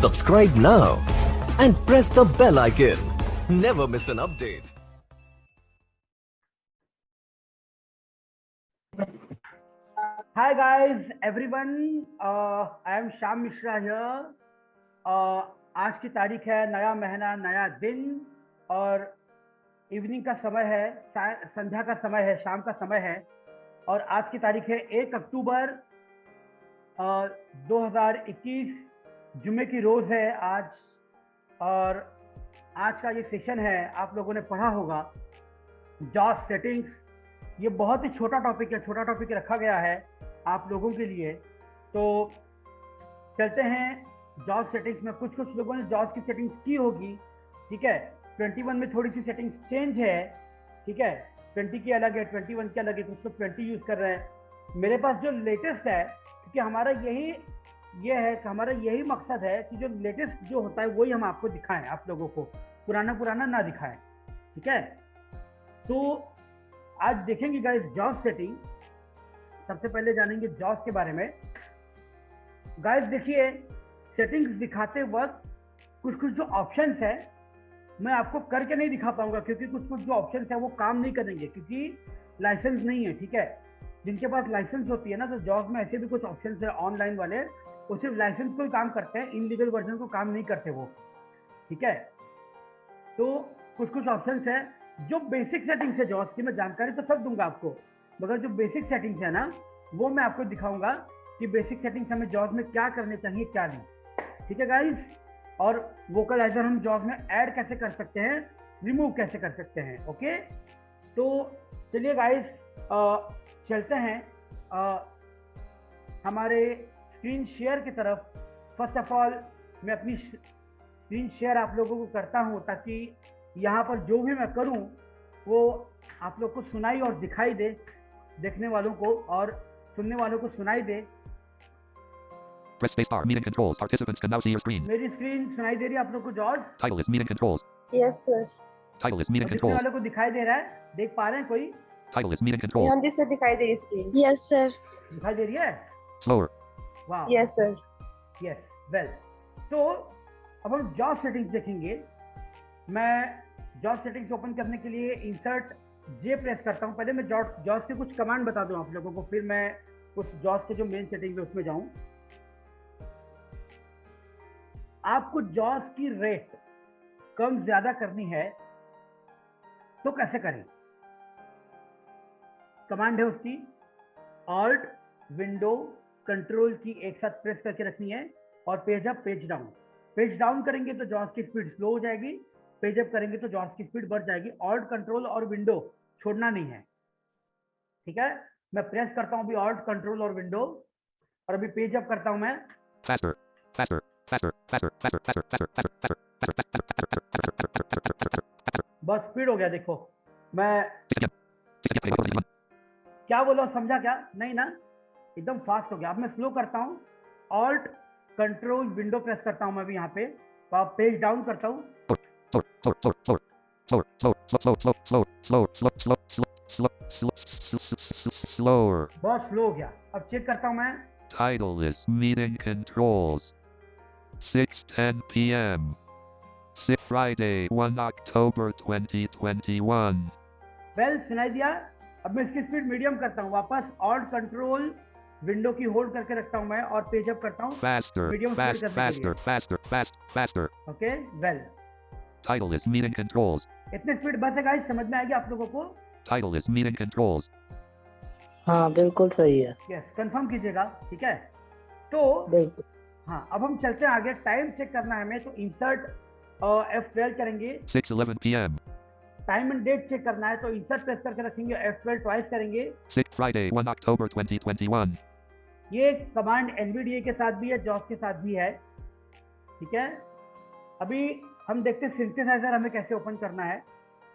Subscribe now and press the bell icon. Never miss an update. Hi guys, everyone. I am Shyam Mishra here. आज की तारीख है, नया महीना नया दिन और इवनिंग का समय है, संध्या का समय है, शाम का समय है और आज की तारीख है 1 अक्टूबर 2021। जुम्मे की रोज़ है आज और आज का ये सेशन है, आप लोगों ने पढ़ा होगा जॉस सेटिंग्स। ये बहुत ही छोटा टॉपिक है, छोटा टॉपिक रखा गया है आप लोगों के लिए। तो चलते हैं जॉस सेटिंग्स में। कुछ लोगों ने जॉस की सेटिंग्स की होगी, ठीक है। 21 में थोड़ी सी सेटिंग्स चेंज है, ठीक है। 20 की अलग है, 21 की अलग है, कुछ लोग 20 यूज़ कर रहे हैं। मेरे पास जो लेटेस्ट है, क्योंकि हमारा यही मकसद है कि जो लेटेस्ट जो होता है वही हम आपको दिखाएं, आप लोगों को पुराना ना दिखाएं, ठीक है। तो आज देखेंगे गाइस जॉस सेटिंग। सबसे पहले जानेंगे जॉस के बारे में। गाइस देखिए, सेटिंग्स दिखाते वक्त कुछ जो ऑप्शंस है मैं आपको करके नहीं दिखा पाऊंगा, क्योंकि कुछ जो ऑप्शंस है वो काम नहीं करेंगे, क्योंकि लाइसेंस नहीं है, ठीक है। जिनके पास लाइसेंस होती है ना, तो जॉस में ऐसे भी कुछ ऑप्शंस है ऑनलाइन वाले, वो सिर्फ लाइसेंस को ही काम करते हैं, इनलीगल वर्जन को काम नहीं करते वो, ठीक है। तो कुछ ऑप्शंस है जो बेसिक सेटिंग्स है जॉस की। मैं जानकारी तो सब दूंगा आपको, मगर जो बेसिक सेटिंग्स है ना वो मैं आपको दिखाऊंगा कि बेसिक सेटिंग्स हमें जॉस में क्या करने चाहिए क्या नहीं, ठीक है गाइस। और वोकलाइजर हम जॉस में ऐड कैसे कर सकते हैं, रिमूव कैसे कर सकते हैं, ओके। तो चलिए गाइस चलते हैं हमारे स्क्रीन शेयर की तरफ। फर्स्ट ऑफ ऑल मैं अपनी स्क्रीन शेयर आप लोगों को करता हूं, ताकि यहाँ पर जो भी मैं करूं वो आप लोग को सुनाई और दिखाई दे, देखने वालों को और सुनने वालों को सुनाई दे। Press spacebar. Meeting controls. Participants can now see your screen. मेरी स्क्रीन सुनाई दे रही है आप लोग को George? Title is meeting controls. Yes, sir. Title is meeting और दिखने controls. वालों को दिखाई दे रहा है, देख पा रहे हैं कोई? Title is meeting controls. यहाँ से दिखाई दे रही स्क्रीन। Yes, sir. दिखाई दे रही है? Slower. वाह। Yes, sir. Yes, well. तो अब हम जॉब सेटिंग्स देखेंगे। मैं जॉब सेटिंग्स ओपन करने के लिए इंसर्ट जे प्रेस करता हूँ। पहले मैं जॉब के कुछ कमांड बता दूँ आप लोगों को, फिर मैं उस जॉब के जो मेन सेटिंग है उसमें जाऊँ। आपको जॉस की रेट कम ज्यादा करनी है तो कैसे करें? कमांड है उसकी ऑल्ट विंडो कंट्रोल की एक साथ प्रेस करके रखनी है और page up page down. Page down करेंगे तो जॉस की स्पीड स्लो हो जाएगी, पेज अप करेंगे तो जॉस की स्पीड बढ़ जाएगी। ऑल्ट कंट्रोल और विंडो छोड़ना नहीं है, ठीक है। मैं प्रेस करता हूं अभी ऑल्ट कंट्रोल और विंडो, और अभी पेज अप करता हूं मैं। Faster. Faster. Faster. Faster. Faster. Faster. Faster. Faster. Faster. Faster. Faster. बस स्पीड हो गया, देखो मैं क्या बोला, समझा क्या? नहीं ना, एकदम फास्ट हो गया। अब मैं स्लो करता हूँ, ऑल्ट कंट्रोल विंडो प्रेस करता हूँ मैं भी यहाँ पे, पेज डाउन करता हूँ। Slower. बहुत स्लो हो गया। अब चेक करता हूँ मैं। Title is meeting controls. 6:10 p.m. Friday, 1 October 2021. Well, सुनाई दिया। अब मैं इसकी स्पीड मीडियम करता हूँ, वापस ऑल्ट कंट्रोल विंडो की होल्ड करके रखता हूँ मैं और पेज अप करता हूँ। Faster. मीडियम स्पीड करने के लिए। Faster. Okay, well. Title is meeting controls. इतने स्पीड बस है गाइस, समझ में आएगी आप लोगों को? Title is meeting controls. हाँ बिल्कुल सही है। यस, कंफर्म कीजिएगा, ठीक है। तो बिल्कुल। हाँ, अब हम चलते हैं आगे। टाइम चेक करना है हमें, तो इंसर्ट F12 करेंगे। 6:11 p.m. Time and date check करना है तो इंसर्ट प्रेस करके रखेंगे, F12 ट्वाइस करेंगे। 6 Friday, 1 October 2021. ये कमांड NVDA के साथ भी है, जॉस के साथ भी है, ठीक है। अभी हम देखते हैं सिंथेसाइजर हमें कैसे ओपन करना है।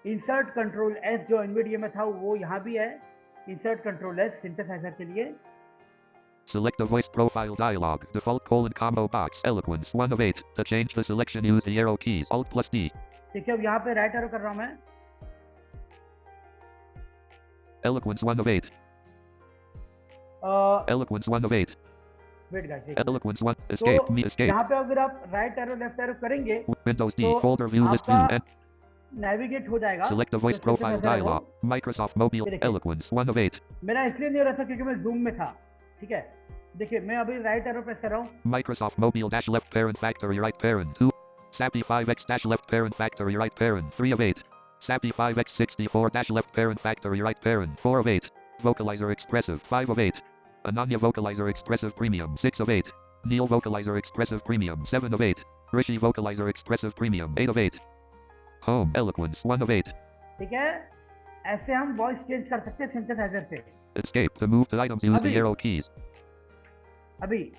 इंसर्ट कंट्रोल S जो NVDA में था वो यहाँ भी है, इंसर्ट कंट्रोल S सिंथेसाइजर के लिए। Select the voice profile dialog. Default combo box. Eloquence 1 of 8. To change the selection, use the arrow keys. Alt+D. ठीक है, अब यहाँ पे राइट एरो कर रहा हूँ मैं। Eloquence 1 of 8. Eloquence 1 of 8. Wait guys, Eloquence 1. Escape. Me escape. यहाँ पे अगर आप राइट एरो लेफ्ट एरो करेंगे Windows D. तो Folder view list view. आपका And नेविगेट हो जाएगा। select the voice तो इसमें profile नजर आएगा। dialog. Microsoft Mobile. ये देखिए। Eloquence 1 of 8. मेरा इसलिए नहीं हो रहा था क्योंकि मैं जूम में था, ठीक है। देखिए मैं अभी राइट एरो प्रेस कर रहा हूँ, Microsoft Mobile dash left parent factory right parent 2. SAPI 5x dash left parent factory right parent 3 of 8. SAPI 5x 64 dash left parent factory right parent 4 of 8. Vocalizer Expressive 5 of 8. Ananya Vocalizer Expressive Premium 6 of 8. Neil Vocalizer Expressive Premium 7 of 8. Rishi Vocalizer Expressive Premium 8 of 8. Home Eloquence 1 of 8. ठीक है। ऐसे हम voice change कर सकते हैं synthesiser से। Escape to move to items use the अभी- arrow keys. अभी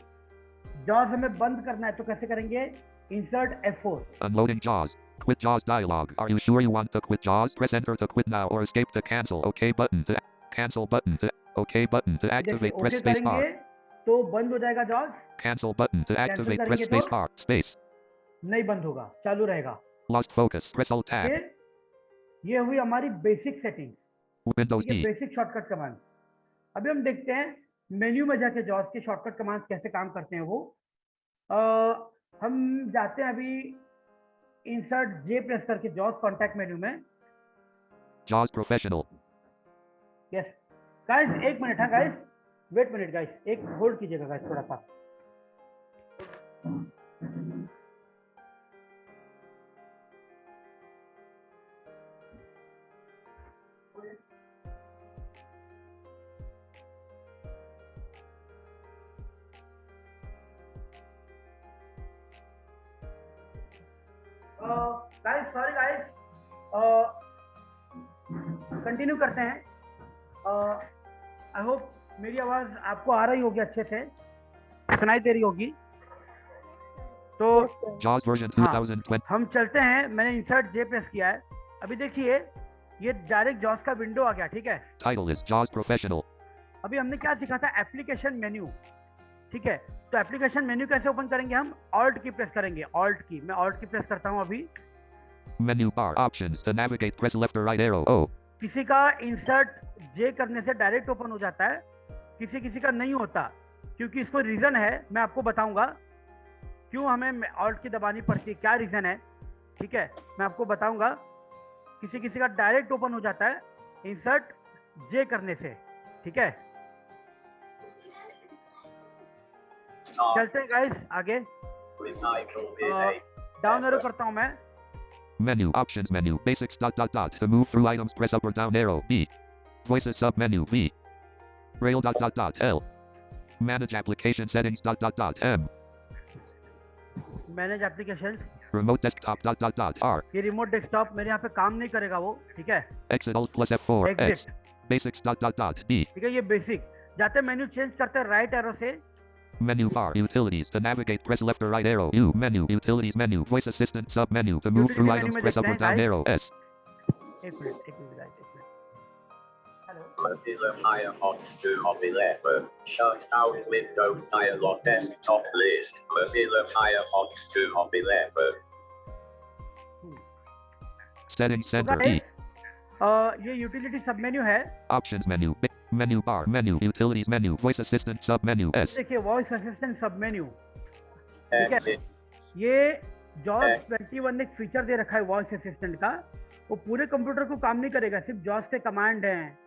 जॉज हमें बंद करना है तो कैसे करेंगे? Insert F4। Unloading JAWS. Quit JAWS dialog. Are you sure you want to quit JAWS? Press enter to quit now or escape to cancel. OK button to cancel button to OK button to activate. देखिए Press okay space bar. करेंगे तो बंद हो जाएगा jaws, Cancel button to activate. Press करेंगे space तो? bar. Space. नहीं बंद होगा, चालू रहेगा। Lost focus. Press Alt tab. फिर ये हुई हमारी बेसिक सेटिंग, Windows ठीक है, D. Basic shortcut command. अभी हम देखते हैं मेन्यू में जाके जॉज के शॉर्टकट कमांड कैसे काम करते हैं वो। हम जाते हैं अभी इंसर्ट जे प्रेस करके जॉज कॉन्टैक्ट मेन्यू में। JAWS Professional. यस गाइस, एक मिनट, हाँ गाइस, वेट मिनट गाइस, एक होल्ड कीजिएगा गाइस थोड़ा सा। गाइस सॉरी गाइस, कंटिन्यू करते हैं। आई होप मेरी आवाज आपको आ रही होगी, अच्छे से सुनाई दे रही होगी। तो JAWS version हाँ। 2020. हम चलते हैं, मैंने इंसर्ट जे प्रेस किया है। अभी देखिए ये डायरेक्ट जॉस का विंडो आ गया, ठीक है। Title is JAWS Professional. अभी हमने क्या सीखा था? एप्लीकेशन मेन्यू, ठीक है। तो एप्लीकेशन मेन्यू कैसे ओपन करेंगे? हम ऑल्ट की प्रेस करेंगे, ऑल्ट की। मैं ऑल्ट की प्रेस करता हूँ अभी। Menu bar. Options to navigate. Press left or right arrow. O. किसी का इंसर्ट जे करने से डायरेक्ट ओपन हो जाता है, किसी किसी का नहीं होता, क्योंकि इसको रीजन है, मैं आपको बताऊंगा क्यों हमें ऑल्ट की दबानी पड़ती है, क्या रीजन है, ठीक है, मैं आपको बताऊंगा। किसी किसी का डायरेक्ट ओपन हो जाता है इंसर्ट जे करने से, ठीक है। चलते हैं गाइस आगे। डाउन एरो करता हूं मैं। Menu. Options menu. Basics. To move through items, press up or down arrow. B. Voices sub menu. V. Rail. L. Manage application settings. M. Manage application, Remote desktop. R. ये remote desktop मेरे यहाँ पे काम नहीं करेगा वो, ठीक है। Exit Alt plus F4. X. Exit, Basics. D. ठीक है, ये बेसिक। जाते मेन्यू चेंज करते हैं राइट एरो से। Menu bar. Utilities. To navigate, press left or right arrow. U. Menu. Utilities menu. Voice assistant sub menu. To move Utility through menu items, में press up or देखते down हैं, arrow. S. एक minute guys, एक minute. Hello, Mozilla Firefox 2 of 11. Shut down Windows dialog desktop list. Mozilla Firefox 2 of 11. Settings तो center. E. Guys ये utility सब menu है। Options menu. Menu bar. Menu. Utilities menu. Voice assistant sub menu. S. देखिए voice assistant sub menu, ठीक है। Exit. ये Jos 21 ने एक फीचर दे रखा है वॉइस असिस्टेंट का, वो पूरे कंप्यूटर को काम नहीं करेगा, सिर्फ जॉस के कमांड हैं,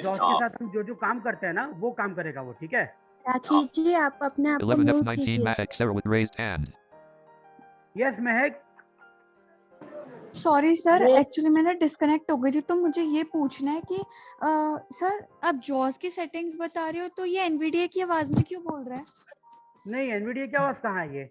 जॉस के साथ हम जो जो काम करते हैं ना वो काम करेगा वो, ठीक है। राखी जी, आप अपने आप को 11 म्यूट F19 कीजिए। Max error with raised hand. Yes Mahak, sorry sir, ये- एक्चुअली मैंने डिस्कनेक्ट हो गई थी, तो मुझे ये पूछना है कि सर आप जॉस की सेटिंग्स बता रहे हो तो ये एनवीडिया की आवाज में क्यों बोल रहा है? नहीं एनवीडिया की आवाज कहाँ है ये?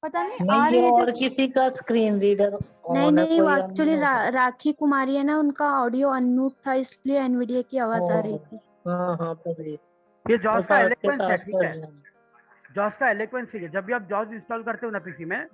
पता नहीं आ नहीं, रही ये है और जैसे- किसी का स्क्रीन रीडर नहीं ऑन है, नहीं, वो कोई एक्चुअली अन्य होगा। राखी कुमारी है ना, उनका ऑडियो अनम्यूट था, इसलिए एनवीडिया की आवाज आ रही थी। हाँ हाँ, तभी ये जॉस का बस आपके एलोक्वेंस है, साथ ठीक कर है। रहे हैं। जॉस का एलोक्वेंस है, जब भी आप जॉस इंस्टॉल करते हो ना पीसी में,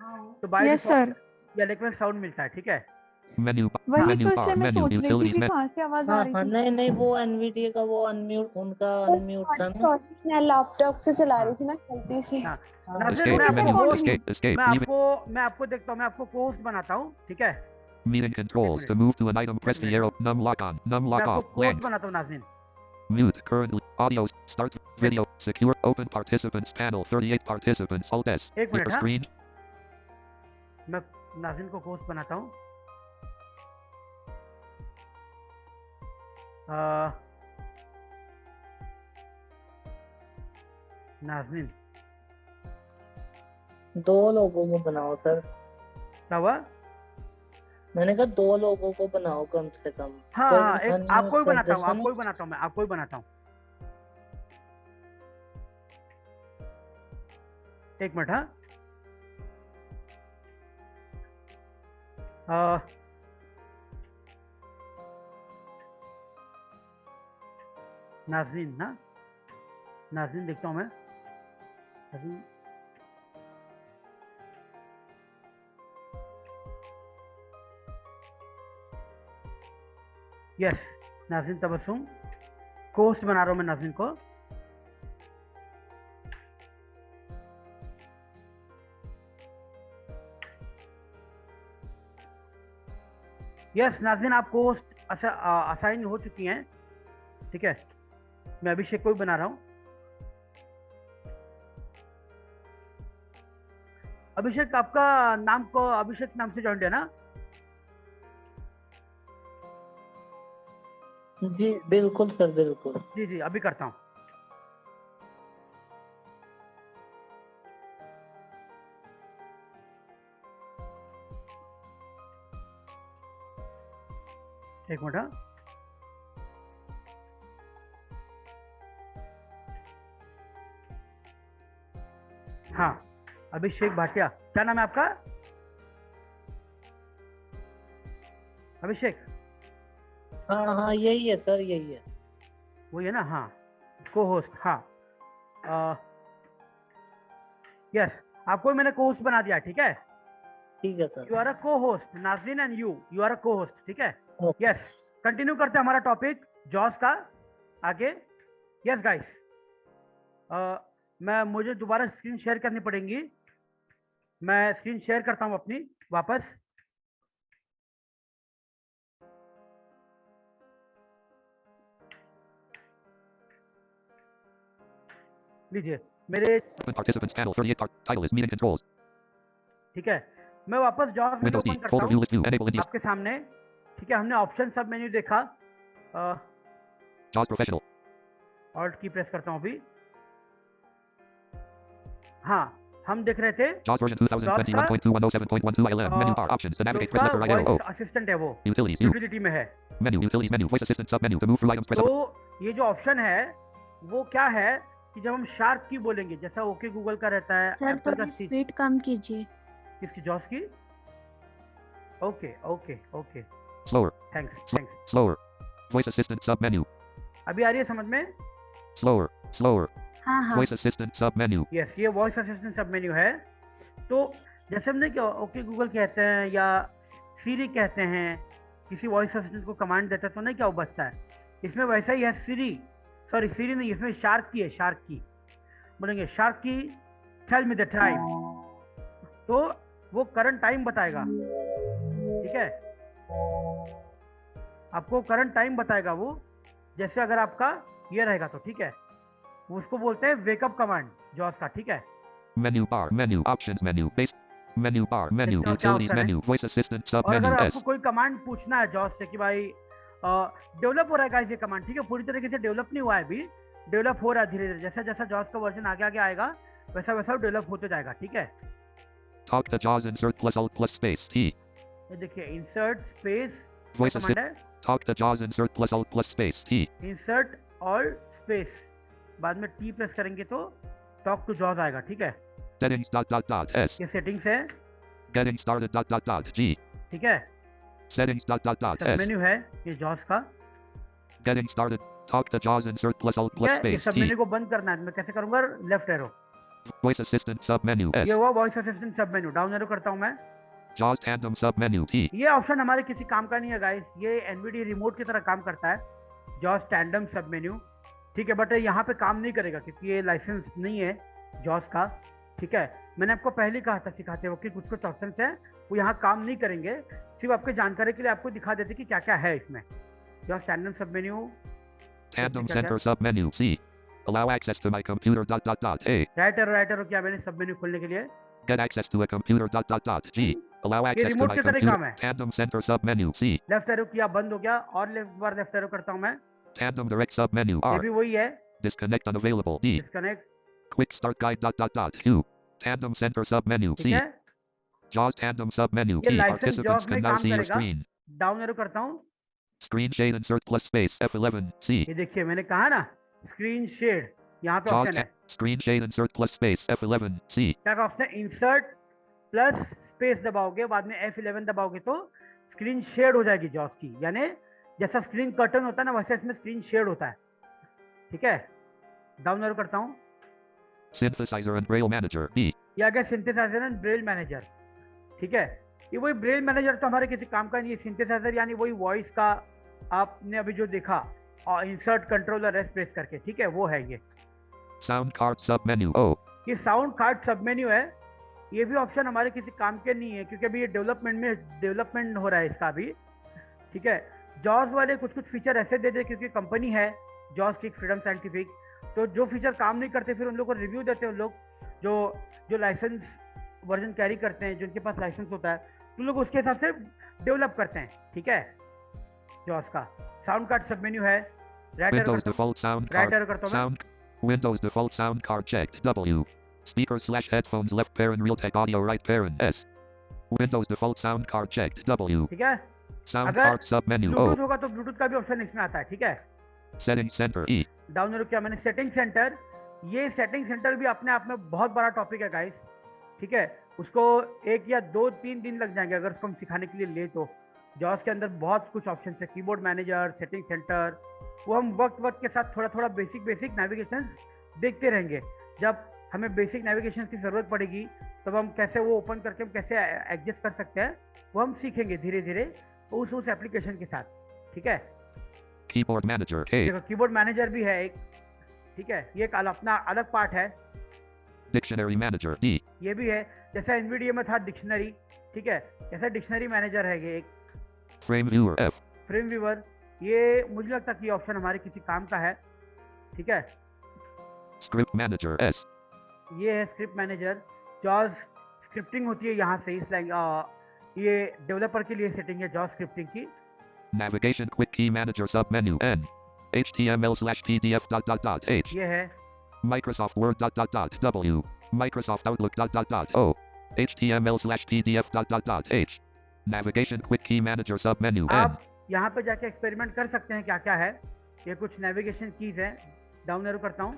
तो बाय यस सर, ये एलोक्वेंस साउंड मिलता है, ठीक है। Menu. वही Menu तो bar. इसलिए मैं Menu. सोच रही थी Utilities कि menu. कहाँ से आवाज आ हाँ रही हाँ, थी। नहीं नहीं, वो एनवीडिया का वो अनम्यूट, उनका अनम्यूट था ना। सॉरी, मैं लैपटॉप से चला रही थी ना गलती से। हाँ। हाँ, नाज़िर, Escape मैं to आपको menu. host- Escape. मैं Leave it. आपको देखता हूँ, मैं आपको कोस्ट बनाता हूँ, ठीक है। Meeting controls. To move to an item, press the arrow. Num lock on. Num मैं lock आपको off. कोस्ट Blank. बनाता हूँ नाज़िन, Mute. Currently. Audio. Start. Video. Secure. Open participants panel. 38 participants. Alt S. एक मिनट, Flipper हाँ। screen. मैं नाज़रीन को होस्ट बनाता हूँ। नाज़रीन 2 लोगों को बनाओ सर। क्या हुआ? मैंने कहा 2 लोगों को बनाओ कम से कम। हाँ कोई हाँ, एक अन्य आपको ही बनाता हूँ, सदस्य आपको ही बनाता हूँ, मैं आपको ही बनाता हूँ। एक मिनट, हाँ। नाज़रीन ना, नाज़रीन देखता हूँ मैं। नाज़रीन यस, नाज़रीन तबस्सुम कोस्ट बना रहा हूँ मैं नाज़रीन को। यस नाज़रीन, आप कोस्ट असाइन हो चुकी हैं, ठीक है। मैं अभिषेक को भी बना रहा हूँ। अभिषेक, आपका नाम को अभिषेक नाम से ज्वाइन है ना? जी बिल्कुल सर, बिल्कुल। जी जी, अभी करता हूँ। एक मिनट, हाँ। हाँ, अभिषेक भाटिया, क्या नाम है आपका? अभिषेक? हाँ हाँ, यही है सर, यही है। वही है ना? हाँ, को होस्ट। हाँ, यस, आपको मैंने को होस्ट बना दिया, ठीक है। ठीक है सर। यू आर अ को होस्ट, नाज़रीन एंड यू आर अ को होस्ट, ठीक है। ओके। यस, कंटिन्यू करते हैं हमारा टॉपिक जॉस का आगे। यस गाइस, मुझे दोबारा स्क्रीन शेयर करनी पड़ेगी। मैं स्क्रीन शेयर करता हूं अपनी वापस। लीजिए मेरे, Open participants panel. 38 title is meeting controls. ठीक है। मैं वापस जॉस विंडो Windows D. ओपन करता Folder view हूं list view. Enable India. आपके सामने, ठीक है। हमने ऑप्शन सब मेन्यू देखा। JAWS Professional. ऑल्ट की प्रेस करता हूं अभी। हाँ, हम देख रहे थे JAWS version 2021.2107.12 ILM. Menu bar options. To navigate, press left or right arrow. Voice assistant है, वो Utilities. View. यूटिलिटी में है। Menu. Utilities menu. Voice assistant submenu. To move through items, press up. तो ये जो ऑप्शन है वो क्या है कि जब हम शार्प की बोलेंगे, जैसा ओके गूगल का रहता है, सर एप्पल का थोड़ी स्पीड कम कीजिए। किसकी, जॉस की? Okay okay okay, Slower. Thanks Sl- thanks. Slower. Voice assistant submenu. अभी आ रही है समझ में? Slower. Slower. हाँ हाँ, Voice assistant submenu. यस, ये वॉइस असिस्टेंट सब मेन्यू है। तो जैसे हमने क्या ओके गूगल कहते हैं या सीरी कहते हैं, किसी वॉइस असिस्टेंट को कमांड देते हैं तो नहीं क्या वो बचता है, इसमें वैसा ही है। सीरी नहीं, इसमें शार्क की है। शार्क की बोलेंगे, शार्क की टेल मी द टाइम, तो वो करंट टाइम बताएगा, ठीक है। आपको करंट टाइम बताएगा वो। जैसे अगर आपका ये रहेगा तो ठीक है, उसको बोलते हैं वेकअप कमांड जॉस का, ठीक है। Menu bar. Menu. Options menu. Base. Menu bar. Menu. देखते हो क्या Utilities option है? menu. Voice assistant और submenu. अगर S. आपको कोई कमांड पूछना है जॉस से कि भाई डेवलप हो रहा है गाइस ये कमांड, ठीक है, पूरी तरीके से डेवलप नहीं हुआ है अभी, डेवलप हो रहा है धीरे धीरे। जैसा जैसा जॉस का वर्जन आगे आगे आएगा वैसा वैसा डेवलप होते जाएगा, ठीक है। Talk to JAWS insert plus alt plus space T. ये देखिए, insert space Voice command assistant. है, Talk to JAWS insert plus alt plus space T. Insert और स्पेस, बाद में टी प्रेस करेंगे तो टॉक टू जॉस आएगा, ठीक है। Settings dot dot dot S. ये सेटिंग्स है, Getting started dot dot dot G. ठीक है। Settings dot dot dot सब S. मेन्यू है ये जॉस का, Getting started. Talk to JAWS insert plus alt ठीक plus है। ये space सब T. मेन्यू को बंद करना है, मैं कैसे करूंगा? Left arrow, Voice assistant submenu S. ये हुआ voice assistant sub menu. Down arrow करता हूं मैं। JAWS tandem submenu T. ये ऑप्शन हमारे किसी काम का नहीं है गाइस, ये एनवीडिया रिमोट की तरह काम करता है, जॉस टैंडम सब मेन्यू, ठीक है। बट यहाँ पे काम नहीं करेगा क्योंकि ये लाइसेंस नहीं है जॉस का, ठीक है। मैंने आपको पहले ही कहा था सिखाते वक्त कि कुछ कुछ ऑप्शन है वो यहाँ काम नहीं करेंगे, सिर्फ आपके जानकारी के लिए आपको दिखा देते कि क्या क्या है इसमें। जॉस टैंडम सब मेन्यू, Tandem क्या क्या center submenu C. Allow access to my computer A. Right arrow किया मैंने सब मेन्यू खोलने के लिए। Get access to a computer G. Allow ये access to रिमोट my की तरह computer. काम है। Tandem center submenu C. Left arrow किया बंद हो गया और बार लेफ्ट एरो करता हूँ मैं, Tandem direct submenu ये R. भी वही है। Disconnect unavailable D. Disconnect, Quick start guide Q. Tandem center submenu ठीक C. है। JAWS tandem submenu ये P. लाइसेंस Participants जॉब में can now काम see your करेगा। screen. डाउन एरो करता हूँ, Screen shade insert plus space F11 C. ये देखिए मैंने कहा ना स्क्रीन शेड, यहाँ पे JAWS ऑप्शन है, screen shade insert plus space F11 C. क्या ऑप्शन है, इंसर्ट प्लस स्पेस दबाओगे, बाद में F11 दबाओगे तो स्क्रीन शेड हो जाएगी जॉस की, यानी जैसा स्क्रीन कर्टन होता है ना वैसे इसमें स्क्रीन शेड होता है, ठीक है। डाउन एरो करता हूँ, Synthesizer and Braille Manager B. ये आ गया सिंथेसाइजर एंड ब्रेल मैनेजर, ठीक है। ये वही ब्रेल मैनेजर तो हमारे किसी काम का नहीं है, सिंथेसाइजर यानी वही वॉइस का आपने अभी जो देखा और इंसर्ट कंट्रोल और रेस्ट प्रेस करके, ठीक है, वो है ये। Sound card submenu O. ये साउंड कार्ड सब मेन्यू है, ये भी ऑप्शन हमारे किसी काम के नहीं है क्योंकि अभी ये डेवलपमेंट हो रहा है इसका भी, ठीक है। जॉस वाले कुछ फीचर ऐसे दे दे क्योंकि कंपनी है जॉस की फ्रीडम साइंटिफिक, तो जो फीचर काम नहीं करते फिर उन लोग को रिव्यू देते हैं, उन लोग जो लाइसेंस वर्जन कैरी करते हैं, जिनके पास लाइसेंस होता है उन लोग उसके हिसाब से डेवलप करते हैं, ठीक है। जॉस का साउंड कार्ड सब मेन्यू है, Windows default sound right card. Arrow करता हूँ मैं, Sound. Windows default sound card checked W. Speaker/headphones left parent Realtek audio right parent S. Windows default sound card checked W. ठीक है। Sound अगर card submenu O. Bluetooth होगा तो Bluetooth का भी ऑप्शन इसमें आता है, ठीक है। Settings center E. Down arrow किया मैंने, सेटिंग सेंटर, ये सेटिंग सेंटर भी अपने आप में बहुत बड़ा टॉपिक है गाइस, ठीक है। उसको 1 या 2-3 दिन लग जाएंगे अगर उसको हम सिखाने के लिए ले तो। जॉस के अंदर बहुत कुछ ऑप्शन है, कीबोर्ड मैनेजर, सेटिंग सेंटर, वो हम वक्त के साथ थोड़ा बेसिक नेविगेशन देखते रहेंगे। जब हमें बेसिक नेविगेशन की ज़रूरत पड़ेगी तब हम कैसे वो ओपन करके हम कैसे एडजस्ट कर सकते हैं वो हम सीखेंगे धीरे धीरे उस एप्लीकेशन के साथ, ठीक है। Keyboard manager K. देखो कीबोर्ड मैनेजर भी है एक, ठीक है, ये एक अपना अलग पार्ट है। Dictionary manager D. ये भी है, जैसा एनवीडिया में था डिक्शनरी, ठीक है, जैसा डिक्शनरी मैनेजर है ये एक। Frame viewer F. Frame viewer, ये मुझे लगता है कि ऑप्शन हमारे किसी काम का है, ठीक है। Script manager S. ये है स्क्रिप्ट मैनेजर, जॉस स्क्रिप्टिंग होती है यहाँ से, इस ये डेवलपर के लिए सेटिंग है जॉस स्क्रिप्टिंग की। Navigation quick key manager submenu N. HTML/PDF ... ये है Microsoft Word ... W. Microsoft Outlook ... O. HTML/PDF ... H. Navigation quick key manager submenu N. आप यहाँ पे जाके एक्सपेरिमेंट कर सकते हैं क्या क्या है, ये कुछ नेविगेशन कीज है। डाउन एरो करता हूँ,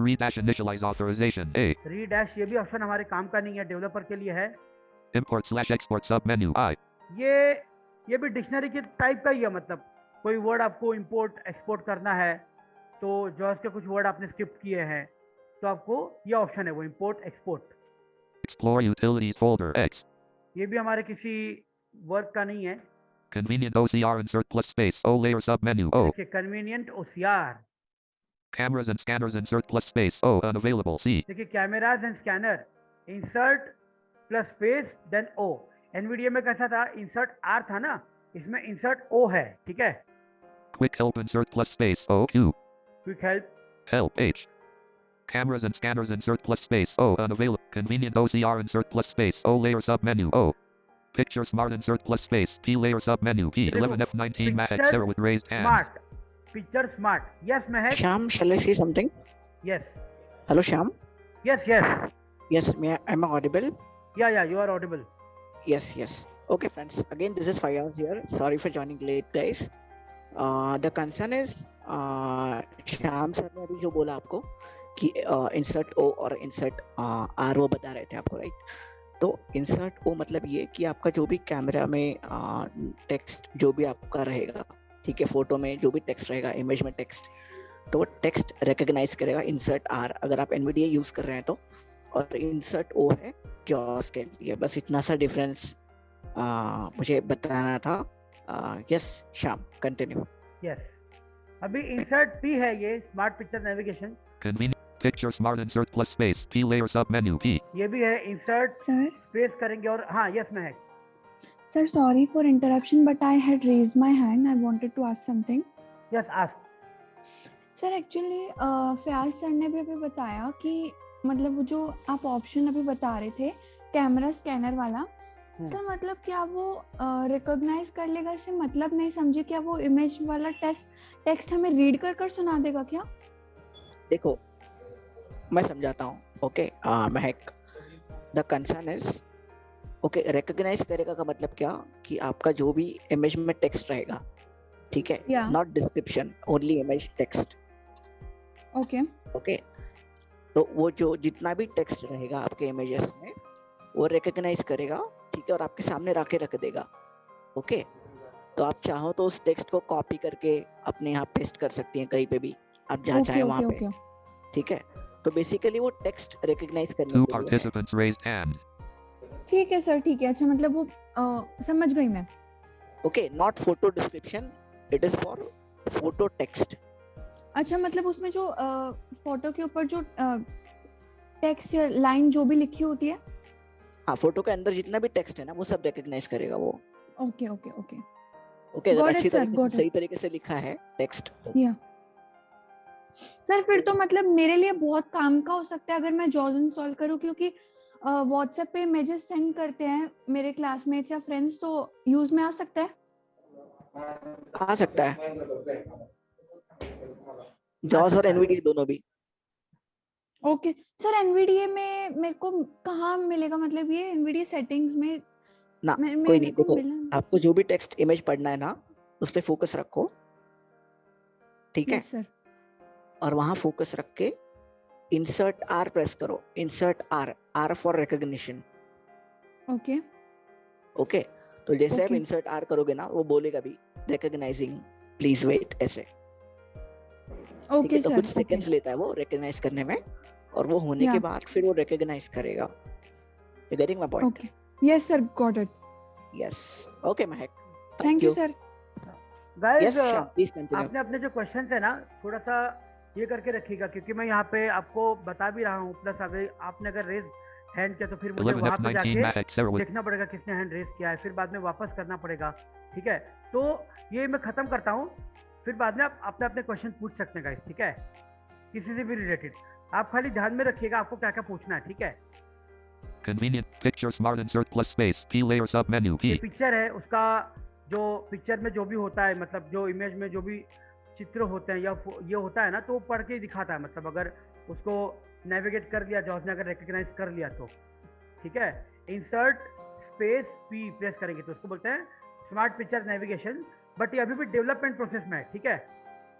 Re-initialize authorization A. री डैश, ये भी ऑप्शन हमारे काम का नहीं है, डेवलपर के लिए है। Import/export submenu I. ये भी डिक्शनरी के टाइप का ही है, मतलब कोई वर्ड आपको इंपोर्ट एक्सपोर्ट करना है तो जॉस के कुछ वर्ड आपने स्किप किए हैं तो आपको ये ऑप्शन है वो import export. Explore utilities folder X. ये भी हमारे किसी वर्क का नहीं है। Convenient OCR insert plus space O layer submenu O. देखिए convenient OCR, Cameras and scanners insert plus space O unavailable C. देखिए cameras and scanner, insert plus space then O। NVDA में कैसा था, इंसर्ट R था ना, इसमें insert O है, ठीक है। Quick help insert plus space O Q. Quick help, Help H. Cameras and scanners insert plus space O unavailable. Convenient OCR insert plus space O layer submenu O. Picture smart insert plus space P layer submenu P. 11F19 Mac X error with raised hand. Smart, picture smart, yes Mahak, Shyam, shall I say something? Yes Hello, Shyam. Yes yes, Yes, am I audible? Yeah you are audible. Yes. Okay, friends. Again, this is Fayaz here. Sorry for joining late, guys. The concern is, Shyam sir ने अभी जो बोला आपको कि insert O और insert R वो बता रहे थे आपको, राइट? तो insert O मतलब ये कि आपका जो भी कैमरा में टेक्स्ट जो भी आपका रहेगा, ठीक है, फोटो में जो भी टेक्स्ट रहेगा, इमेज में टेक्स्ट, तो टेक्स्ट रिकॉग्नाइज करेगा। इंसर्ट R अगर आप NVDA यूज कर रहे हैं तो, और इंसर्ट O है जॉस के लिए। बस इतना सा डिफरेंस मुझे बताना था। Yes Shyam, continue. यस, अभी इंसर्ट P है ये smart picture navigation, Convenient picture smart insert plus space P layer submenu P. ये भी है इंसर्ट Sir, स्पेस करेंगे और हाँ yes Mahak. sir, sorry for interruption, but I had raised my hand. I wanted to ask something. Yes ask. Sir actually Fayaz sir ने भी अभी बताया कि मतलब वो जो आप ऑप्शन अभी बता रहे थे कैमरा स्कैनर वाला, सर मतलब क्या वो रिकॉग्नाइज कर लेगा? इससे मतलब नहीं समझे, क्या वो इमेज वाला टेक्स्ट हमें रीड कर कर सुना देगा क्या? देखो मैं समझाता हूँ। Okay Mahak, the concern is okay, recognise करेगा का मतलब क्या कि आपका जो भी इमेज में टेक्स्ट रहेगा, ठीक है, Yeah. Not description, only image text. Okay okay, तो वो जो जितना भी टेक्स्ट रहेगा आपके इमेजेस में वो रिकॉग्नाइज करेगा, ठीक है, और आपके सामने रख देगा। ओके, तो आप चाहो तो उस टेक्स्ट को कॉपी करके अपने यहाँ पेस्ट कर सकती हैं कहीं पे भी आप जहाँ चाहे वहाँ पे, ठीक है। तो बेसिकली वो टेक्स्ट रिकॉग्नाइज करने Two के लिए है। participants raised hand. ठीक है सर, ठीक है। अच्छा मतलब वो समझ गई मैं। Okay, not photo description, it is for photo text. अच्छा मतलब उसमें जो फोटो के ऊपर जो टेक्स्ट या लाइन जो भी लिखी होती है, हाँ, फोटो के अंदर जितना भी टेक्स्ट है ना वो सब रिकॉग्नाइज करेगा वो। ओके ओके ओके ओके, अगर Got it, अच्छी sir, तरीके got से it. सही तरीके से लिखा है टेक्स्ट तो या सर फिर तो मतलब मेरे लिए बहुत काम का हो सकता है अगर मैं जॉज इंस्टॉल करूँ, क्योंकि व्हाट्सएप पे इमेजेस सेंड करते हैं मेरे क्लासमेट्स या फ्रेंड्स, तो यूज में आ सकता है। आ सकता है, जॉस और एनवीडिया दोनों भी। ओके सर, एनवीडीए में मेरे को कहाँ मिलेगा? मतलब ये एनवीडीए सेटिंग्स में ना मेरे कोई नहीं, को देखो मिला। आपको जो भी टेक्स्ट इमेज पढ़ना है ना उस पे फोकस रखो, ठीक है, यस सर। और वहां फोकस रख के इंसर्ट आर प्रेस करो, insert R, R for recognition. Okay okay, तो जैसे आप Okay. इंसर्ट आर करोगे ना वो बोलेगा भी रिकॉग्नाइजिंग प्लीज वेट, ऐसे, ठीक ओके है। तो सर, कुछ ओके सेकंड्स लेता है वो रिकॉग्नाइज करने में, और वो होने या के बाद फिर वो रिकॉग्नाइज करेगा। You getting my point? Okay yes sir, got it. Yes, okay Mahak, thank you sir. Guys yes Shyam, please continue. आपने अपने जो क्वेश्चंस है ना थोड़ा सा ये करके रखिएगा, क्योंकि मैं यहाँ पे आपको बता भी रहा हूँ, प्लस अगर आपने अगर रेज हैंड किया तो फिर मुझे 11 वहाँ पे F19 जाके Mahek Sarah with देखना पड़ेगा किसने हैंड रेज किया है, फिर बाद में वापस करना पड़ेगा, ठीक है। तो ये मैं खत्म करता हूँ, फिर बाद में आप अपने अपने क्वेश्चन पूछ सकते हैं गाइस, ठीक है, किसी से भी रिलेटेड। आप खाली ध्यान में रखिएगा आपको क्या क्या पूछना है, ठीक है। convenient picture smart insert plus space P layer sub menu ये P. पिक्चर है, उसका जो पिक्चर में जो भी होता है, मतलब जो इमेज में जो भी चित्र होते हैं या ये होता है ना, तो वो पढ़ के दिखाता है, मतलब अगर उसको नेविगेट कर लिया जॉस ने, अगर रिकग्नाइज कर लिया तो, ठीक है। इंसर्ट स्पेस पी प्रेस करेंगे तो उसको बोलते हैं स्मार्ट पिक्चर नेविगेशन, बट ये अभी भी डेवलपमेंट प्रोसेस में है, ठीक है।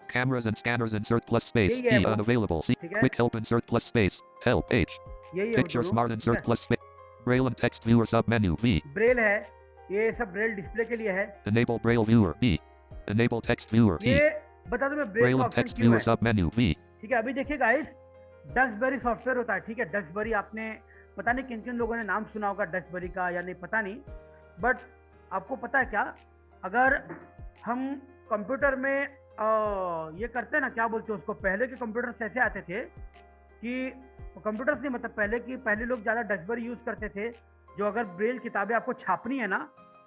Cameras and scanners insert plus space यही है P वो, unavailable C. ठीक है, Quick help insert plus space help H. यही है Picture वो smart दोनों, insert ठीक है। plus space. Braille and text viewer sub menu V. Braille है, ये सब ब्रेल डिस्प्ले के लिए है। Enable Braille viewer B. Enable text viewer P. ये बता दो मैं ब्रेल Braille का and ऑप्शन text क्यों viewer है, sub menu V. ठीक है। अभी देखिए गाइस, डक्सबरी सॉफ्टवेयर होता है, ठीक है। डक्सबरी आपने पता नहीं किन किन लोगों ने नाम सुना होगा डक्सबरी का या नहीं पता नहीं, बट आपको पता है क्या, अगर हम कंप्यूटर में ये करते हैं ना, क्या बोलते हैं उसको, पहले के कंप्यूटर्स ऐसे आते थे कि कंप्यूटर्स नहीं, मतलब पहले लोग ज़्यादा डक्सबरी यूज़ करते थे। जो अगर ब्रेल किताबें आपको छापनी है ना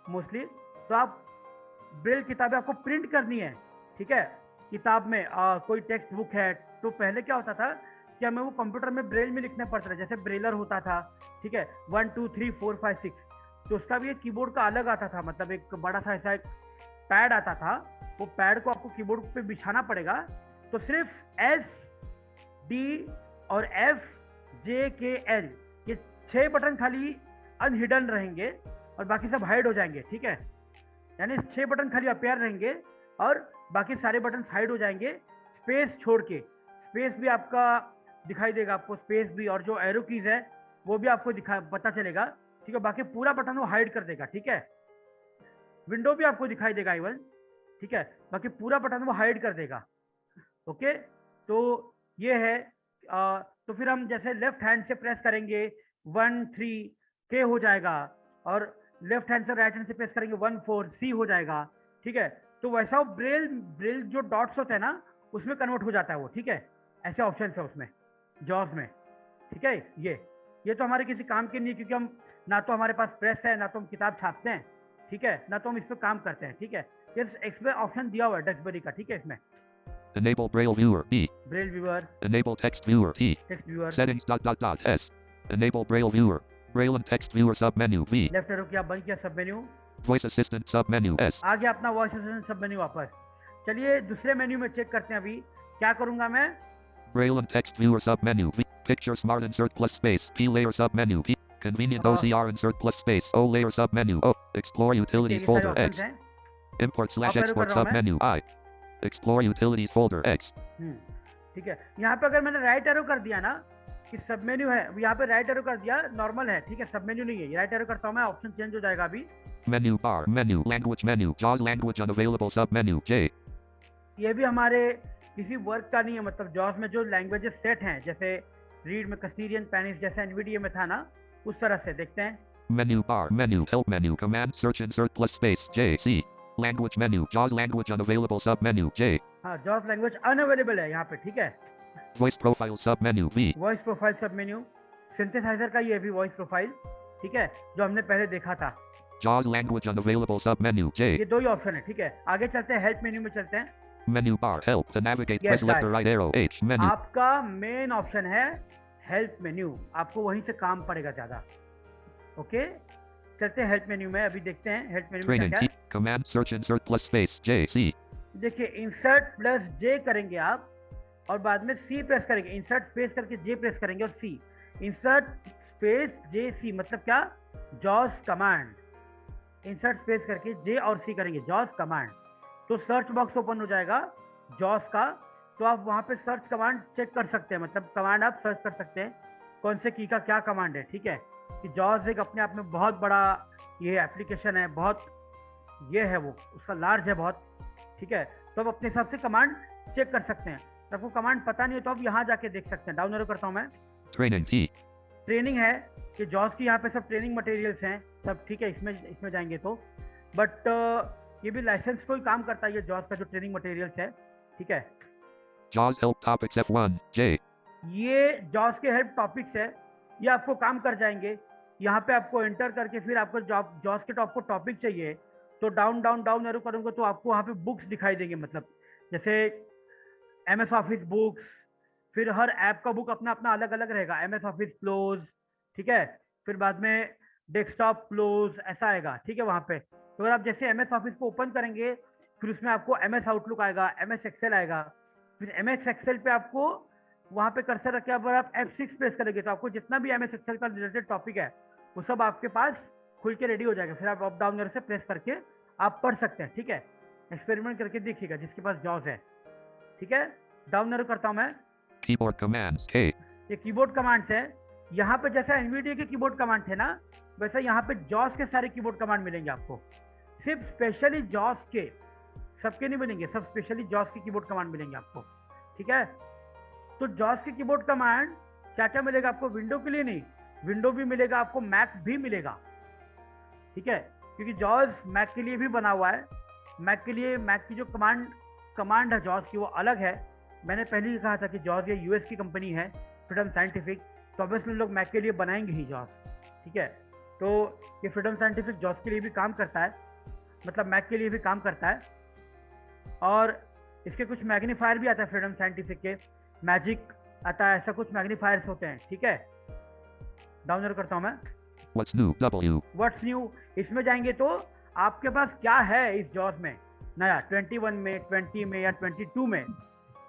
मोस्टली, तो आप ब्रेल किताबें आपको प्रिंट करनी है, ठीक है। किताब में कोई टेक्स्ट बुक है, तो पहले क्या होता था कि हमें वो कंप्यूटर में ब्रेल में लिखना पड़ता था, जैसे ब्रेलर होता था, ठीक है, 1 2 3 4 5 6, तो उसका भी एक कीबोर्ड का अलग आता था, मतलब एक बड़ा सा ऐसा एक पैड आता था, वो पैड को आपको कीबोर्ड पे बिछाना पड़ेगा। तो सिर्फ एस डी और एफ जे के एल ये 6 बटन खाली अनहिडन रहेंगे और बाकी सब हाइड हो जाएंगे, ठीक है। यानी 6 बटन खाली अपेयर रहेंगे और बाकी सारे बटन हाइड हो जाएंगे, स्पेस छोड़ के। स्पेस भी आपका दिखाई देगा आपको, स्पेस भी, और जो एरो कीज है वो भी आपको पता चलेगा, ठीक है। बाकी पूरा बटन वो हाइड कर देगा, ठीक है। विंडो भी आपको दिखाई देगा इवन, ठीक है, बाकी पूरा बटन वो हाइड कर देगा, ओके। तो ये है, तो फिर हम जैसे लेफ्ट हैंड से प्रेस करेंगे 1 3 के हो जाएगा, और लेफ्ट हैंड से राइट हैंड से प्रेस करेंगे 1 4 सी हो जाएगा, ठीक है। तो वैसा वो ब्रेल जो डॉट्स होते हैं ना उसमें कन्वर्ट हो जाता है वो, ठीक है। ऐसे ऑप्शन है उसमें जॉब में, ठीक है। ये तो हमारे किसी काम के नहीं, क्योंकि हम ना तो हमारे पास प्रेस है, ना तो हम किताब छापते हैं, ठीक है, ना तो हम इस पर काम करते हैं, ठीक है। ये एक्सप्लेन ऑप्शन दिया हुआ है डक्सबरी का, ठीक है इसमें। Enable Braille Viewer B. Braille viewer, Enable Text Viewer T. Text viewer, Settings S. Enable Braille Viewer. Braille and Text Viewer submenu V. Left arrow किया, बंद किया सब menu, Voice Assistant submenu S. आ गया अपना वॉइस असिस्टेंट सब मेन्यू वापस। चलिए दूसरे menu में चेक करते हैं। अभी क्या करूंगा मैं, Braille and Text Viewer submenu V. Picture Smart Insert plus space P layer submenu P. Convenient OCR insert plus space O layer submenu O. Explore Utilities ये सारे folder ऑप्शंस X. हैं। Import / अब एरो export कर रहा हूं मैं। submenu I. Explore Utilities folder X. ठीक है, यहाँ पे अगर मैंने राइट एरो कर दिया ना कि सब मेन्यू है, यहाँ पे राइट एरो कर दिया, नॉर्मल है, ठीक है, सब मेन्यू नहीं है। राइट एरो करता हूँ मैं, ऑप्शन चेंज हो जाएगा अभी। Menu bar menu language menu JAWS language unavailable submenu J. ये भी हमारे किसी वर्क का नहीं है, मतलब जॉस में जो लैंग्वेजेस सेट हैं, जैसे रीड में कस्टीरियन पैनिस जैसा एनवीडीए में था ना, उस तरह से देखते हैं। Menu bar menu help menu command search insert plus space J C. Language menu JAWS language unavailable submenu J. हाँ, जॉस लैंग्वेज अनअवेलेबल है यहाँ पे, ठीक है। Voice profile submenu V. Voice profile सब मेन्यू, सिंथेसाइजर का ये भी वॉइस प्रोफाइल, ठीक है, जो हमने पहले देखा था। JAWS language unavailable submenu J. ये दो ही ऑप्शन है, ठीक है। आगे चलते हैं, हेल्प मेन्यू में चलते हैं। Menu bar help to navigate Yes, press left or guys. right arrow H menu. आपका मेन ऑप्शन है हेल्प मेन्यू, आपको वहीं से काम पड़ेगा ज्यादा। ओके, चलते हैं हेल्प मेन्यू में, अभी देखते हैं हेल्प मेन्यू में Training क्या T. क्या Command search insert plus space J C. है। देखिए, इंसर्ट प्लस जे करेंगे आप, और बाद में सी प्रेस करेंगे। इंसर्ट स्पेस करके जे प्रेस करेंगे और सी, इंसर्ट स्पेस जे सी, मतलब क्या, जॉस कमांड। इंसर्ट स्पेस करके जे और सी करेंगे, जॉस कमांड, तो सर्च बॉक्स ओपन हो जाएगा जॉस का। तो आप वहाँ पे सर्च कमांड चेक कर सकते हैं, मतलब कमांड आप सर्च कर सकते हैं कौन से की का क्या कमांड है, ठीक है। कि जॉस एक अपने आप में बहुत बड़ा ये एप्लीकेशन है, बहुत ये है, वो उसका लार्ज है बहुत, ठीक है। तो आप अपने हिसाब से कमांड चेक कर सकते हैं। तो आपको कमांड पता नहीं है तो आप यहाँ जाके देख सकते हैं। डाउन एरो करता हूँ मैं, Training T. ट्रेनिंग है कि जॉस की यहाँ पे सब ट्रेनिंग मटेरियल्स हैं सब, ठीक है। इसमें जाएंगे तो, बट ये भी लाइसेंस को ही काम करता है, ये जॉस का जो ट्रेनिंग मटेरियल्स है, ठीक है। JAWS help topics F1 J. ये जॉस के हेल्प टॉपिक्स है, ये आपको काम कर जाएंगे। यहाँ पे आपको एंटर करके फिर आपको जॉस के टॉप को टॉपिक चाहिए तो डाउन डाउन डाउन एरो करूँगा तो आपको वहाँ पे बुक्स दिखाई देंगे, मतलब जैसे MS ऑफिस बुक्स, फिर हर ऐप का बुक अपना अपना अलग अलग रहेगा। MS ऑफिस क्लोज, ठीक है, फिर बाद में डेस्कटॉप क्लोज, ऐसा आएगा, ठीक है। वहाँ पे तो अगर आप जैसे MS ऑफिस को ओपन करेंगे, फिर उसमें आपको MS आउटलुक आएगा, MS एक्सेल आएगा, फिर MS एक्सेल पे आपको वहाँ पे कर्सर रखे, अगर आप F6 प्रेस करेंगे तो आपको जितना भी MS एक्सेल का रिलेटेड टॉपिक है वो सब आपके पास खुल के रेडी हो जाएगा। फिर आप अप डाउन एरो से प्रेस करके आप पढ़ सकते हैं, ठीक है। एक्सपेरिमेंट करके देखिएगा जिसके पास जॉस है, ठीक है। डाउन एरो करता हूँ मैं, Keyboard commands K. ये कीबोर्ड कमांड्स है। यहाँ पे जैसा एनवीडिया के कीबोर्ड कमांड थे ना, वैसा यहाँ पे जॉस के सारे कीबोर्ड कमांड मिलेंगे आपको। सिर्फ स्पेशली जॉस के, सबके नहीं मिलेंगे, सब स्पेशली जॉस के कीबोर्ड कमांड मिलेंगे आपको, ठीक है। तो जॉस के कीबोर्ड कमांड क्या क्या मिलेगा आपको, विंडो के लिए नहीं, विंडो भी मिलेगा आपको, मैक भी मिलेगा, ठीक है, क्योंकि जॉस मैक के लिए भी बना हुआ है। मैक के लिए, मैक की जो कमांड है जॉस की वो अलग है। मैंने पहले ही कहा था कि जॉस ये यूएस की कंपनी है, फ्रीडम साइंटिफिक, तो ऑब्वियसली लोग मैक के लिए बनाएंगे ही जॉस, ठीक है। तो ये फ्रीडम साइंटिफिक जॉस के लिए भी काम करता है, मतलब मैक के लिए भी काम करता है। और इसके कुछ मैग्नीफायर भी आता है, फ्रीडम साइंटिफिक के मैजिक आता है, ऐसा कुछ मैग्नीफायर्स होते हैं, ठीक है। डाउन एरो करता हूँ मैं, What's new W. What's new, इसमें जाएंगे तो आपके पास क्या है इस जॉस में नया, 21 में, 20 में या 22 में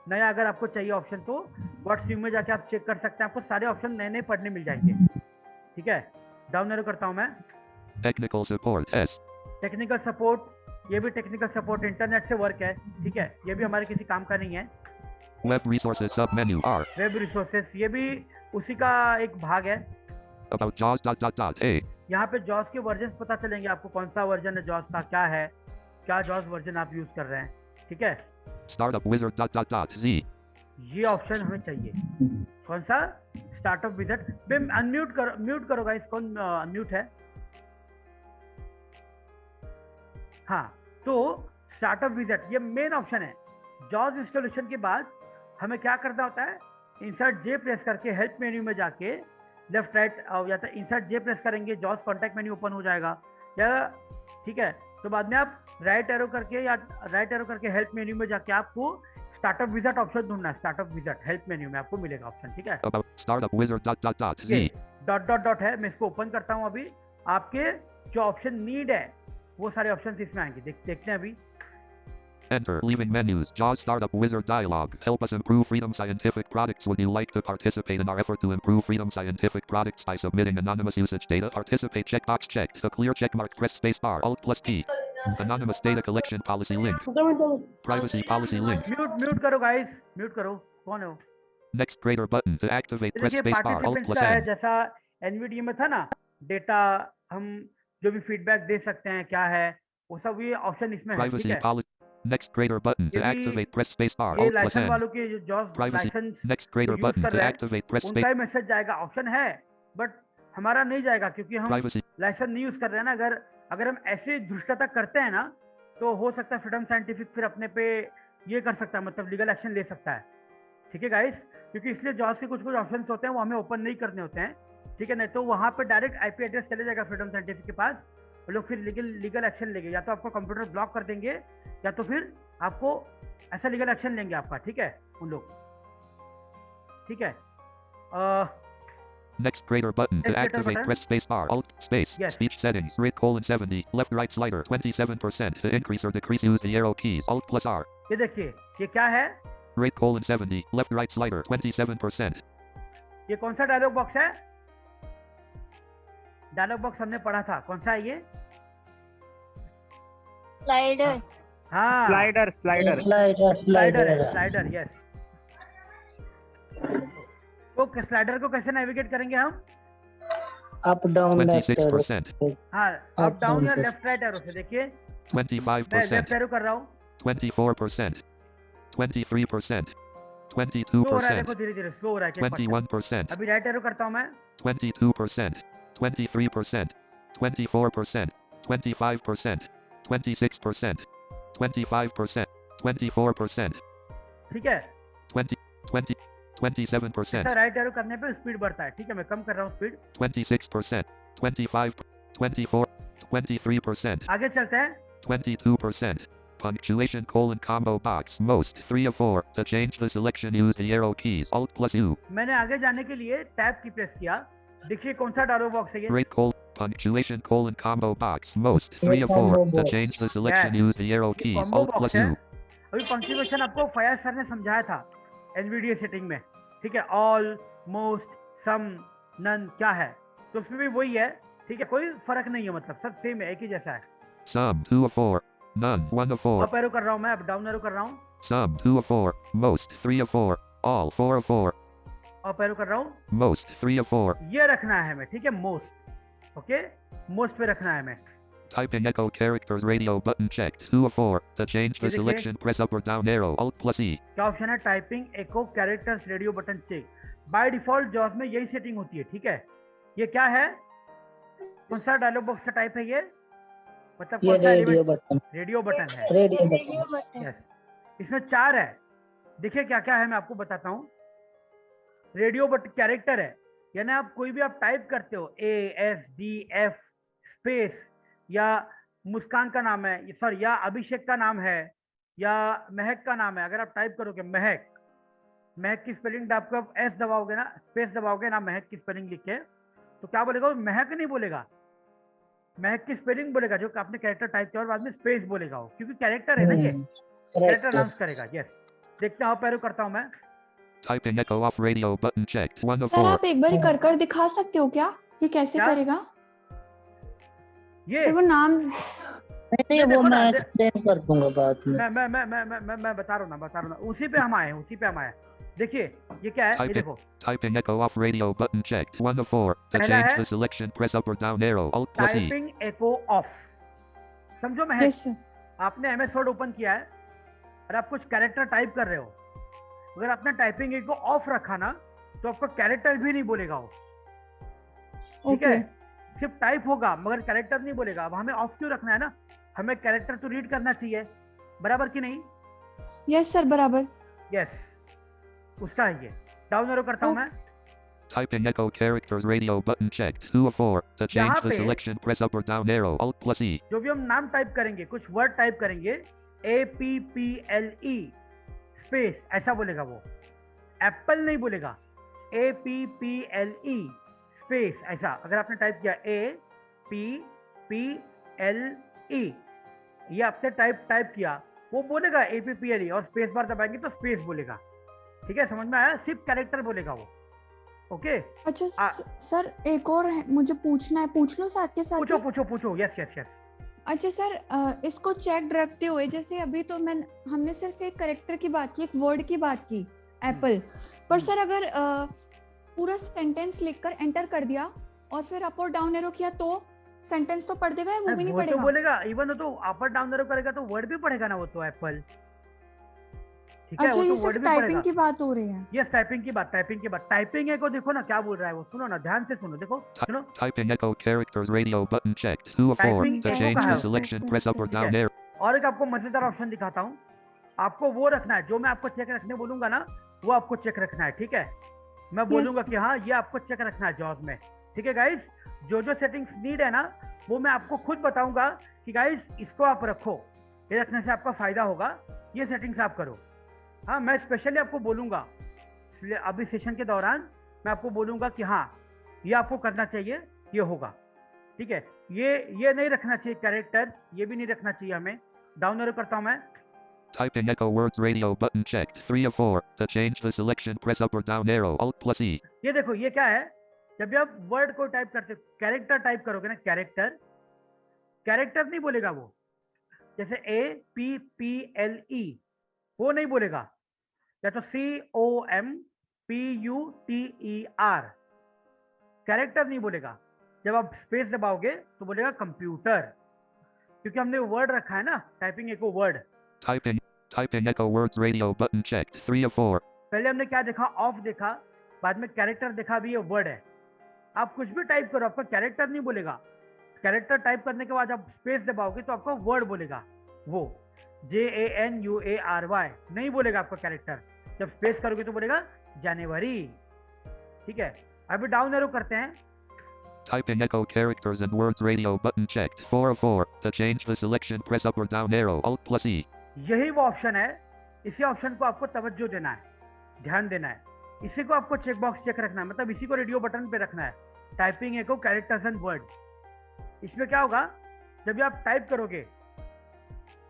नया अगर आपको चाहिए ऑप्शन, तो व्हाट्स न्यू में जाके आप चेक कर सकते हैं, आपको सारे ऑप्शन नए नए पढ़ने मिल जाएंगे, ठीक है। डाउन एरो करता हूँ मैं, Technical support S. Technical support, ये भी टेक्निकल सपोर्ट इंटरनेट से वर्क है, ठीक है, ये भी हमारे किसी काम का नहीं है। Web resources submenu R. Web resources, ये भी उसी का एक भाग है। About JAWS A. यहाँ पे जॉस के वर्जन पता चलेंगे आपको, कौन सा वर्जन है जॉस का, क्या है, क्या जॉस वर्जन आप यूज कर रहे हैं, ठीक है। Startup wizard Z. ये ऑप्शन हमें चाहिए, कौन सा, स्टार्टअप विजिट। म्यूट करो गाइस, कौन अनम्यूट है, हाँ। तो स्टार्टअप विजिट ये मेन ऑप्शन है। जॉस इंस्टॉलेशन के बाद हमें क्या करना होता है, इंसर्ट जे प्रेस करके हेल्प मेन्यू में जाके लेफ्ट राइट या तो इंसर्ट जे प्रेस करेंगे, जॉस कॉन्टैक्ट मेन्यू ओपन हो जाएगा, या ठीक है। तो बाद में आप राइट एरो करके या राइट एरो करके हेल्प मेन्यू में जाके आपको स्टार्टअप विजार्ड ऑप्शन ढूंढना है, स्टार्टअप विजार्ड हेल्प मेन्यू में आपको मिलेगा ऑप्शन, ठीक है। About startup wizard dot ये Z. डॉट डॉट डॉट है, मैं इसको ओपन करता हूँ अभी। आपके जो ऑप्शन नीड है वो सारे ऑप्शन इसमें आएंगे, देखते हैं अभी। Enter leaving menus. JAWS Startup Wizard dialog. Help us improve Freedom Scientific products. Would you like to participate in our effort to improve Freedom Scientific products by submitting anonymous usage data? Participate checkbox checked. To clear checkmark, press spacebar. Alt plus P. Anonymous data collection policy link. Privacy policy link. Mute करो guys, mute करो। कौन हो? Next greater button. To activate, press देखिए spacebar. Alt participants plus का है, N. जैसा Nvidia में था ना, डेटा हम जो भी फीडबैक दे सकते हैं क्या है वो सब ये ऑप्शन इसमें है, ठीक Privacy है। policy. Next greater button. To ये भी activate, press spacebar. ये Alt plus लाइसेंस N. वालों के जो जॉब Privacy. Licence Next greater use button. कर To रहे हैं activate, press उनका space. ही मैसेज जाएगा, ऑप्शन है बट हमारा नहीं जाएगा क्योंकि हम Privacy. लाइसेंस नहीं यूज कर रहे हैं ना। अगर हम ऐसे धृष्टता करते हैं ना तो हो सकता है फ्रीडम साइंटिफिक फिर अपने पे ये कर सकता है, मतलब लीगल एक्शन ले सकता है, ठीक है गाइस। क्योंकि इसलिए जॉब्स के कुछ ऑप्शंस होते हैं वो हमें ओपन नहीं करने होते हैं, ठीक है। नहीं तो वहाँ पे डायरेक्ट आईपी एड्रेस चले जाएगा फ्रीडम साइंटिफिक के पास, वो लोग फिर लीगल एक्शन लेंगे, या तो आपको कंप्यूटर ब्लॉक कर देंगे या तो फिर आपको ऐसा लीगल एक्शन लेंगे आपका, ठीक है उन लोग, ठीक है। Next greater button. To Next greater activate, button. press spacebar. Alt space. Yes. Speech settings. Rate colon 70. Left right slider 27%. To increase or decrease, use the arrow keys. Alt plus R. ये देखिए ये क्या है, Rate colon 70. Left right slider 27%. ये कौन सा dialogue box है? Dialogue box हमने पढ़ा था, कौन सा है ये? स्लाइडर। हाँ स्लाइडर स्लाइडर स्लाइडर यस। तो स्लाइडर को कैसे नेविगेट करेंगे हम? Up down 26%. हाँ अप डाउन या लेफ्ट राइट एरो से। देखिए मैं 25%. लेफ्ट एरो कर रहा हूँ, 24%. 23%. स्लो हो रहा है, 22%. देखो धीरे धीरे स्लो हो रहा है। 21%. अभी राइट एरो करता हूँ मैं, 22%. 23%. 24%. 25%. 26%. 25%. 24%. ठीक है। 20. 27%. ऐसा राइट एरो करने पे स्पीड बढ़ता है, ठीक है। मैं कम कर रहा हूँ स्पीड, 26%. 25. 24. 23%. आगे चलते हैं। 22%. Punctuation colon combo box. Most 3 of 4. To change the selection, use the arrow keys. Alt plus U. मैंने आगे जाने के लिए टैब की प्रेस किया। देखिए कौन सा डायलॉग बॉक्स है ये? Rate colon. Punctuation colon combo box. Most 3 of 4. To change the selection, use the arrow keys. Combo Alt plus box है। U. अभी पंक्चुएशन आपको फयाज सर ने समझाया था एनवीडिया सेटिंग में, ठीक है। ऑल, मोस्ट, सम, नन क्या है, तो उसमें भी वही है, ठीक है। कोई फर्क नहीं है, मतलब सब सेम है, एक ही जैसा है। Sum 2 of 4. None 1 of 4. Up arrow कर रहा हूँ मैं, अब डाउन एरो कर रहा हूँ। Sum 2 of 4. Most 3 of 4. All 4 of 4. Up arrow कर रहा हूँ। Most 3 of 4. ये रखना है हमें, ठीक है। मोस्ट, ओके, मोस्ट पे रखना है हमें। Typing echo characters radio button checked 2 of 4. To change the ये देखिए। selection, press up or down arrow. Alt plus E. क्या ऑप्शन है? Typing echo characters radio button check. By default जॉब में यही सेटिंग होती है, ठीक है। ये क्या है, कौन सा डायलॉग बॉक्स का टाइप है ये? मतलब कौन सा रेडियो बटन? रेडियो बटन है, रेडियो बटन। यस। इसमें 4 है, देखिए क्या क्या है मैं आपको बताता हूँ। रेडियो बटन कैरेक्टर है, यानी आप कोई भी आप टाइप करते हो ASDF स्पेस, या मुस्कान का नाम है, सॉरी, या अभिषेक का नाम है, या महक का नाम है। अगर आप टाइप करोगे महक, महक की स्पेलिंग आपको एस दबाओगे ना, स्पेस दबाओगे ना, महक की स्पेलिंग लिख के, तो क्या बोलेगा वो? महक नहीं बोलेगा, महक की स्पेलिंग बोलेगा, जो आपने कैरेक्टर टाइप किया और बाद में स्पेस बोलेगा वो, क्योंकि कैरेक्टर है ना, ये कैरेक्टर अनाउंस करेगा। यस, देखते हैं, पैरो करता हूं मैं। Typing echo off radio button checked 1 of sir 4. आप एक बार कर दिखा सकते हो क्या ये कैसे क्या? करेगा? ये सर वो नाम नहीं वो मैं एक्सप्लेन कर दूंगा बाद में। मैं बता रहा हूँ ना, उसी पे हम आए हैं, उसी पे हम आए हैं। देखिए ये क्या है, ये देखो, Typing echo off radio button checked 1 of 4. To पहला change है the selection, press up or down arrow. Alt plus E. Typing echo of. समझो महक, यस सर। आपने एमएस वर्ड ओपन किया है और आप कुछ कैरेक्टर टाइप कर रहे हो, अगर आपने टाइपिंग एको ऑफ रखा ना तो आपका कैरेक्टर भी नहीं बोलेगा वो, ठीक है। सिर्फ टाइप होगा मगर कैरेक्टर नहीं बोलेगा। अब हमें ऑफ क्यों रखना है ना, हमें कैरेक्टर तो रीड करना चाहिए, बराबर कि नहीं? यस सर बराबर। यस, उसका है ये। डाउन एरो करता हूं मैं। Typing echo characters radio button checked 2 of 4. To change यहाँ the पे selection, press up or down arrow. Alt plus E. जो भी हम नाम टाइप करेंगे, कुछ वर्ड टाइप करेंगे, APPLE स्पेस ऐसा बोलेगा वो, एप्पल नहीं बोलेगा, APPLE स्पेस ऐसा। अगर आपने टाइप किया APPLE, ये आपने टाइप किया, वो बोलेगा APPLE और स्पेस बार दबाएंगे तो स्पेस बोलेगा। ठीक है, समझ में आया? सिर्फ कैरेक्टर बोलेगा वो। ओके अच्छा सर, एक और मुझे पूछना है, पूछ लो साथ के साथ। पूछो। यस। अच्छा सर, इसको चेक रखते हुए, जैसे अभी तो हमने सिर्फ एक कैरेक्टर की बात की, एक वर्ड की बात की, एप्पल, पर सर अगर पूरा सेंटेंस लिखकर एंटर कर दिया और फिर अप और डाउन एरो किया तो सेंटेंस तो पढ़ देगा या वो भी नहीं पढ़ेगा? तो बोलेगा, इवन तो अप और डाउन एरो करेगा तो वर्ड भी पढ़ेगा ना वो तो, एप्पल। ठीक है, अच्छा, वो ये तो सिर्फ वर्ड भी टाइपिंग पढ़ेगा। की बात हो रही है। यस, टाइपिंग की बात। टाइपिंग है को देखो ना क्या बोल रहा है वो, सुनो ना, ध्यान से सुनो, देखो सुनो। Typing echo characters radio button checked 2 of 4. Typing To echo change कहाँ the है? selection, press up or down arrow. और एक आपको मजेदार ऑप्शन दिखाता हूँ, आपको वो रखना है, जो मैं आपको चेक रखने बोलूंगा ना, वो आपको चेक रखना है। ठीक है, मैं बोलूंगा कि हाँ ये आपको चेक रखना है जॉब में। ठीक है गाइस, जो सेटिंग्स नीड है ना वो मैं आपको खुद बताऊंगा कि गाइस इसको आप रखो, ये रखने से आपका फायदा होगा, ये सेटिंग्स आप करो। हाँ, मैं स्पेशली आपको बोलूंगा, इसलिए अभी सेशन के दौरान मैं आपको बोलूंगा कि हाँ ये आपको करना चाहिए, ये होगा। ठीक है, ये नहीं रखना चाहिए कैरेक्टर, ये भी नहीं रखना चाहिए हमें। डाउन एरो करता हूं मैं। Typing echo words radio button checked 3 of 4. To change the selection, press up or down arrow, Alt+E. ये देखो, ये क्या है, जब भी आप वर्ड को टाइप करते हो, कैरेक्टर टाइप करोगे ना, कैरेक्टर नहीं बोलेगा वो, जैसे APPLE वो नहीं बोलेगा, या तो COMPUTER कैरेक्टर नहीं बोलेगा। जब आप स्पेस दबाओगे तो बोलेगा कंप्यूटर, क्योंकि हमने वर्ड रखा है ना, typing echo word. Typing echo words radio button checked 3 of 4. पहले हमने क्या देखा, ऑफ देखा, बाद में कैरेक्टर देखा, भी ये वर्ड है। आप कुछ भी टाइप करो, आपका कैरेक्टर नहीं बोलेगा। कैरेक्टर टाइप करने के बाद आप स्पेस दबाओगे तो आपका वर्ड बोलेगा, वो JANUARY नहीं बोलेगा आपका कैरेक्टर। जब स्पेस करोगे तो बोलेगा जनवरी। ठीक है, अभी डाउन एरो करते हैं। Typing echo characters and words radio button checked 4 of 4. To change the selection, press up or down arrow, Alt+E. यही वो ऑप्शन है, इसी ऑप्शन को आपको तवज्जो देना है, ध्यान देना है, इसी को आपको चेक बॉक्स चेक रखना है, मतलब इसी को रेडियो बटन पे रखना है। Typing echo characters and word, इसमें क्या होगा, जब भी आप टाइप करोगे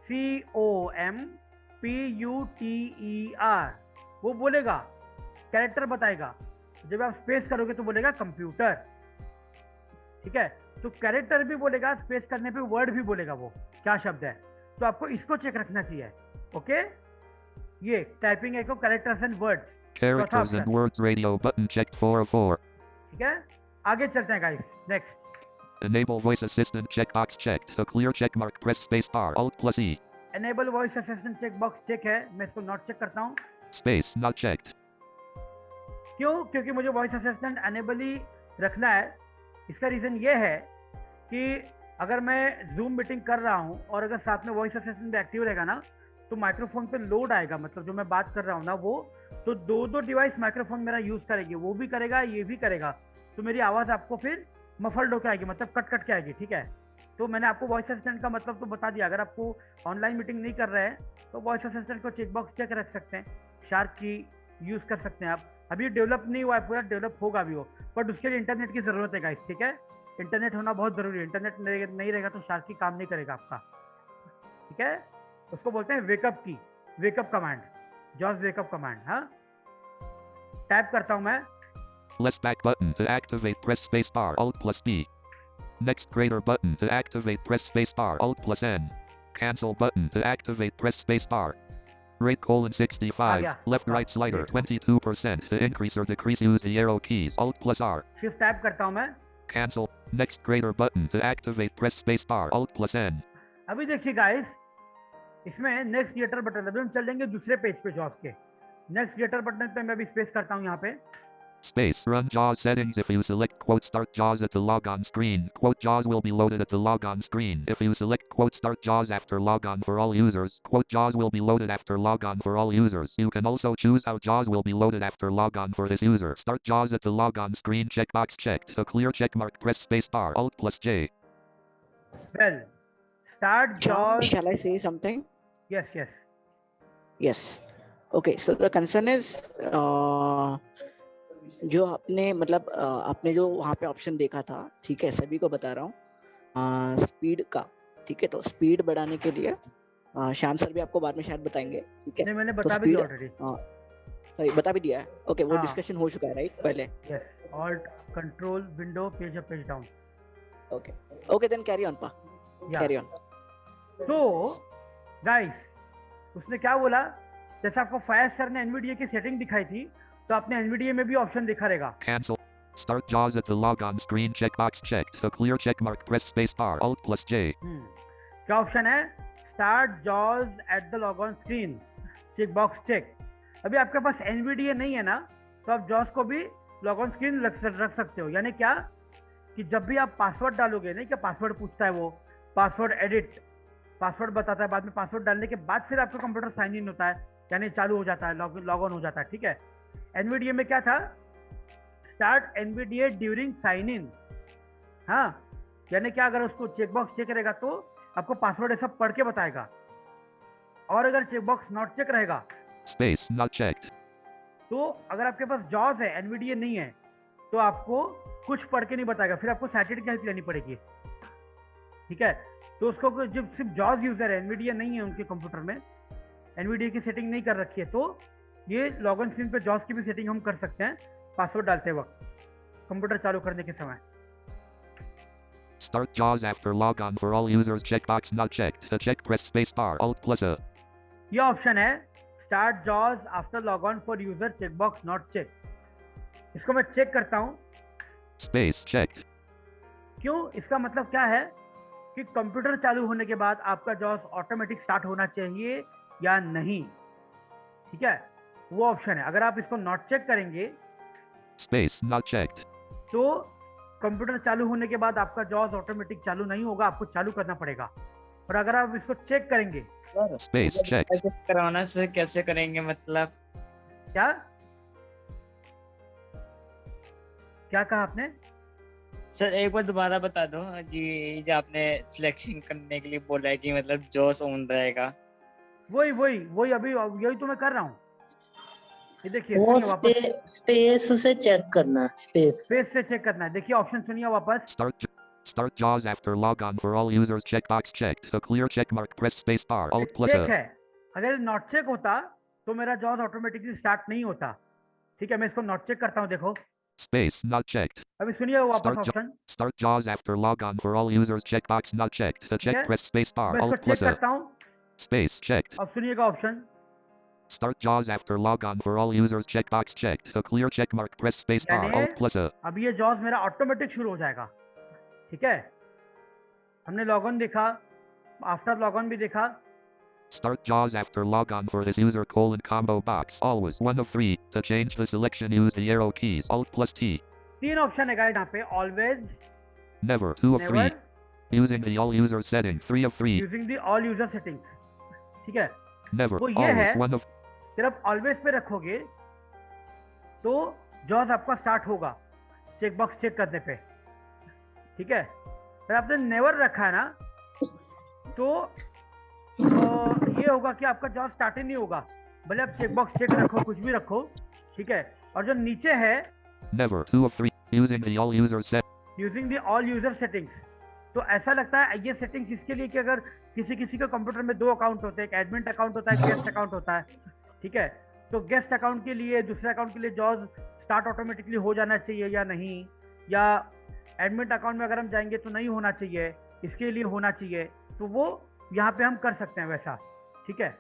COMPUTER वो बोलेगा, कैरेक्टर बताएगा। जब आप स्पेस करोगे तो बोलेगा कंप्यूटर। ठीक है, तो कैरेक्टर भी बोलेगा, स्पेस करने पे वर्ड भी बोलेगा वो क्या शब्द है, तो आपको इसको चेक रखना चाहिए। ओके, ये typing echo characters and words, Characters and words radio button checked 4 of 4. ठीक है, आगे चलते हैं guys. Next, Enable voice assistant checkbox checked. To clear checkmark, press spacebar, Alt+E. Enable voice assistant check box check है, मैं इसको not check करता हूँ। Space not checked. क्यों? क्योंकि मुझे वॉइस असिस्टेंट एनेबल ही रखना है। इसका रीजन ये है कि अगर मैं जूम मीटिंग कर रहा हूँ और अगर साथ में वॉइस असिस्टेंट भी एक्टिव रहेगा ना, तो माइक्रोफोन पे लोड आएगा, मतलब जो मैं बात कर रहा हूँ ना वो, तो दो डिवाइस माइक्रोफोन मेरा यूज करेगी, वो भी करेगा, ये भी करेगा, तो मेरी आवाज़ आपको फिर मफल्ड होकर आएगी, मतलब कट के आएगी। ठीक है, तो मैंने आपको वॉइस असिस्टेंट का मतलब तो बता दिया। अगर आपको ऑनलाइन मीटिंग नहीं कर रहे हैं तो वॉइस असिस्टेंट को चेक बॉक्स चेक रख सकते हैं, शार्क की यूज़ कर सकते हैं आप। अभी डेवलप नहीं हुआ है, पूरा डेवलप होगा भी वो, बट उसके लिए इंटरनेट की ज़रूरत है गाइस। ठीक है, इंटरनेट होना बहुत ज़रूरी है, इंटरनेट नहीं रहेगा तो शार्क की काम नहीं करेगा आपका। ठीक है, उसको बोलते हैं वेकअप कमांड, जॉस वेकअप कमांड। हाँ, टाइप करता हूँ मैं। Less back button to activate, press spacebar, Alt+B. Next greater button to activate, press spacebar, Alt+N. Cancel button to activate, press spacebar. Rate :65. Left right slider 22%. To increase or decrease, use the arrow keys, Alt+R. Shift type करता हूँ मैं। Cancel. Next greater button to activate, press spacebar, Alt+N. अभी देखिए guys, इसमें next theatre button, अभी हम चल देंगे दूसरे पेज पे जॉस के। नेक्स्ट थिएटर बटन पे मैं अभी स्पेस करता हूँ यहाँ पे। Space. Run JAWS settings. If you select "Start JAWS" at the logon screen, "JAWS will be loaded at the logon screen." If you select "Start JAWS after logon for all users," "JAWS will be loaded after logon for all users." You can also choose how JAWS will be loaded after logon for this user. Start JAWS at the logon screen, checkbox checked. To clear checkmark, press spacebar, Alt+J. Well, start JAWS. Shall I say something? Yes. Yes. Okay, so the concern is जो आपने मतलब आपने जो वहाँ पे option देखा था, ठीक है, सभी को बता रहा हूँ, स्पीड का, ठीक है, तो स्पीड बढ़ाने के लिए श्याम सर भी आपको बाद में शायद बताएंगे, ठीक है। नहीं, मैंने तो बता भी दिया स्पीड ऑलरेडी। सॉरी, बता भी दिया है, ओके, वो हाँ। डिस्कशन हो चुका है राइट पहले। Yes, alt control window page up page down. Okay okay, then carry on पा, कैरी ऑन। तो गाइस उसने क्या बोला, जैसे आपको फयाज सर ने एनवीडीए की सेटिंग दिखाई थी, तो आपने एनवीडीए में भी ऑप्शन दिखा रहेगा। Cancel. Start JAWS at the logon screen. Checkbox checked. To clear checkmark, press space bar. Alt plus J. क्या ऑप्शन है? स्टार्ट जॉज at the logon screen, check box check. अभी आपके पास एनवीडीए नहीं है ना, तो आप जॉज को भी लॉगऑन स्क्रीन रख सकते हो। यानी क्या कि जब भी आप पासवर्ड डालोगे, नहीं क्या पासवर्ड पूछता है वो, पासवर्ड एडिट, पासवर्ड बताता है, बाद में पासवर्ड डालने के बाद फिर आपका कंप्यूटर साइन इन होता है, यानी चालू हो जाता है, लॉग ऑन हो जाता है, ठीक है। एनवीडीए में क्या था, start NVDA during sign in. हाँ, यानी क्या, अगर उसको चेकबॉक्स चेक करेगा तो आपको पासवर्ड ये सब पढ़ के बताएगा, और अगर चेकबॉक्स नॉट चेक रहेगा, Space not checked. तो अगर आपके पास जॉज है, एनवीडीए नहीं है, तो आपको कुछ पढ़ के नहीं बताएगा, फिर आपको सैटरडे की हेल्प लेनी पड़ेगी, ठीक है। तो उसको जब सिर्फ जॉज यूजर है, एनवीडीए नहीं है उनके कंप्यूटर में, एनवीडीए की सेटिंग नहीं कर रखी है, तो ये लॉगिन स्क्रीन पे जॉज की भी सेटिंग हम कर सकते हैं पासवर्ड डालते वक्त, कंप्यूटर चालू करने के समय। Start JAWS after logon for all users. Checkbox not checked. To check, press space bar. Alt plus A. ये ऑप्शन है, स्टार्ट जॉज after log on for user, checkbox not check. इसको मैं चेक करता हूँ। Space checked. क्यों? इसका मतलब क्या है कि कंप्यूटर चालू होने के बाद आपका जॉज ऑटोमेटिक स्टार्ट होना चाहिए या नहीं, ठीक है, वो ऑप्शन है। अगर आप इसको नॉट चेक करेंगे Space not checked. तो कंप्यूटर चालू होने के बाद आपका जॉज ऑटोमेटिक चालू नहीं होगा, आपको चालू करना पड़ेगा। और अगर आप इसको चेक करेंगे, Space checked. करवाना से कैसे करेंगे, मतलब क्या क्या कहा आपने? सर एक बार दोबारा बता दो कि जो आपने सिलेक्शन करने के लिए बोला है कि मतलब जॉस ऑन रहेगा। वही अभी यही तो मैं कर रहा हूँ। ये देखिए, वो सुनिए वापस, स्पेस से चेक करना, स्पेस से चेक करना है। देखिए ऑप्शन सुनिए वापस, Start JAWS after logon for all users. Checkbox checked. To clear checkmark, press space bar. Alt plus check A. है। अगर नॉट चेक होता तो मेरा जॉज ऑटोमेटिकली स्टार्ट नहीं होता, ठीक है। मैं इसको नॉट चेक करता हूँ, देखो Space not checked. अभी सुनिए वापस Start option, Start JAWS after logon for all users. Checkbox not checked. To check, Okay. press space bar. मैं Alt इसको चेक plus A. करता हूँ। Space checked. अब सुनिएगा option, Start JAWS after logon for all users. Checkbox checked. To clear checkmark, press space bar. यानी Alt plus A. अब ये jaws मेरा ऑटोमेटिक शुरू हो जाएगा, ठीक है। हमने लॉगऑन देखा, आफ्टर लॉगऑन भी देखा। Start JAWS after logon for this user combo box. Always one of three. To change the selection, use the arrow keys. Alt plus T. 3 option है गाइस यहाँ पे, always, Never 2 of 3. Never, Using the all user setting. 3 of 3. Using the all user settings, ठीक है। Never. वो ये है, Always one of. सिर्फ always पे रखोगे तो जॉज आपका स्टार्ट होगा चेकबॉक्स चेक करने पे, ठीक है। अगर आपने नेवर रखा है ना, तो ये होगा कि आपका जॉब स्टार्ट ही नहीं होगा, भले आप चेकबॉक्स चेक रखो, कुछ भी रखो, ठीक है। और जो नीचे है, Never 2 of 3. Using the all user set. Using the all user settings, तो ऐसा लगता है ये सेटिंग्स इसके लिए कि अगर किसी के कंप्यूटर में 2 अकाउंट होते हैं, एक एडमिन अकाउंट होता है, एक गेस्ट अकाउंट होता है, ठीक है। तो गेस्ट अकाउंट के लिए, दूसरे अकाउंट के लिए जॉब स्टार्ट ऑटोमेटिकली हो जाना चाहिए या नहीं, या एडमिन अकाउंट में अगर हम जाएंगे तो नहीं होना चाहिए, इसके लिए होना चाहिए, तो वो यहाँ पे हम कर सकते हैं वैसा, ठीक है।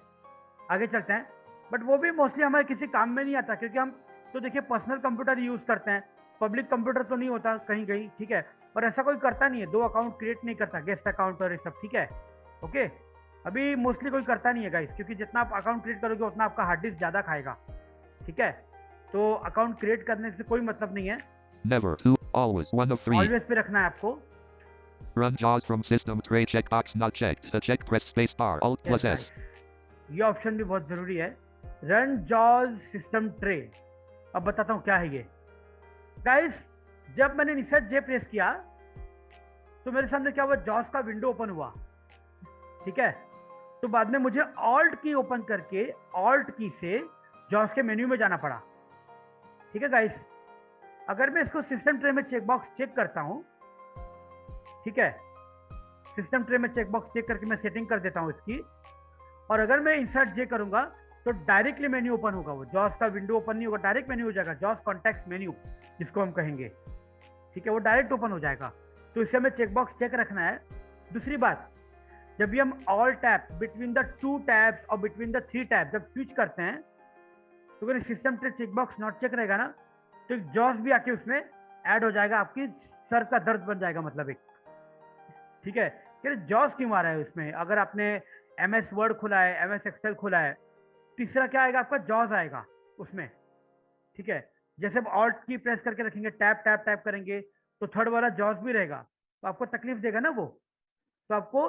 आगे चलते हैं, बट वो भी मोस्टली हमारे किसी काम में नहीं आता, क्योंकि हम तो देखिए पर्सनल कंप्यूटर यूज़ करते हैं, पब्लिक कंप्यूटर तो नहीं होता कहीं कहीं, ठीक है। और ऐसा कोई करता नहीं है, 2 अकाउंट क्रिएट नहीं करता, गेस्ट अकाउंट और ये सब, ठीक है, ओके। अभी मोस्टली कोई करता नहीं है गाइस, क्योंकि जितना आप अकाउंट क्रिएट करोगे उतना आपका हार्ड डिस्क ज़्यादा खाएगा, ठीक है। तो अकाउंट क्रिएट करने से कोई मतलब नहीं है, Never 2. Always one of 3. Always पे रखना है आपको। Run JAWS from system tray. Checkbox not checked. To check, press space bar. Alt plus S. ये ऑप्शन भी बहुत जरूरी है, रन जॉज सिस्टम ट्रे। अब बताता हूँ क्या है ये गाइस। जब मैंने इंसर्ट जे प्रेस किया तो मेरे सामने क्या हुआ, जॉज का विंडो ओपन हुआ, ठीक है। तो बाद में मुझे ऑल्ट की ओपन करके ऑल्ट की से जॉस के मेन्यू में जाना पड़ा। ठीक है गाइस, अगर मैं इसको सिस्टम ट्रे में चेकबॉक्स चेक करता हूं, ठीक है, सिस्टम ट्रे में चेकबॉक्स चेक करके मैं सेटिंग कर देता हूं इसकी, और अगर मैं इंसर्ट जे करूंगा तो डायरेक्टली मेन्यू ओपन होगा, वो जॉस का विंडो ओपन नहीं होगा, डायरेक्ट मेन्यू हो जाएगा, जॉस कॉन्टेक्ट मेन्यू जिसको हम कहेंगे। ठीक है, वो डायरेक्ट ओपन हो जाएगा। तो इससे हमें चेकबॉक्स चेक रखना है। दूसरी बात, जब भी हम alt tab between the 2 tabs और बिटवीन द 3 टैब जब स्विच करते हैं, तो अगर system tray checkbox not check रहेगा ना, तो जॉस भी आके उसमें ऐड हो जाएगा, आपकी सर का दर्द बन जाएगा मतलब एक। ठीक है, कि जॉस क्यों आ रहा है उसमें? अगर आपने MS वर्ड खुला है, MS एक्सेल खुला है, तीसरा क्या आएगा आपका? जॉस आएगा उसमें। ठीक है, जैसे आप ऑल्ट की प्रेस करके रखेंगे, टैप टैप टैप करेंगे, तो थर्ड वाला जॉस भी रहेगा, तो आपको तकलीफ देगा ना वो। तो आपको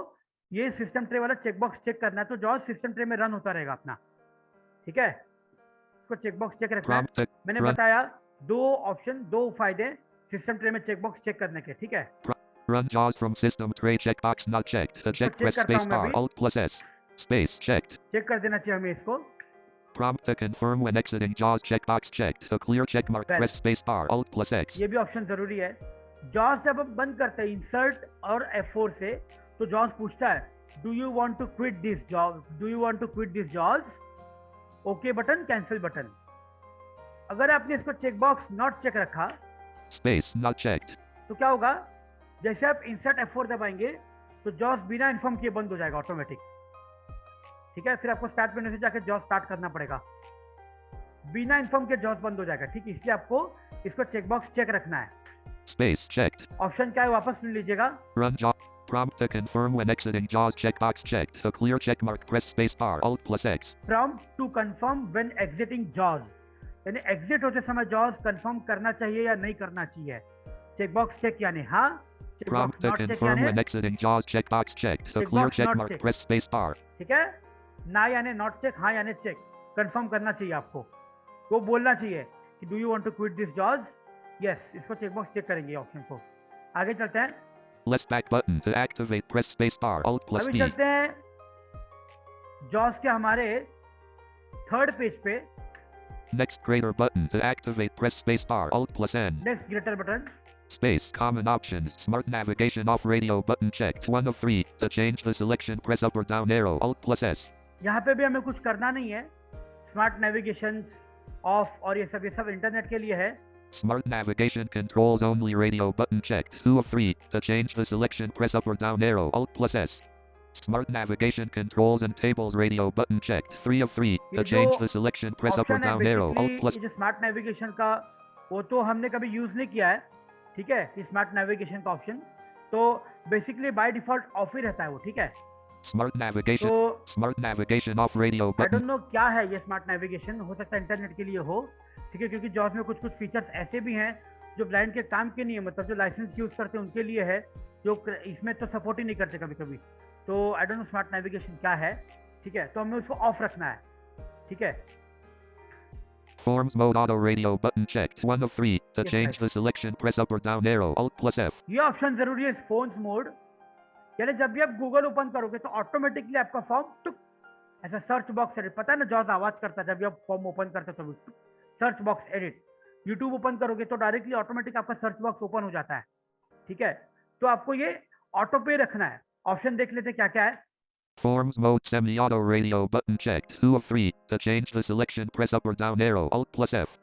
ये सिस्टम ट्रे वाला चेकबॉक्स चेक करना है, तो जॉस सिस्टम ट्रे में रन होता रहेगा अपना। ठीक है, इसको चेकबॉक्स चेक रखना है। मैंने बताया 2 ऑप्शन, 2 फायदे सिस्टम ट्रे में चेकबॉक्स चेक करने के। ठीक है, Run JAWS from system tray checkbox not checked. To check, press space bar, Alt plus S. Space checked. Check कर देना चाहिए हमें इसको। Prompt to confirm when exiting JAWS checkbox checked. To clear check mark, press space bar, Alt plus X. ये भी option जरूरी है। Jos जब हम बंद करते हैं इंसर्ट और F4 से, तो जॉस पूछता है do you want to quit this job, do you want to quit this job, okay button, cancel button. अगर आपने इसको चेकबॉक्स नॉट चेक रखा, Space not checked. तो क्या होगा? जैसे आप इंसर्ट F4 दबाएंगे तो जॉस बिना इन्फॉर्म किए बंद हो जाएगा ऑटोमेटिक। ठीक है, फिर आपको स्टार्ट मेन्यू से जाके जॉस स्टार्ट करना पड़ेगा, बिना इन्फॉर्म के जॉस बंद हो जाएगा। ठीक, इसलिए आपको इसको चेकबॉक्स चेक रखना है। Space checked. ऑप्शन क्या है वापस सुन लीजिएगा। Run JAWS. Prompt to confirm when exiting JAWS checkbox checked. To clear check mark, press space bar, Alt plus X. Prompt to confirm when exiting JAWS, यानी exit होते समय Jos confirm करना चाहिए या नहीं करना चाहिए। चेकबॉक्स चेक यानी हाँ, Prompt to confirm when exiting JAWS checkbox checked. To clear check mark, press space bar. ठीक है, ना यानी नॉट चेक, हाँ यानी चेक, कंफर्म करना चाहिए आपको, वो बोलना चाहिए कि do you want to quit this job, yes. इसको चेकबॉक्स चेक करेंगे ऑप्शन को। आगे चलते हैं। Left back button to activate, press space bar, Alt plus अभी B. चलते हैं जॉस के हमारे थर्ड पेज पे। Next greater button to activate, press space bar, Alt plus N. Next greater button. Space, common options, smart navigation off, radio button checked, 1 of 3. To change the selection, press up or down arrow, Alt plus S. यहाँ पे भी हमें कुछ करना नहीं है, smart navigation of और ये सब इंटरनेट के लिए है। Smart navigation controls only, radio button checked, 2 of 3. To change the selection, press up or down arrow, Alt plus S. Smart navigation controls and tables, radio button checked, 3 of 3. To change the selection, press up or down arrow, Alt plus. ये जो smart navigation का, वो तो हमने कभी use नहीं किया है। ठीक है, ये स्मार्ट नेविगेशन का ऑप्शन तो बेसिकली बाय डिफॉल्ट ऑफ ही रहता है वो। ठीक है, Smart navigation. तो Smart navigation off, radio I don't button. No क्या है ये स्मार्ट नेविगेशन, हो सकता है इंटरनेट के लिए हो। ठीक है, क्योंकि जॉस में कुछ कुछ फीचर्स ऐसे भी हैं जो ब्लाइंड के काम के नहीं है, मतलब जो लाइसेंस यूज करते हैं उनके लिए है, जो इसमें तो सपोर्ट ही नहीं करते कभी कभी। तो I don't know smart navigation क्या है। ठीक है, तो हमें उसको ऑफ रखना है। ठीक है, Forms mode auto, radio button checked, 1 of 3. To Yes, change right. the selection, press up or down arrow, Alt plus F. ये ऑप्शन जरूरी है फोन्स मोड, यानी जब भी आप गूगल ओपन करोगे तो ऑटोमेटिकली आपका फॉर्म टुक ऐसा सर्च बॉक्स एडिट, पता है ना जॉस आवाज करता है जब भी आप फॉर्म ओपन करते हो तो search box edit. YouTube open करोगे तो डायरेक्टली ऑटोमेटिक आपका सर्च बॉक्स ओपन हो जाता है। ठीक है, तो आपको ये ऑटो पे रखना है। ऑप्शन देख लेते क्या क्या है। Forms mode semi-auto, radio button checked, 2 of 3. To change the selection, press up or down arrow, Alt plus F.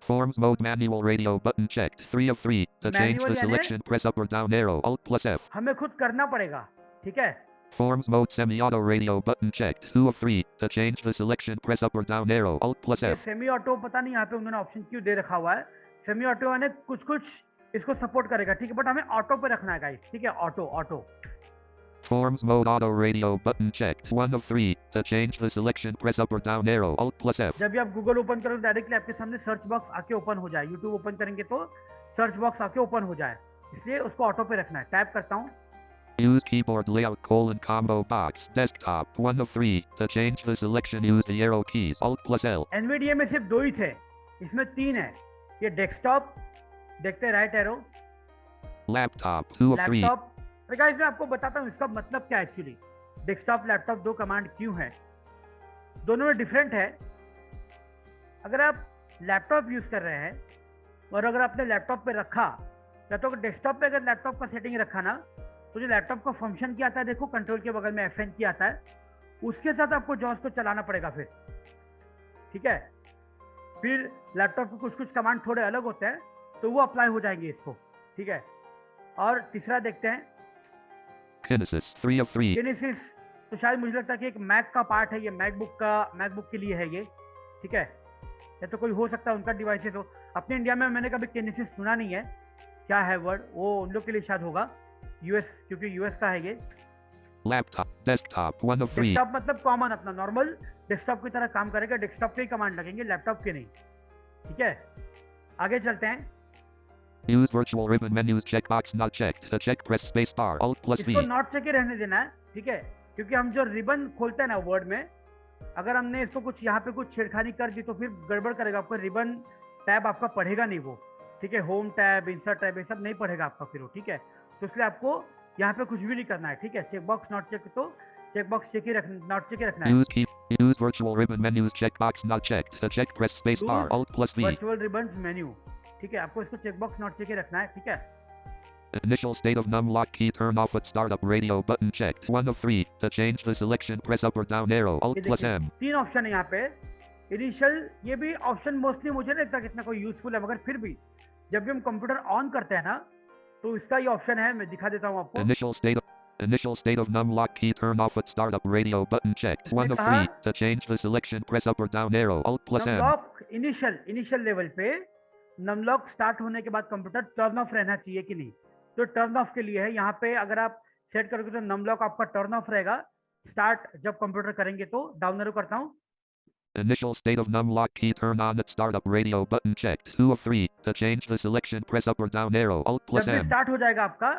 Forms mode manual, radio button checked, 3 of 3. To change Manual the यानी selection, press up or down arrow, Alt plus F. हमें खुद करना पड़ेगा। ठीक है, Forms mode semi-auto, radio button checked, 2 of 3. To change the selection, press up or down arrow, Alt plus ये F. Semi auto पता नहीं यहाँ पे उन्होंने ऑप्शन क्यों दे रखा हुआ है। सेमी ऑटो यानी कुछ कुछ इसको सपोर्ट करेगा। ठीक है, बट हमें ऑटो पे रखना है गाइस। ठीक है, auto auto. Forms mode auto, radio button checked, 1 of 3. To change the selection, press up or down arrow, Alt plus F. जब भी आप गूगल ओपन करोगे डायरेक्टली आपके सामने सर्च बॉक्स आके ओपन हो जाए। यूट्यूब ओपन करेंगे तो सर्च बॉक्स आके ओपन हो जाए, इसलिए उसको ऑटो पे रखना है। टाइप करता हूँ, Use keyboard layout, combo box, desktop, 1 of 3. To change the selection, use the arrow keys, Alt plus L. NVDA में सिर्फ 2 ही थे, इसमें 3 है। ये डेस्कटॉप देखते हैं, right arrow, Laptop, 2 of 3. Laptop. तो गाइस मैं आपको बताता हूँ इसका मतलब क्या है एक्चुअली। डेस्कटॉप लैपटॉप 2 कमांड क्यों है, दोनों में डिफरेंट है। अगर आप लैपटॉप यूज कर रहे हैं और अगर आपने लैपटॉप पे रखा, या तो डेस्कटॉप पे अगर लैपटॉप का सेटिंग रखा ना, तो जो लैपटॉप का फंक्शन क्या आता है, देखो कंट्रोल के बगल में FN की आता है, उसके साथ आपको जॉस को चलाना पड़ेगा फिर, ठीक है। फिर लैपटॉप के कुछ कुछ कमांड थोड़े अलग होते हैं, तो वो अप्लाई हो जाएंगे इसको, ठीक है। और तीसरा देखते हैं Kinesis 3 of 3. Genesis, तो शायद मुझे लगता है कि एक मैक का पार्ट है ये, मैकबुक के लिए है ये, ठीक है। या तो कोई हो सकता है उनका डिवाइसेस हो। अपने इंडिया में मैंने कभी Genesis सुना नहीं है, क्या है वर्ड, वो उन लोग के लिए शायद होगा, यूएस, क्योंकि यूएस का है ये। Laptop, desktop 1 of 3. डेस्कटॉप मतलब कॉमन अपना नॉर्मल डेस्कटॉप की तरह काम करेगा, डेस्कटॉप के ही कमांड लगेंगे, लैपटॉप के नहीं, ठीक है। आगे चलते हैं। Use virtual ribbon menus checkbox not checked. To check press space bar Alt plus V. इसको नॉट चेक ही रहने देना है, ठीक है, क्योंकि हम जो रिबन खोलते हैं ना वर्ड में, अगर हमने इसको कुछ यहाँ पे कुछ छेड़खानी कर दी तो फिर गड़बड़ करेगा, आपका रिबन टैब आपका पढ़ेगा नहीं वो, ठीक है। होम टैब, इंसर्ट टैब, ये सब नहीं पढ़ेगा आपका फिर वो, ठीक है। तो इसलिए आपको यहाँ पे कुछ भी नहीं करना है, ठीक है। चेकबॉक्स नॉट चेक, तो चेकबॉक्स चेक ही नॉट चेक ही रखना है। Use virtual ribbon menus checkbox not checked. To check press space bar Alt plus V. Virtual ribbons menu, ठीक है, आपको इसको चेकबॉक्स नॉट चेक ही रखना है, ठीक है। Initial state of num lock key turn off at startup radio button checked 1 of 3. To change the selection press up or down arrow Alt ये plus देखिए, M. 3 ऑप्शन है यहाँ पे। इनिशियल, ये भी ऑप्शन मोस्टली मुझे नहीं लगता कितना कोई यूजफुल है, मगर फिर भी जब भी हम कंप्यूटर ऑन करते हैं ना, तो इसका ये ऑप्शन है, मैं दिखा देता हूँ आपको। Initial state of num lock key turn off at startup radio button checked 1 of 3. To change the selection press up or down arrow Alt plus M. Numlock initial level पे नमलॉक स्टार्ट होने के बाद computer turn off रहना चाहिए कि नहीं, तो turn off के लिए है यहाँ पे, अगर आप सेट करोगे तो नमलॉक आपका टर्न ऑफ रहेगा, स्टार्ट जब कंप्यूटर करेंगे तो। डाउन एरो करता हूँ। Initial state of num lock key turn on at startup radio button checked 2 of 3. To change the selection press up or down arrow Alt plus जब भी M. Start हो जाएगा आपका,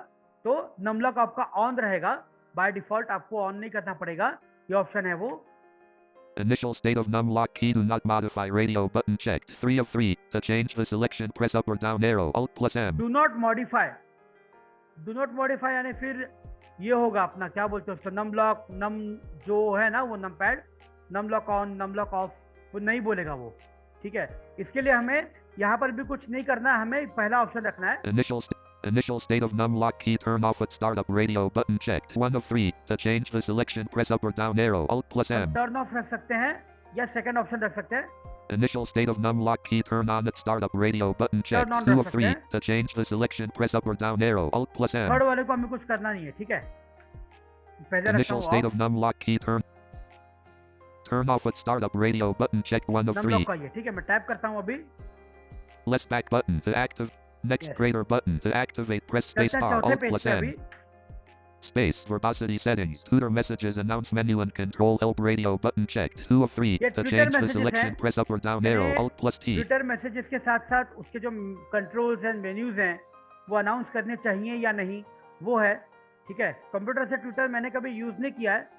तो नमलॉक आपका ऑन रहेगा, बाय डिफॉल्ट आपको on नहीं करना पड़ेगा, ये ऑप्शन है वो। Initial state of num lock key do not modify radio button checked 3 of 3. To change the selection press up or down arrow Alt plus M. Do not modify यानी फिर ये होगा अपना, क्या बोलते हैं उसको, नम लॉक, नम जो है ना वो num pad, num lock on, num lock off, वो नहीं बोलेगा वो, ठीक है। इसके लिए हमें यहाँ पर भी कुछ नहीं करना है, हमें पहला ऑप्शन रखना है। Initial state of num lock key turn off at startup radio button checked 1 of 3. To change the selection press up or down arrow Alt plus M. Turn off रख सकते हैं या सेकंड ऑप्शन रख सकते हैं। Initial state of num lock key turn on at startup radio button checked Turn on 2 रख of सकते 3. हैं। To change the selection press up or down arrow Alt plus M. Third वाले को हमें कुछ करना नहीं है, ठीक है। पहले रखता Initial हूँ state of num lock key turn off at startup radio button checked 1 of num 3. Lock का ये, ठीक है। मैं टैप करता हूँ अभी। Less back button to active. Next Yes. greater button to activate press space चलते हैं bar चौथे Alt पेज plus पे M. अभी। Space verbosity settings. Tutor messages announce menu and control help radio button checked 2 of 3. ये To Twitter change the messages selection हैं। press up or down arrow Alt plus T. Twitter messages के साथ साथ उसके जो controls and menus हैं वो announce करने चाहिए या नहीं, वो है, ठीक है। कंप्यूटर से ट्विटर मैंने कभी यूज़ नहीं किया है,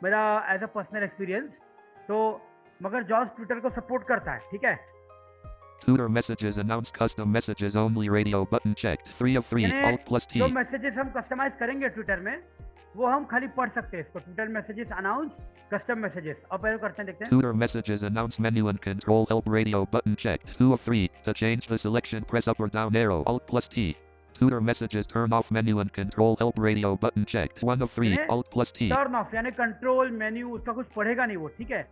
मेरा एज अ पर्सनल एक्सपीरियंस, तो मगर जॉस ट्विटर को सपोर्ट करता है, ठीक है। Tutor messages announce custom messages only radio button checked 3 of 3. यानी Alt plus T. जो मैसेजेस हम कस्टमाइज करेंगे ट्विटर में, वो हम खाली पढ़ सकते हैं इसको। Twitter messages announce custom messages, अब पहले करते हैं, देखते हैं। Tutor messages announce menu and control help radio button checked 2 of 3. To change the selection press up or down arrow Alt plus T. Tutor messages turn off menu and control help radio button checked 1 of 3. यानी Alt plus T. Turn off यानी control menu, उसका कुछ पढ़ेगा नहीं वो, ठीक है।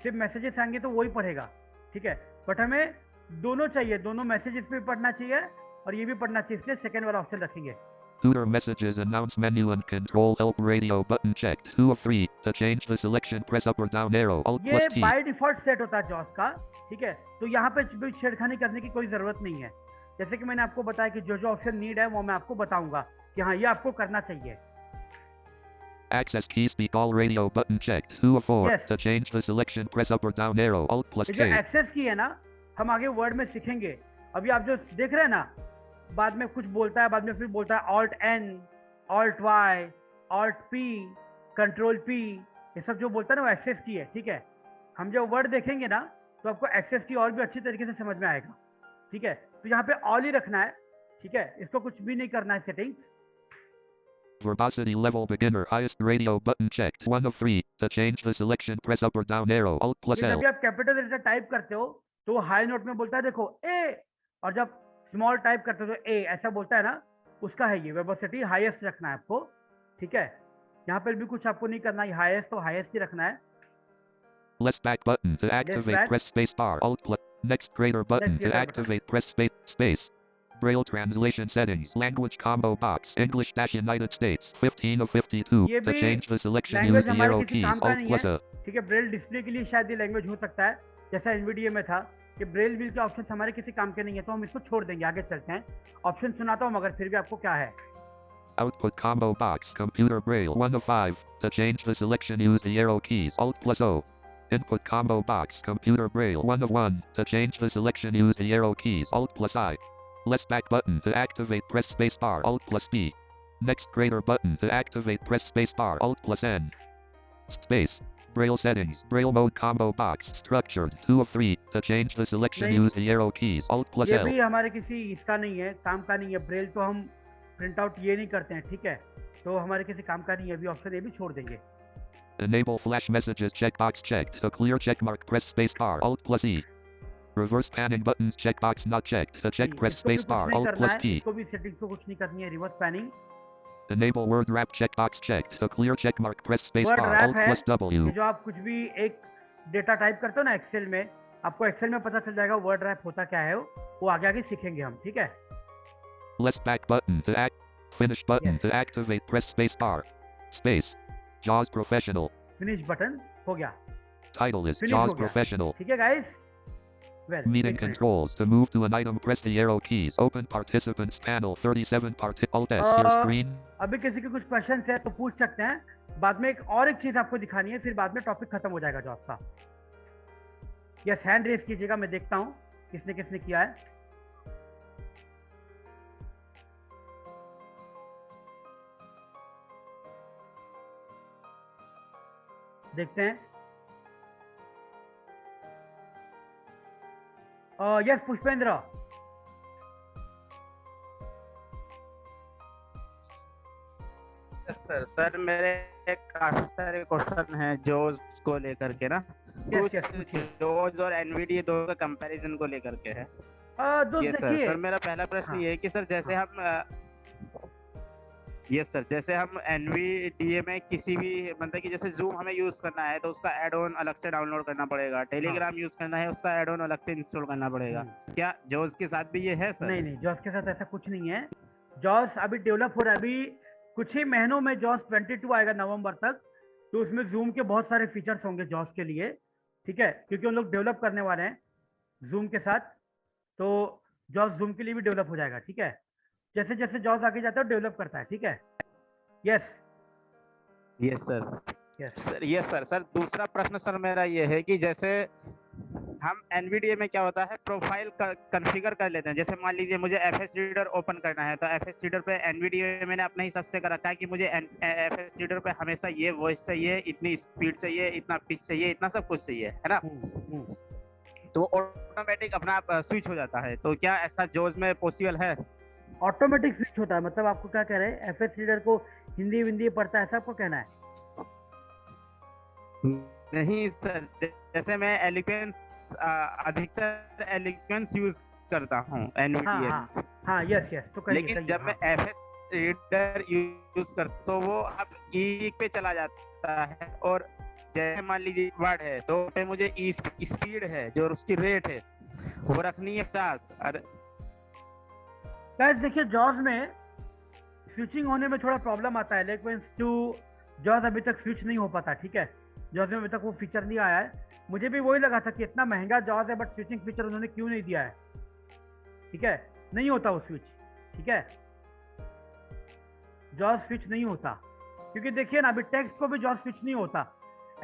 सिर्फ मैसेजेस आएंगे तो वही पढ़ेगा, ठीक है। बट हमें दोनों चाहिए, दोनों मैसेजेस भी पढ़ना चाहिए और ये भी पढ़ना चाहिए, इसलिए सेकंड वाला ऑप्शन रखेंगे। Tutor messages announce menu and control help radio button checked 2 of 3. To change the selection press up or down arrow Alt ये plus T. By default set होता है जॉस का, ठीक है। तो यहाँ पे भी छेड़खानी करने की कोई जरूरत नहीं है। जैसे कि मैंने आपको बताया कि जो जो ऑप्शन नीड है वो मैं आपको बताऊंगा कि हाँ ये आपको करना चाहिए। Access key speak all radio button checked 2 of 4. Yes. To change the selection press up or down arrow Alt plus ये जो K. एक्सेस की है ना, हम आगे वर्ड में सीखेंगे। अभी आप जो देख रहे हैं ना, बाद में कुछ बोलता है, बाद में फिर बोलता है Alt N, Alt Y, Alt P, Control P, ये सब जो बोलता है ना वो एक्सेस की है, ठीक है। हम जब वर्ड देखेंगे ना तो आपको एक्सेस की और भी अच्छी तरीके से समझ में आएगा, ठीक है। तो यहाँ पे ऑल ही रखना है, ठीक है, इसको कुछ भी नहीं करना है settings. Verbosity level beginner highest radio button checked 1 of 3. To change the selection press up or down arrow Alt plus जब L. भी आप कैपिटल लेटर टाइप करते हो तो हाई नोट में बोलता है देखो ए, और जब स्मॉल टाइप करते हो तो ए ऐसा बोलता है ना, उसका है ये वेबोसिटी हाईएस्ट रखना है आपको, ठीक है। यहाँ पर भी कुछ आपको नहीं करना है, हाईएस्ट तो हाईएस्ट ही रखना है। Left back button to activate, back. press space bar, alt plus. Next greater button Next to greater activate, press space. Braille translation settings, language combo box, English dash United States, 15 of 52. ये To भी change the selection, use language the हमारे arrow किसी काम keys, का alt नहीं plus है, A. ठीक है। ब्रेल डिस्प्ले के लिए शायद ये लैंग्वेज हो सकता है, जैसा एनवीडीए में था कि ब्रेल व्हील के ऑप्शन हमारे किसी काम के नहीं है, तो हम इसको छोड़ देंगे, आगे चलते हैं। ऑप्शन सुनाता हूँ मगर फिर भी आपको क्या है। Output combo box, computer braille, 1 of 5. To change the selection, use the arrow keys, alt plus O. Input combo box, computer braille, 1 of 1. To change the selection, use the arrow keys, alt plus I. Left back button to activate, press space bar, alt plus B. Next greater button to activate, press space bar, alt plus N. Space. Braille settings, braille mode combo box, structured, 2 of 3. To change the selection, नहीं। use the arrow keys, alt plus ये L. भी हमारे किसी इसका नहीं है, काम का नहीं है। ब्रेल तो हम प्रिंट आउट ये नहीं करते हैं, ठीक है, तो हमारे किसी काम का नहीं है। अभी ऑप्शन ये भी छोड़ देंगे। Enable flash messages checkbox checked. To clear checkmark, press space bar, alt plus E. Reverse panning buttons checkbox not checked. To check, press इसको भी space कुछ bar, नहीं alt करना plus है, P. इसको भी सेटिंग्स को कुछ नहीं करनी है। Reverse panning, Enable word wrap checkbox checked. To clear checkmark, press space word bar, wrap alt है plus W. कि जो आप कुछ भी एक डेटा टाइप करते हो ना एक्सेल में, आपको एक्सेल में पता चल जाएगा वर्ड रैप होता क्या है, वो आगे आगे सीखेंगे हम, ठीक है। Left back button to act. Finish button Yes. to activate, press space bar. Space. JAWS Professional. Finish button हो गया, Title is फिनिश हो JAWS गया, Professional. ठीक है guys. Well, Meeting controls. To move to an item, press the arrow keys. Open participants panel, 37 Alt S. Your screen. अभी किसी के कुछ क्वेश्चन है तो पूछ सकते हैं, बाद में एक और एक चीज आपको दिखानी है, फिर बाद में टॉपिक खत्म हो जाएगा जो आपका। यस, हैंड रेस कीजिएगा, मैं देखता हूँ किसने किसने किया है। देखते हैं। यस पुष्पेंद्र, सर मेरे काफी सारे क्वेश्चन हैं जोज को लेकर के ना, कुछ जोज और एनवीडिया दोनों का कंपैरिजन को लेकर के है। ये सर मेरा पहला प्रश्न ये है कि सर जैसे हम एनवीडीए में किसी भी मतलब कि जैसे जूम हमें यूज करना है तो उसका एड ऑन अलग से डाउनलोड करना पड़ेगा, टेलीग्राम यूज करना है उसका एड ऑन अलग से इंस्टॉल करना पड़ेगा, क्या जॉस के साथ भी ये है सर? नहीं, जॉस के साथ ऐसा कुछ नहीं है। जॉस अभी डेवलप हो रहा है, अभी कुछ ही महीनों में जॉस 22 आएगा नवंबर तक, तो उसमें जूम के बहुत सारे फीचर्स होंगे जॉस के लिए, ठीक है, क्योंकि उन लोग डेवलप करने वाले हैं जूम के साथ, तो जॉस जूम के लिए भी डेवलप हो जाएगा, ठीक है। जैसे जैसे जॉस आगे जाता है डेवलप करता है, ठीक है। यस सर सर दूसरा प्रश्न सर मेरा ये है कि जैसे हम एनवीडीए में क्या होता है प्रोफाइल कॉन्फ़िगर कर लेते हैं, जैसे मान लीजिए मुझे एफएस रीडर ओपन करना है तो एफएस रीडर पे एनवीडीए में मैंने अपने हिसाब से कर रखा है कि मुझे एफएस रीडर पे हमेशा ये वॉइस चाहिए, इतनी स्पीड चाहिए, इतना पिच चाहिए, इतना सब कुछ चाहिए, है ना, तो ऑटोमेटिक अपना स्विच हो जाता है, तो क्या ऐसा जोज में पॉसिबल है? ऑटोमेटिक स्विच होता है मतलब आपको क्या कह रहे हैं, एफएस रीडर को हिंदी विंदी पढ़ता है ऐसा आपको कहना है? नहीं सर, जैसे मैं एलिक्वेंस अधिकतर एलिक्वेंस यूज करता हूँ एनवीडीए में। हाँ यस तो करिए, लेकिन जब मैं एफएस रीडर यूज करता तो वो अब ई पे चला जाता है, और जैसे मान लीजिए वर्ड है तो पे मुझे ई स्पीड है जो उसकी रेट है वो रखनी है 50। अरे गाइस देखिए जॉस में स्विचिंग होने में थोड़ा प्रॉब्लम आता है, लेकिन टू जॉस अभी तक स्विच नहीं हो पाता, ठीक है। जॉस में अभी तक वो फीचर नहीं आया है, मुझे भी वही लगा था कि इतना महंगा जॉस है बट स्विचिंग फीचर उन्होंने क्यों नहीं दिया है, ठीक है, नहीं होता वो स्विच, ठीक है, जॉस स्विच नहीं होता, क्योंकि देखिए ना अभी टेक्स्ट को भी जॉस स्विच नहीं होता,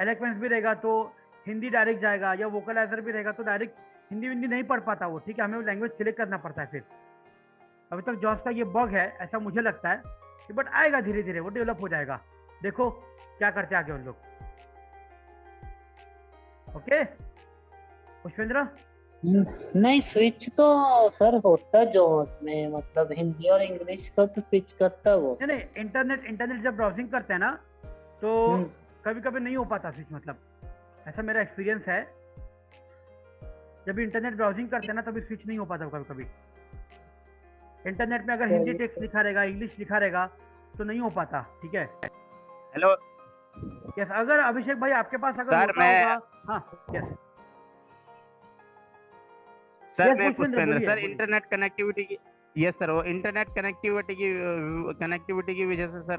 एलोक्वेंस भी रहेगा तो हिंदी डायरेक्ट जाएगा, या वोकलाइजर भी रहेगा तो डायरेक्ट हिंदी विंदी नहीं पढ़ पाता वो, ठीक है, हमें लैंग्वेज सिलेक्ट करना पड़ता है। फिर अभी तक जॉस का ये बग है ऐसा मुझे लगता है, बट आएगा धीरे धीरे, वो डेवलप हो जाएगा, देखो क्या करते आगे उन लोग। ओके पुष्पेंद्र? नहीं स्विच तो सर होता है जो में मतलब हिंदी और इंग्लिश का तो स्विच करता है वो। नहीं इंटरनेट जब ब्राउजिंग करते हैं ना तो कभी कभी नहीं हो पाता स्विच, मतलब ऐसा मेरा एक्सपीरियंस है। जब इंटरनेट ब्राउजिंग करते हैं ना तभी स्विच नहीं हो पाता कभी कभी। इंटरनेट में अगर हिंदी टेक्स्ट लिखा रहेगा, इंग्लिश लिखा रहेगा तो नहीं हो पाता, ठीक है। हेलो यस, अगर अभिषेक भाई आपके पास अगर सर, होता मैं- होगा, हाँ यस सर Yes, मैं पुष्पेंद्र, पुष्पेंद्र बोलिए, सर बोलिए। इंटरनेट कनेक्टिविटी की, यस सर, वो इंटरनेट कनेक्टिविटी की वजह से सर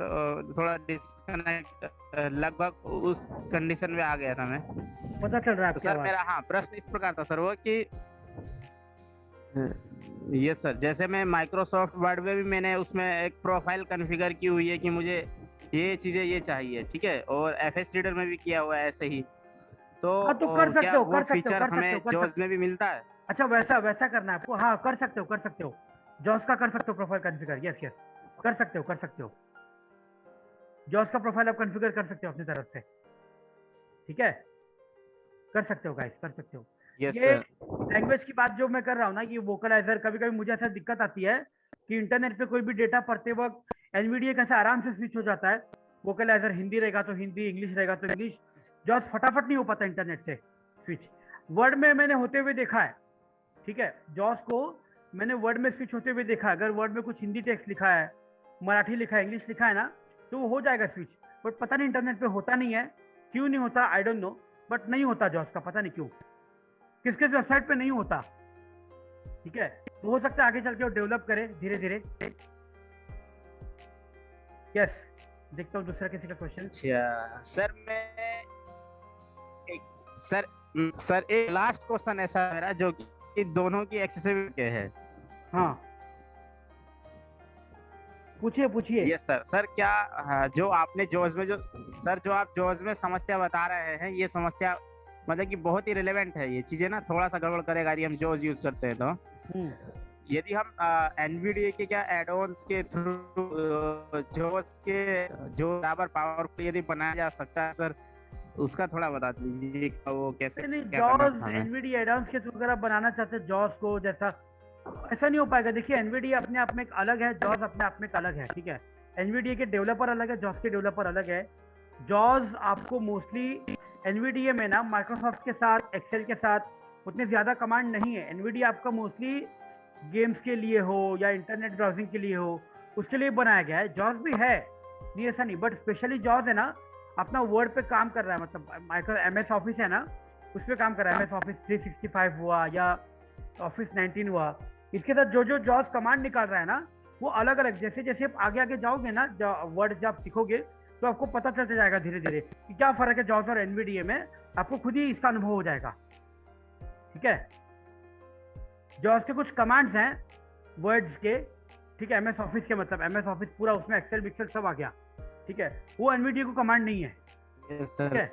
थोड़ा डिस्कनेक्ट लगभग उस कंडीशन में आ गया था मैं। पता चल रहा है तो आपकी सर आवाज। मेरा प्रश्न इस प्रकार था सर वो कि यस सर, जैसे मैं माइक्रोसॉफ्ट वर्ड में भी मैंने उसमें एक प्रोफाइल कॉन्फ़िगर की हुई है कि मुझे ये चीजें ये चाहिए, ठीक है, और एफएस रीडर में भी किया हुआ है ऐसे ही। तो हाँ तो कर सकते क्या हो, वो कर सकते हो, फीचर कर सकते हमें हो, कर जॉज सकते में भी मिलता है? अच्छा वैसा वैसा करना है आपको, हाँ कर सकते हो, कर सकते हो। जॉस का कर सकते हो प्रोफाइल कॉन्फ़िगर, यस यस कर सकते हो, कर सकते हो। जॉस का प्रोफाइल आप कॉन्फ़िगर कर सकते हो अपनी तरफ से, ठीक है, कर सकते हो गाइस, कर सकते हो। यस ये सर। लैंग्वेज की बात जो मैं कर रहा हूँ ना, कि वोकलाइजर, कभी कभी मुझे ऐसा दिक्कत आती है कि इंटरनेट पे कोई भी डेटा पढ़ते वक्त एनवीडीए कैसे आराम से स्विच हो जाता है। वोकलाइजर हिंदी रहेगा तो हिंदी, इंग्लिश रहेगा तो इंग्लिश, जॉस फटाफट नहीं हो पाता इंटरनेट से स्विच। वर्ड में मैंने होते हुए देखा है, ठीक है, जॉस को मैंने वर्ड में स्विच होते हुए देखा है। अगर वर्ड में कुछ हिंदी टेक्स्ट लिखा है, मराठी लिखा है, इंग्लिश लिखा है ना, तो वो हो जाएगा स्विच। बट पता नहीं इंटरनेट पे होता नहीं है, क्यों नहीं होता आई डोंट नो, बट नहीं होता जॉस का, पता नहीं क्यों, किस किस वेबसाइट पे नहीं होता, ठीक है। तो हो सकता है आगे चल के वो डेवलप करे धीरे धीरे। यस, देखता हूँ दूसरा किसी का क्वेश्चन। अच्छा सर, मैं सर एक लास्ट क्वेश्चन ऐसा मेरा जो कि दोनों की एक्सेसिबिलिटी है। हाँ पूछिए पूछिए। Yes sir. सर क्या जो आपने जॉज में जो आप जॉज में समस्या बता रहे हैं, ये समस्या मतलब कि बहुत ही रिलेवेंट है। ये चीजें ना थोड़ा सा गड़बड़ करेगा यदि हम जॉज यूज करते हैं तो। यदि हम एनवीडीए के क्या एड-ऑन्स के थ्रू जॉज के जो बराबर पावरफुल यदि बनाया जा सकता है सर, उसका थोड़ा बता दीजिए वो कैसे क्या करना जॉस है। एनवीडीए एड-ऑन्स के थ्रू अगर आप बनाना चाहते हैं जॉस को, जैसा ऐसा नहीं हो पाएगा। देखिए एनवीडीए अपने आप में एक अलग है, जॉस अपने आप में एक अलग है, ठीक है। एनवीडीए के डेवलपर अलग है, जॉस के डेवलपर अलग है। जॉस आपको मोस्टली एनवीडीए में ना माइक्रोसॉफ्ट के साथ, एक्सेल के साथ उतने ज्यादा कमांड नहीं है। एनवीडीए आपका मोस्टली गेम्स के लिए हो या इंटरनेट ब्राउजिंग के लिए हो, उसके लिए बनाया गया है। जॉस भी है, नहीं ऐसा नहीं, बट स्पेशली जॉस है ना अपना वर्ड पे काम कर रहा है, मतलब माइक्रो एमएस ऑफिस है ना, उस पर काम कर रहा है। एमएस ऑफिस 365 हुआ या ऑफिस 19 हुआ, इसके साथ जो जो जॉस कमांड निकाल रहा है ना, वो अलग अलग, जैसे जैसे आप आगे आगे जाओगे ना, वर्ड जब सीखोगे तो आपको पता चलता जाएगा धीरे धीरे कि क्या फर्क है जॉस और एनवीडीए में, आपको खुद ही इसका अनुभव हो जाएगा, ठीक है। जॉस के कुछ कमांड्स हैं वर्ड्स के, ठीक है, एमएस ऑफिस के, मतलब एमएस ऑफिस पूरा उसमें एक्सेल बिक्सेल सब आ गया, ठीक है, वो एनवीडीए को कमांड नहीं है, ठीक है।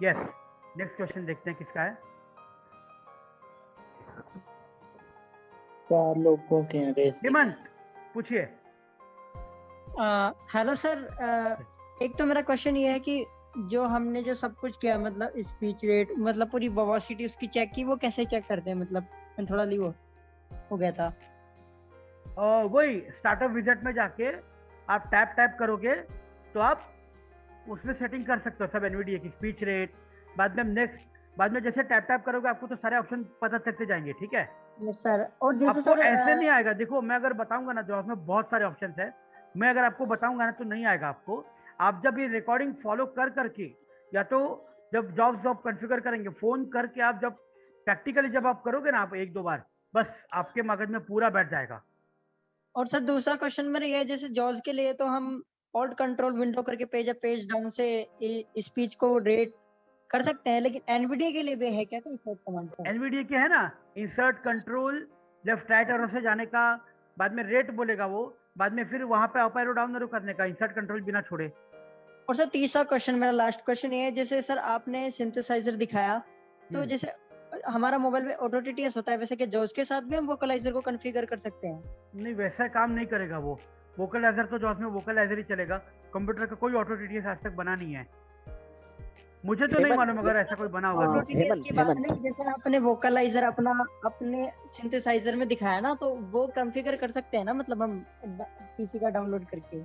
यस, नेक्स्ट क्वेश्चन देखते हैं किसका है। चार लोगों के हैं रेस। हेमंत पूछिए। हेलो सर, एक तो मेरा क्वेश्चन ये है कि जो हमने जो सब कुछ किया, मतलब स्पीच रेट, मतलब पूरी वेलोसिटी उसकी चेक की, वो कैसे चेक करते हैं? मतलब मैं थोड़ा ली वो हो गया था। वही स्टार्टअप विजेट में जाके आप टैप करोगे तो आप उसमें सेटिंग कर सकते हो सब एनवीडीए की स्पीच रेट। बाद में जैसे टैप करोगे आपको तो सारे ऑप्शन पता चलते जाएंगे, ठीक है। Yes sir. और जैसे आपको सर ऐसे नहीं आएगा, देखो मैं अगर बताऊंगा ना, जॉब में बहुत सारे ऑप्शन है, मैं अगर आपको बताऊंगा ना तो नहीं आएगा आपको। आप जब ये रिकॉर्डिंग फॉलो करके, या तो जब जॉब कॉन्फ़िगर करेंगे फोन करके, आप जब प्रैक्टिकली जब आप करोगे ना, आप एक दो बार, बस आपके मगज में पूरा बैठ जाएगा। और सर दूसरा क्वेश्चन मेरा ये है, जैसे जॉज के लिए तो हम ऑल्ट कंट्रोल विंडो करके पेज अप पेज डाउन से स्पीच को रेट कर सकते हैं, लेकिन एनवीडीए के लिए भी है क्या कोई इंसर्ट कमांड? एनवीडीए के है ना, insert control left right arrow से जाने का, बाद में रेट बोलेगा वो, बाद में फिर वहां पे अप एरो डाउन एरो करने का, इंसर्ट कंट्रोल बिना छोड़े। और सर तीसरा क्वेश्चन, मेरा लास्ट क्वेश्चन ये है, जैसे सर आपने सिंथेसाइजर दिखाया, तो जैसे हमारा मोबाइल में ऑटो टीटीएस होता है, वैसे कि जॉज के साथ भी हम वोकलाइजर को कॉन्फ़िगर कर सकते हैं? नहीं, वैसा काम नहीं करेगा वो। वोकलाइजर तो जॉज में वोकलाइजर ही चलेगा, कंप्यूटर का कोई ऑटो टीटीएस आज तक बना नहीं है, मुझे तो नहीं मालूम अगर ऐसा कोई बना हुआ। ऑटो टीटीएस की बात नहीं, जैसे आपने वोकलाइजर अपने सिंथेसाइजर में दिखाया ना, तो वो कॉन्फ़िगर कर सकते हैं ना, मतलब हम पीसी का डाउनलोड करके?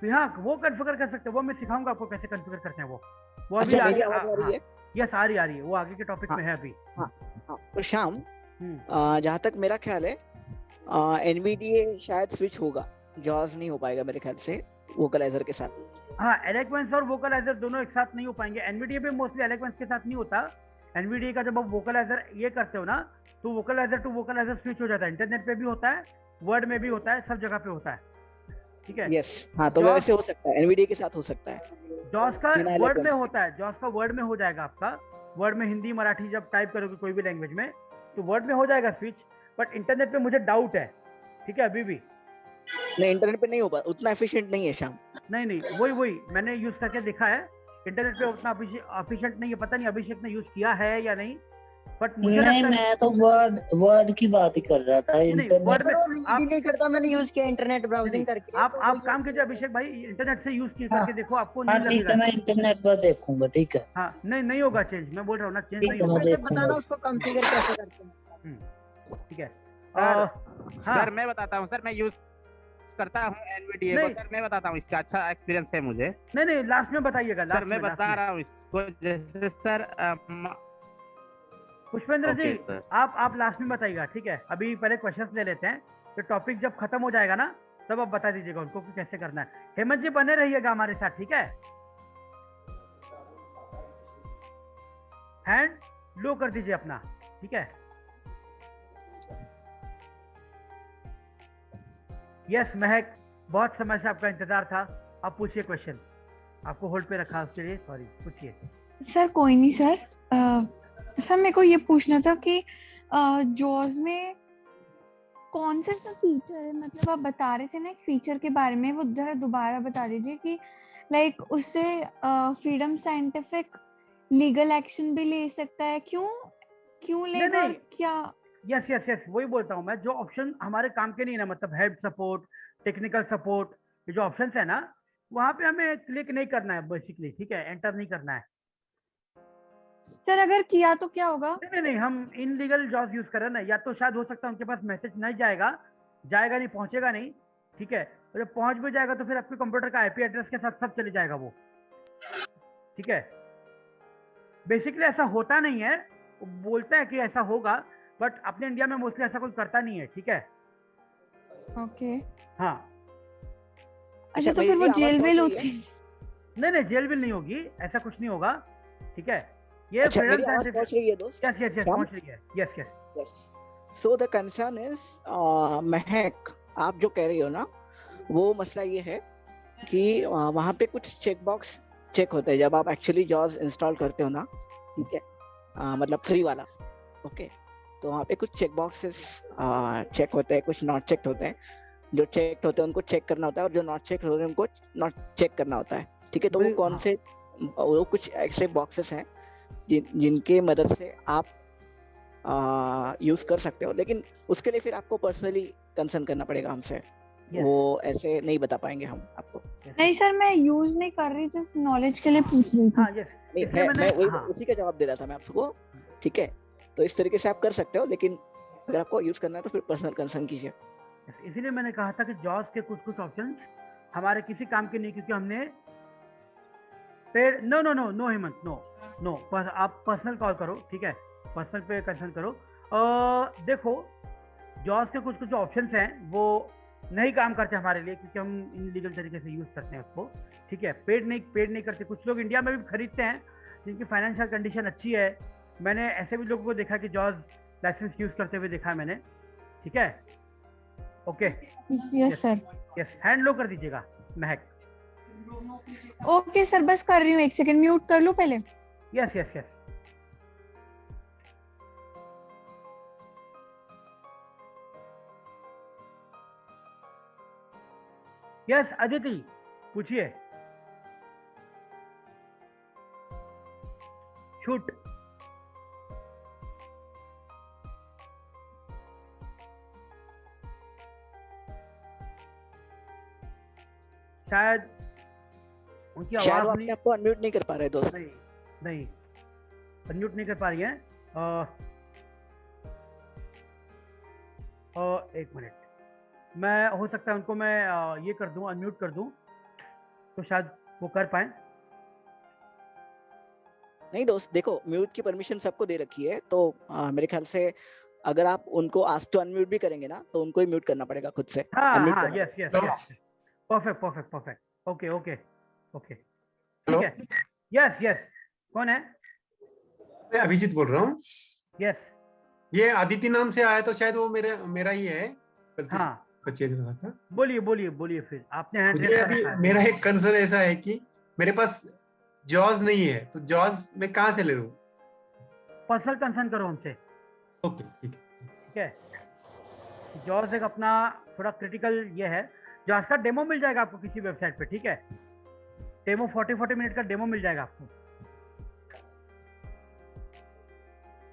तो हाँ वो कॉन्फ़िगर कर सकते हैं, वो मैं सिखाऊंगा आपको कैसे कॉन्फ़िगर करते हैं वो अभी अच्छा, मेरी आगे आवाज आ रही है? यस आ रही है, वो आगे के टॉपिक हाँ, में है अभी। हाँ, हाँ, तो श्याम, हम्म जहाँ तक मेरा ख्याल है एनवीडीए शायद स्विच होगा, जॉज नहीं हो पाएगा मेरे ख्याल से वोकलाइजर के साथ। हाँ एलेक्वेंस और वोकलाइजर दोनों एक साथ नहीं हो पाएंगे। एनवीडीए पे मोस्टली एलेक्वेंस के साथ नहीं होता। एनवीडीए का जब आप वोकलाइजर ये करते हो ना, तो वोकलाइजर टू वोकलाइजर स्विच हो जाता है। इंटरनेट पे भी होता है, वर्ड में भी होता है, सब जगह पे होता है, ठीक है। यस, हाँ, तो वैसे हो सकता है, एनवीडीए के साथ हो सकता है। जॉस का बिना वर्ड में eloquence के। होता है, जॉस का वर्ड में हो जाएगा आपका। वर्ड में हिंदी मराठी जब टाइप करोगे कोई भी लैंग्वेज में, तो वर्ड में हो जाएगा स्विच। बट इंटरनेट पे मुझे डाउट है, ठीक है, अभी भी नहीं, इंटरनेट पे नहीं हो पाता, उतना एफिशिएंट नहीं है श्याम। नहीं वही मैंने यूज करके देखा है। इंटरनेट पे उतना एफिशिएंट नहीं है। पता नहीं अभिषेक ने यूज किया है या नहीं, बट मुझे नहीं, लगता है मैं तो वर्ड की बात ही कर रहा था। इंटरनेट वर्ड में सर वो रीड ही नहीं करता, मैंने यूज किया इंटरनेट ब्राउजिंग करके। आप काम कीजिए अभिषेक भाई, इंटरनेट से यूज हाँ, करके देखो, आपको हाँ नहीं ठीक लगेगा। है, मैं इंटरनेट पर देखूंगा, ठीक है। हाँ नहीं होगा चेंज, मैं बोल रहा हूँ ना, चेंज ठीक नहीं है, मैं होगा। वैसे देखूंगा। बताना उसको कॉन्फ़िगर कैसे करते हैं। ठीक है। सर, हाँ सर मैं बताता हूँ सर, मैं यूज करता हूँ एनवीडीए को नहीं। सर, मैं बताता हूँ, इसका अच्छा एक्सपीरियंस है मुझे। नहीं लास्ट में बताइएगा। सर मैं बता रहा हूँ इसको, जैसे सर पुष्पेंद्र ओके जी सर। आप लास्ट में बताइएगा, ठीक है। अभी पहले क्वेश्चंस ले लेते हैं, तो टॉपिक जब खत्म हो जाएगा ना, तब आप बता दीजिएगा उनको कि कैसे करना है। हेमंत जी बने रहिएगा हमारे साथ, ठीक है। हैंड लो कर दीजिए अपना, ठीक है। यस महक, बहुत समय से आपका इंतजार था। आप पूछिए क्वेश्चन, आपको होल्ड पे रखा उसके लिए सॉरी, पूछिए। सर कोई नहीं सर। सर मेरे को ये पूछना था कि जॉज में कौन से फीचर है, मतलब आप बता रहे थे ना एक फीचर के बारे में, वो जरा दोबारा बता दीजिए कि लाइक उससे फ्रीडम साइंटिफिक लीगल एक्शन भी ले सकता है। क्यों लेगा और क्या? यस वही बोलता हूँ मैं, जो ऑप्शन हमारे काम के नहीं है ना, मतलब हेल्प सपोर्ट, टेक्निकल सपोर्ट, ये जो ऑप्शंस है ना, वहाँ पे हमें क्लिक नहीं करना है बेसिकली, ठीक है, एंटर नहीं करना है। सर अगर किया तो क्या होगा? नहीं हम इनलीगल जॉब यूज कर रहे हैं ना, या तो शायद हो सकता है उनके पास मैसेज नहीं जाएगा नहीं, पहुंचेगा नहीं, ठीक है। और जब पहुंच भी जाएगा तो फिर आपके कंप्यूटर का आईपी एड्रेस के साथ सब चले जाएगा वो, ठीक है। बेसिकली ऐसा होता नहीं है, वो बोलता है कि ऐसा होगा, बट अपने इंडिया में मोस्टली ऐसा कोई करता नहीं है, ठीक है। ओके हाँ अच्छा, तो फिर वो जेल वेल होती? नहीं जेल वेल नहीं होगी, ऐसा कुछ नहीं होगा, ठीक है। ये अच्छा, मेरी आवाज पहुंच रही है दोस्त? यस पहुंच रही है, yes. So the concern is, महक, आप जो कह रही हो ना, वो मसला ये है कि वहाँ पे कुछ चेक बॉक्स चेक होते हैं जब आप एक्चुअली जॉज इंस्टॉल करते हो ना, ठीक है, मतलब फ्री वाला, ओके। तो वहाँ पे कुछ चेक बॉक्सेस चेक होते हैं, कुछ नॉट चेक होते हैं। जो चेक होते हैं उनको चेक करना होता है, और जो नॉट चेक होते हैं उनको नॉट चेक करना होता है, ठीक है। तो वो कौन से, वो कुछ ऐसे बॉक्सेस हैं जिनके मदद से आप यूज कर सकते हो, लेकिन उसके लिए फिर आपको पर्सनली कंसर्न करना पड़ेगा हमसे। वो ऐसे नहीं बता पाएंगे हम आपको। नहीं सर, मैं यूज नहीं कर रही, जस्ट नॉलेज के लिए पूछ रही थी। नहीं, मैं उसी का जवाब दे रहा था मैं आपको, ठीक है। तो इस तरीके से आप कर सकते हो, लेकिन अगर आपको यूज करना है तो फिर पर्सनल कंसर्न कीजिए। इसीलिए मैंने कहा था कि जॉज के कुछ ऑप्शंस हमारे किसी काम के नहीं, क्योंकि हमने पेड नो हेमंत, नो आप पर्सनल कॉल करो, ठीक है, पर्सनल पे कंसर्न करो। देखो जॉज के कुछ ऑप्शंस हैं वो नहीं काम करते हमारे लिए, क्योंकि हम इनलीगल तरीके से यूज करते हैं उसको, ठीक है। पेड नहीं करते। कुछ लोग इंडिया में भी खरीदते हैं जिनकी फाइनेंशियल कंडीशन अच्छी है। मैंने ऐसे भी लोगों को देखा कि जॉज लाइसेंस यूज करते हुए देखा है मैंने, ठीक है। Okay yes sir. Yes, hand low कर दीजिएगा महक। ओके सर, बस कर रही हूँ, एक सेकंड म्यूट कर लूँ पहले। यस यस अदिति पूछिए। शूट। शायद उनकी आवाज नहीं, आपको अनम्यूट नहीं कर पा रहे दोस्त। नहीं अनम्यूट नहीं कर पा रही हैं। एक मिनट, मैं हो सकता है उनको मैं ये कर दूं, अनम्यूट कर दूं। तो शायद वो कर पाए। नहीं दोस्त, देखो म्यूट की परमिशन सबको दे रखी है, तो मेरे ख्याल से अगर आप उनको आस्क टू अनम्यूट भी करेंगे ना तो उनको ही म्यूट करना पड़ेगा खुद से। हाँ Unmute हाँ, करना yes yes yes, perfect perfect perfect, okay okay okay, hello, ठीक है। यस यस, कौन है? मैं अभिजीत बोल रहा हूँ। यस, ये आदित्य नाम से आया तो शायद वो मेरा ही है, गलती हाँ से चेंज हुआ था। बोलिए बोलिए बोलिए, फिर आपने हैंड मुझे रेज कर अभी रखा है। मेरा एक कंसर्न ऐसा है कि मेरे पास जॉज नहीं है, तो जॉज मैं कहाँ से ले लूँ? पर्सनल कंसर्न करो हमसे, ओके ठीक है। ठीक है। जॉस एक अपना थोड़ा क्रिटिकल ये है। जॉस का डेमो मिल जाएगा आपको किसी वेबसाइट पे, ठीक है। डेमो 40 मिनट का डेमो मिल जाएगा आपको।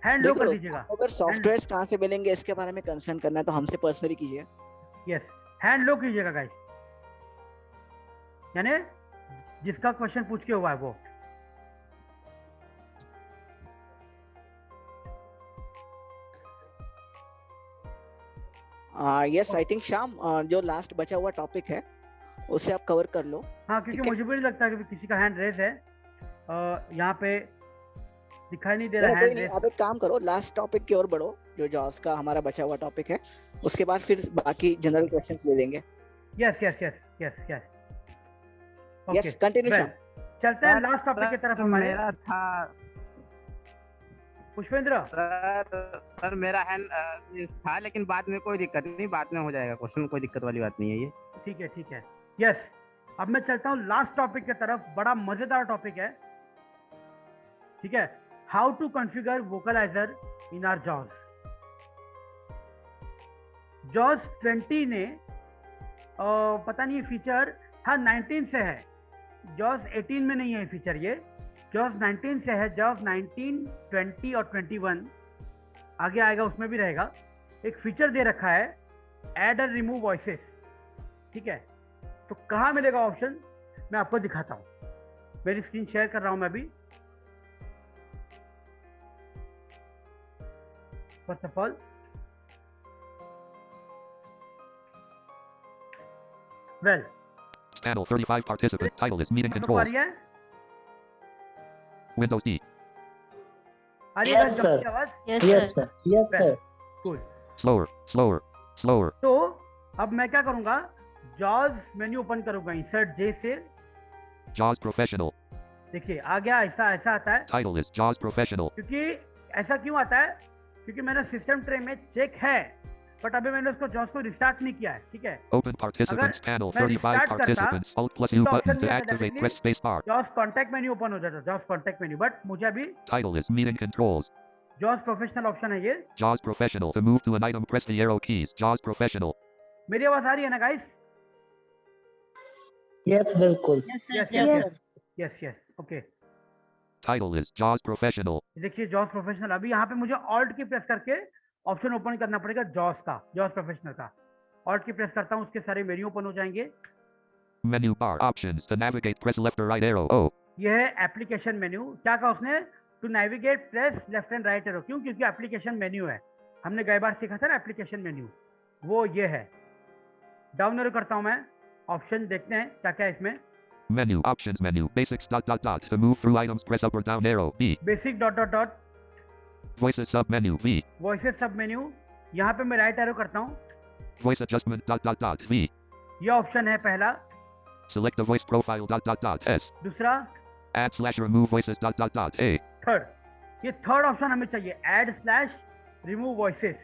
हैंड लो कर दीजिएगा। अगर सॉफ्टवेयर्स कहाँ से मिलेंगे इसके बारे में कंसर्न करना है तो हमसे पर्सनली कीजिए। यस, हैंड लो कीजिएगा गाइस, यानी जिसका क्वेश्चन पूछ के हुआ है वो। यस, आई थिंक शाम जो लास्ट बचा हुआ टॉपिक है उसे आप कवर कर लो। हाँ, क्योंकि मुझे भी नहीं लगता कि किसी का हैंड रेज है। यहाँ पे दिखाई नहीं दे रहा हैंड रेज। आप एक काम करो, लास्ट टॉपिक की ओर बढ़ो, जो जॉस का हमारा बचा हुआ टॉपिक है, उसके बाद फिर बाकी जनरल क्वेश्चंस ले लेंगे। Yes yes yes yes yes, yes continue शाम। चलते हैं लास्ट टॉपिक की तरफ हमारे। मेरा था पुष्पेंद्र सर मेरा हैंड था, लेकिन बाद में कोई दिक्कत नहीं, बाद में हो जाएगा क्वेश्चन, कोई दिक्कत वाली बात नहीं है ये। ठीक है ठीक है। यस, अब मैं चलता हूँ लास्ट टॉपिक की तरफ। बड़ा मजेदार टॉपिक है, ठीक है। How to configure vocalizer in our जॉस। जॉस 20 ने पता नहीं फीचर, हाँ 19 से है, जॉस 18 में नहीं है फीचर ये, जॉस 19 से है। जॉस 19, 20 और 21 आगे आएगा, उसमें भी रहेगा। एक फीचर दे रखा है ऐड और रिमूव वॉइसेस, ठीक है। तो कहाँ मिलेगा ऑप्शन, मैं आपको दिखाता हूँ। मेरी स्क्रीन शेयर कर रहा हूँ मैं अभी। First of all well, Panel 35 participant. Title is meeting आ controls. रही है? Windows D. आ रही है Yes, जॉस sir. की आवाज? Yes, sir. Yes, sir. Cool. Slower, slower, slower. तो अब मैं क्या करूंगा, जॉस मेन्यू ओपन करूंगा, इंसर्ट जे से। JAWS Professional. देखिए आ गया, ऐसा ऐसा आता है। Title is JAWS Professional. क्योंकि ऐसा क्यों आता है, क्योंकि मैंने सिस्टम ट्रे में चेक है, बट अभी मैंने उसको जॉस को रिस्टार्ट नहीं किया है, ठीक है। Open participants panel. मैं 35 restart करता, participants. Alt plus U तो button option to में activate. definitely Press space bar. जॉस कॉन्टैक्ट मेन्यू ओपन हो जाता है, जॉस कॉन्टैक्ट मेन्यू। बट मुझे अभी Title is meeting controls. जॉस प्रोफेशनल ऑप्शन है ये। JAWS Professional. To move to an item, press the arrow keys. JAWS Professional. मेरी आवाज आ रही है ना गाइस? Yes, बिल्कुल। Yes yes yes yes, okay. Title is JAWS Professional. देखिए जॉस प्रोफेशनल, अभी यहाँ पे मुझे ऑल्ट की प्रेस करके ऑप्शन ओपन करना पड़ेगा जॉस का, जॉस प्रोफेशनल का। ऑल्ट की प्रेस करता हूँ, उसके सारे मेन्यू ओपन हो जाएंगे। Menu bar. Options. To navigate, press left or right arrow. O. ये है एप्लीकेशन मेन्यू। क्या कहा उसने, to navigate press left and right arrow. क्यों, क्योंकि एप्लीकेशन मेन्यू है, हमने गई बार सीखा था ना एप्लीकेशन मेन्यू, वो ये है। डाउन एरो करता हूँ मैं, ऑप्शन देखते हैं क्या क्या है इसमें। Menu. Options menu. Basics dot dot dot. To move through items, press up or down arrow. B. Basic dot dot dot, Voices sub menu. V. Voices सब मेन्यू। यहाँ पे मैं राइट एरो करता हूँ, Voice adjustment dot dot dot. V. ये option है पहला। Select the voice profile dot dot dot. S. दूसरा, Add slash remove voices dot dot dot. A. Third, ये थर्ड ऑप्शन हमें चाहिए, add slash remove voices,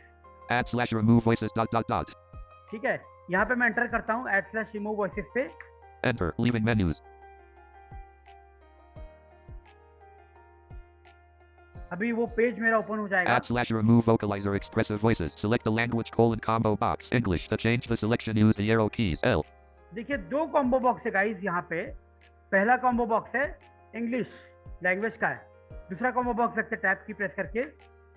Add slash remove voices dot dot dot. ठीक है। यहाँ पे मैं एंटर करता हूँ ऐड स्लैश रिमूव वॉइसेस पे। Enter. Leaving menus. अभी वो पेज मेरा ओपन हो जाएगा। Add slash remove vocalizer expressive voices. Select the language colon combo box. English. To change the selection, use the arrow keys. L. देखिए दो combo box है guys यहाँ पे। पहला कॉम्बो बॉक्स है इंग्लिश लैंग्वेज का है, दूसरा कॉम्बो बॉक्स रखते टैब की प्रेस करके।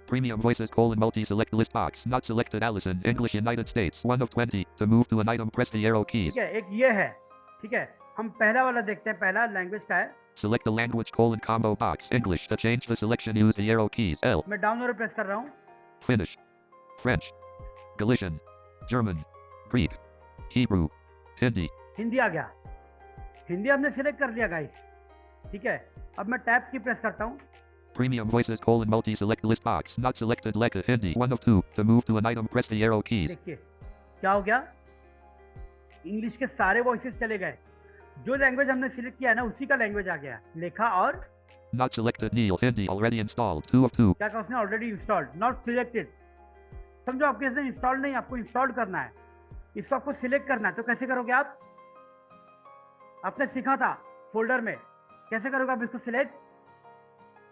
Premium voices colon multi select list box. Not selected Allison. English United States. 1 of 20. To move to an item, press the arrow keys. ठीक है, एक ये है, ठीक है। हम पहला वाला देखते हैं, पहला लैंग्वेज का है। Select the language colon combo box. English. To change the selection, use the arrow keys. L. मैं डाउन एरो प्रेस कर रहा हूँ। Finnish. French. Galician. German. Greek. Hebrew. Hindi. Hindi आ गया। हिंदी हमने सिलेक्ट कर लिया गाइस, ठीक है। अब मैं टैब की प्रेस करता हूँ। Premium voices colon multi select list box not selected like a Hindi 1 of 2 to move to an item press the arrow keys. देखिए क्या हो गया, इंग्लिश के सारे वॉइसेस चले गए, जो लैंग्वेज हमने सिलेक्ट किया है ना उसी का लैंग्वेज आ गया, लेखा और Not selected Neil Hindi already installed 2 of 2. क्या कहा उसने, ऑलरेडी इंस्टॉल्ड, नॉट सिलेक्टेड। समझो आपके इसने इंस्टॉल नहीं, आपको इंस्टॉल करना है, इसको आपको सिलेक्ट करना है, तो कैसे करोगे आप? आपने सीखा था फोल्डर में, कैसे करोगे आप इसको सिलेक्ट?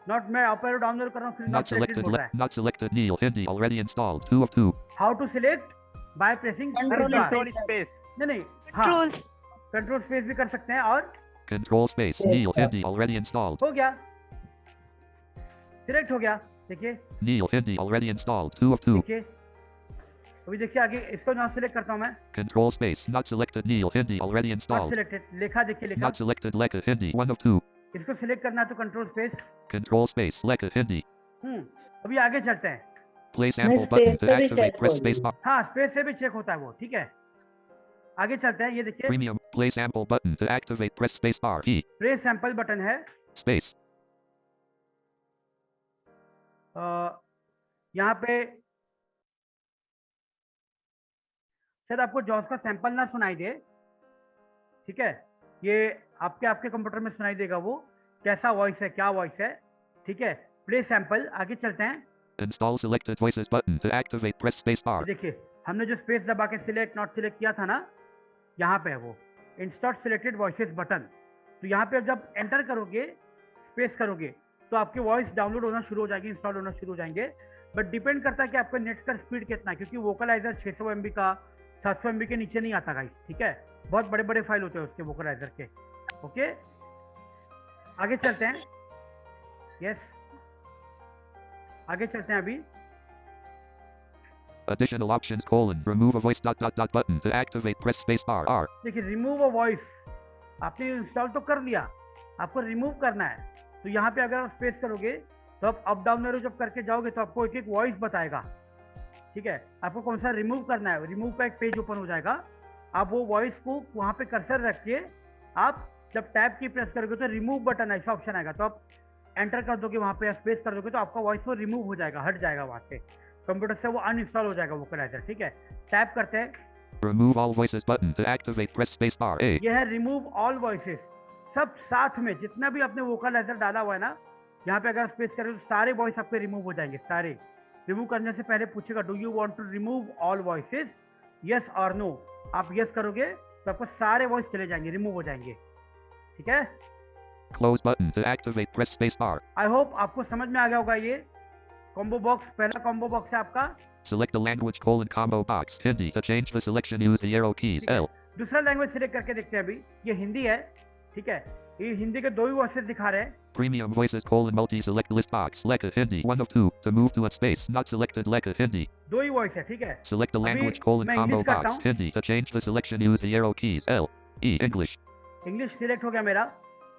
नॉट, मैं अप एरो डाउन एरो कर रहा हूँ, फिर Not selected not selected Neil Hindi already installed 2 of 2. How to select? By pressing control space. नहीं, हाँ कंट्रोल स्पेस भी कर सकते हैं, और Control space Neil Hindi already installed. हो गया, सिलेक्ट हो गया। देखिए Neil Hindi already installed 2 of 2. देखिए अभी देखिए आगे, इसको ना सिलेक्ट करता हूँ मैं, Control space not selected Neil Hindi already not installed. Selected, लेखा देखिए लेखा, Not selected Lekha Hindi 1 of 2. इसको सिलेक्ट करना है तो control space. Control space Lekha Hindi. अभी आगे चलते हैं। Play sample button to activate press space bar. हाँ स्पेस से भी चेक होता है वो, ठीक है। आगे चलते हैं, ये देखिए Premium play sample button to activate press space bar E. Press sample button है, Space. यहाँ पे शायद आपको जॉस का सैंपल ना सुनाई दे, ठीक है, ये आपके कंप्यूटर में सुनाई देगा वो कैसा वॉइस है, क्या वॉइस है, ठीक है। प्ले सैंपल, आगे चलते हैं। Install selected voices button to activate press space bar. देखिए हमने जो स्पेस दबा के सिलेक्ट नॉट सिलेक्ट किया था ना, यहाँ पे है वो इंस्टॉल सिलेक्टेड वॉइसेस बटन। तो यहाँ पे जब एंटर करोगे, स्पेस करोगे, तो आपकी वॉइस डाउनलोड होना शुरू हो जाएगी, इंस्टॉल होना शुरू हो जाएंगे। बट डिपेंड करता है कि आपका नेट का स्पीड कितना है, क्योंकि वोकलाइजर 600 MB का 700 MB के नीचे नहीं आता गाइस, ठीक है। बहुत बड़े बड़े फाइल होते हैं उसके वोकलाइजर के, ओके। आगे चलते हैं, यस आगे चलते हैं अभी। Additional options colon remove a voice button to activate press space bar R. देखिए रिमूव अ वॉइस, आपने इंस्टॉल तो कर लिया, आपको रिमूव करना है। तो यहाँ पे अगर आप स्पेस करोगे तो आप अप डाउन एरो जब करके जाओगे तो आपको एक एक वॉइस बताएगा, ठीक है। आपको कौन सा रिमूव करना है, रिमूव का एक पेज ओपन हो जाएगा, आप वो वॉइस को वहाँ पे कर्सर रख के आप जब टैब की प्रेस करोगे तो रिमूव बटन ऐसा ऑप्शन आएगा, तो आप एंटर कर दोगे वहाँ पे, स्पेस कर दोगे तो आपका वॉइस वो रिमूव हो जाएगा, हट जाएगा वहाँ से, कंप्यूटर से वो अनइंस्टॉल हो जाएगा वोकलाइजर, ठीक है। टैब करते हैं, Remove all voices button to activate press space bar A. ये है रिमूव ऑल वॉइसेस, सब साथ में जितना भी आपने वोकलाइजर डाला हुआ है ना, यहाँ पे अगर स्पेस करें तो सारे वॉइस आपके रिमूव हो जाएंगे, सारे। रिमूव करने से पहले पूछेगा do you want to remove all voices, yes और नो। आप यस करोगे तो आपको सारे वॉइस चले जाएंगे, रिमूव हो जाएंगे, ठीक है। Close button to activate press space bar. I hope आपको समझ में आ गया होगा। ये कॉम्बो बॉक्स, पहला कॉम्बो बॉक्स है आपका। Select the language colon combo box Hindi to change the selection use the arrow keys L. दूसरा लैंग्वेज सिलेक्ट करके देखते हैं अभी। ये हिंदी है, ठीक है, ये हिंदी के दो ही वॉइसेस दिखा रहे हैं। Premium voices colon multi select list box Lekha Hindi 1 of 2 to move to a space not selected Lekha Hindi. दो ही वॉइस है, ठीक है। Select the language colon मैं combo इंग्लिश करता box हूँ। Hindi to change the selection use the arrow keys L E English. English select हो गया मेरा,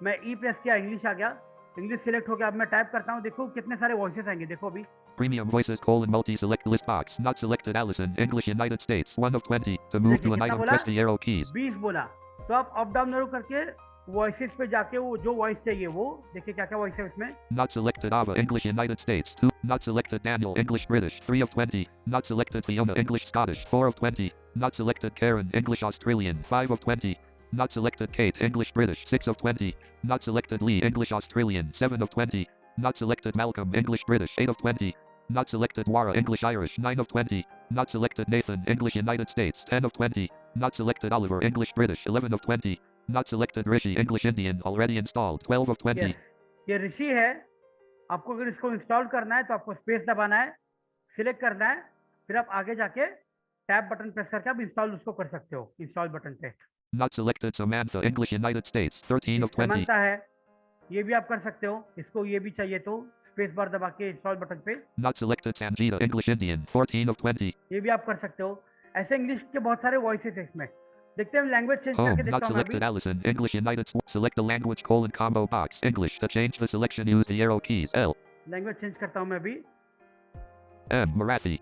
मैं ई प्रेस किया, इंग्लिश आ गया, इंग्लिश सिलेक्ट हो गया। अब मैं टाइप करता हूँ, देखो कितने सारे वॉइसेस आएंगे, देखो अभी। Premium voices colon multi select list box not selected Allison English United States 1 of 20 to move to an item press the arrow keys. 20 बोला, तो आप अप डाउन एरो करके वॉइसेस पे जाके वो जो वॉइस चाहिए वो देखिए क्या क्या वॉइस है उसमें। Not selected Ava English United States 2. Not selected Daniel English British 3 of 20. Not selected Fiona English Scottish 4 of 20. Not selected Karen English Australian 5 of 20. Not selected Kate English British 6 of 20. Not selected Lee English Australian 7 of 20. Not selected Malcolm English British 8 of 20. Not selected Wara English Irish 9 of 20. Not selected Nathan English United States 10 of 20. Not selected Oliver English British 11 of 20. Not selected Rishi English Indian already installed 12 of 20. Yes. ये ऋषि है, आपको अगर इसको install करना है तो आपको space दबाना है, सिलेक्ट करना है, फिर आप आगे जाके टैब बटन प्रेस करके आप इंस्टॉल उसको कर सकते हो, इंस्टॉल बटन पे। Not selected Samantha English United States 13 of 20. समानता है, ये भी आप कर सकते हो, इसको ये भी चाहिए तो स्पेस बार दबा के इंस्टॉल बटन पे। Not selected Sanjita English Indian 14 of 20. ये भी आप कर सकते हो। ऐसे इंग्लिश के बहुत सारे वॉइसेस है इसमें। देखते हैं लैंग्वेज चेंज Home करके not देखता हूँ मैं selected अभी। Allison English United States. Select the language colon combo box English to change the selection use the arrow keys L. Language change करता हूँ मैं अभी। M Marathi.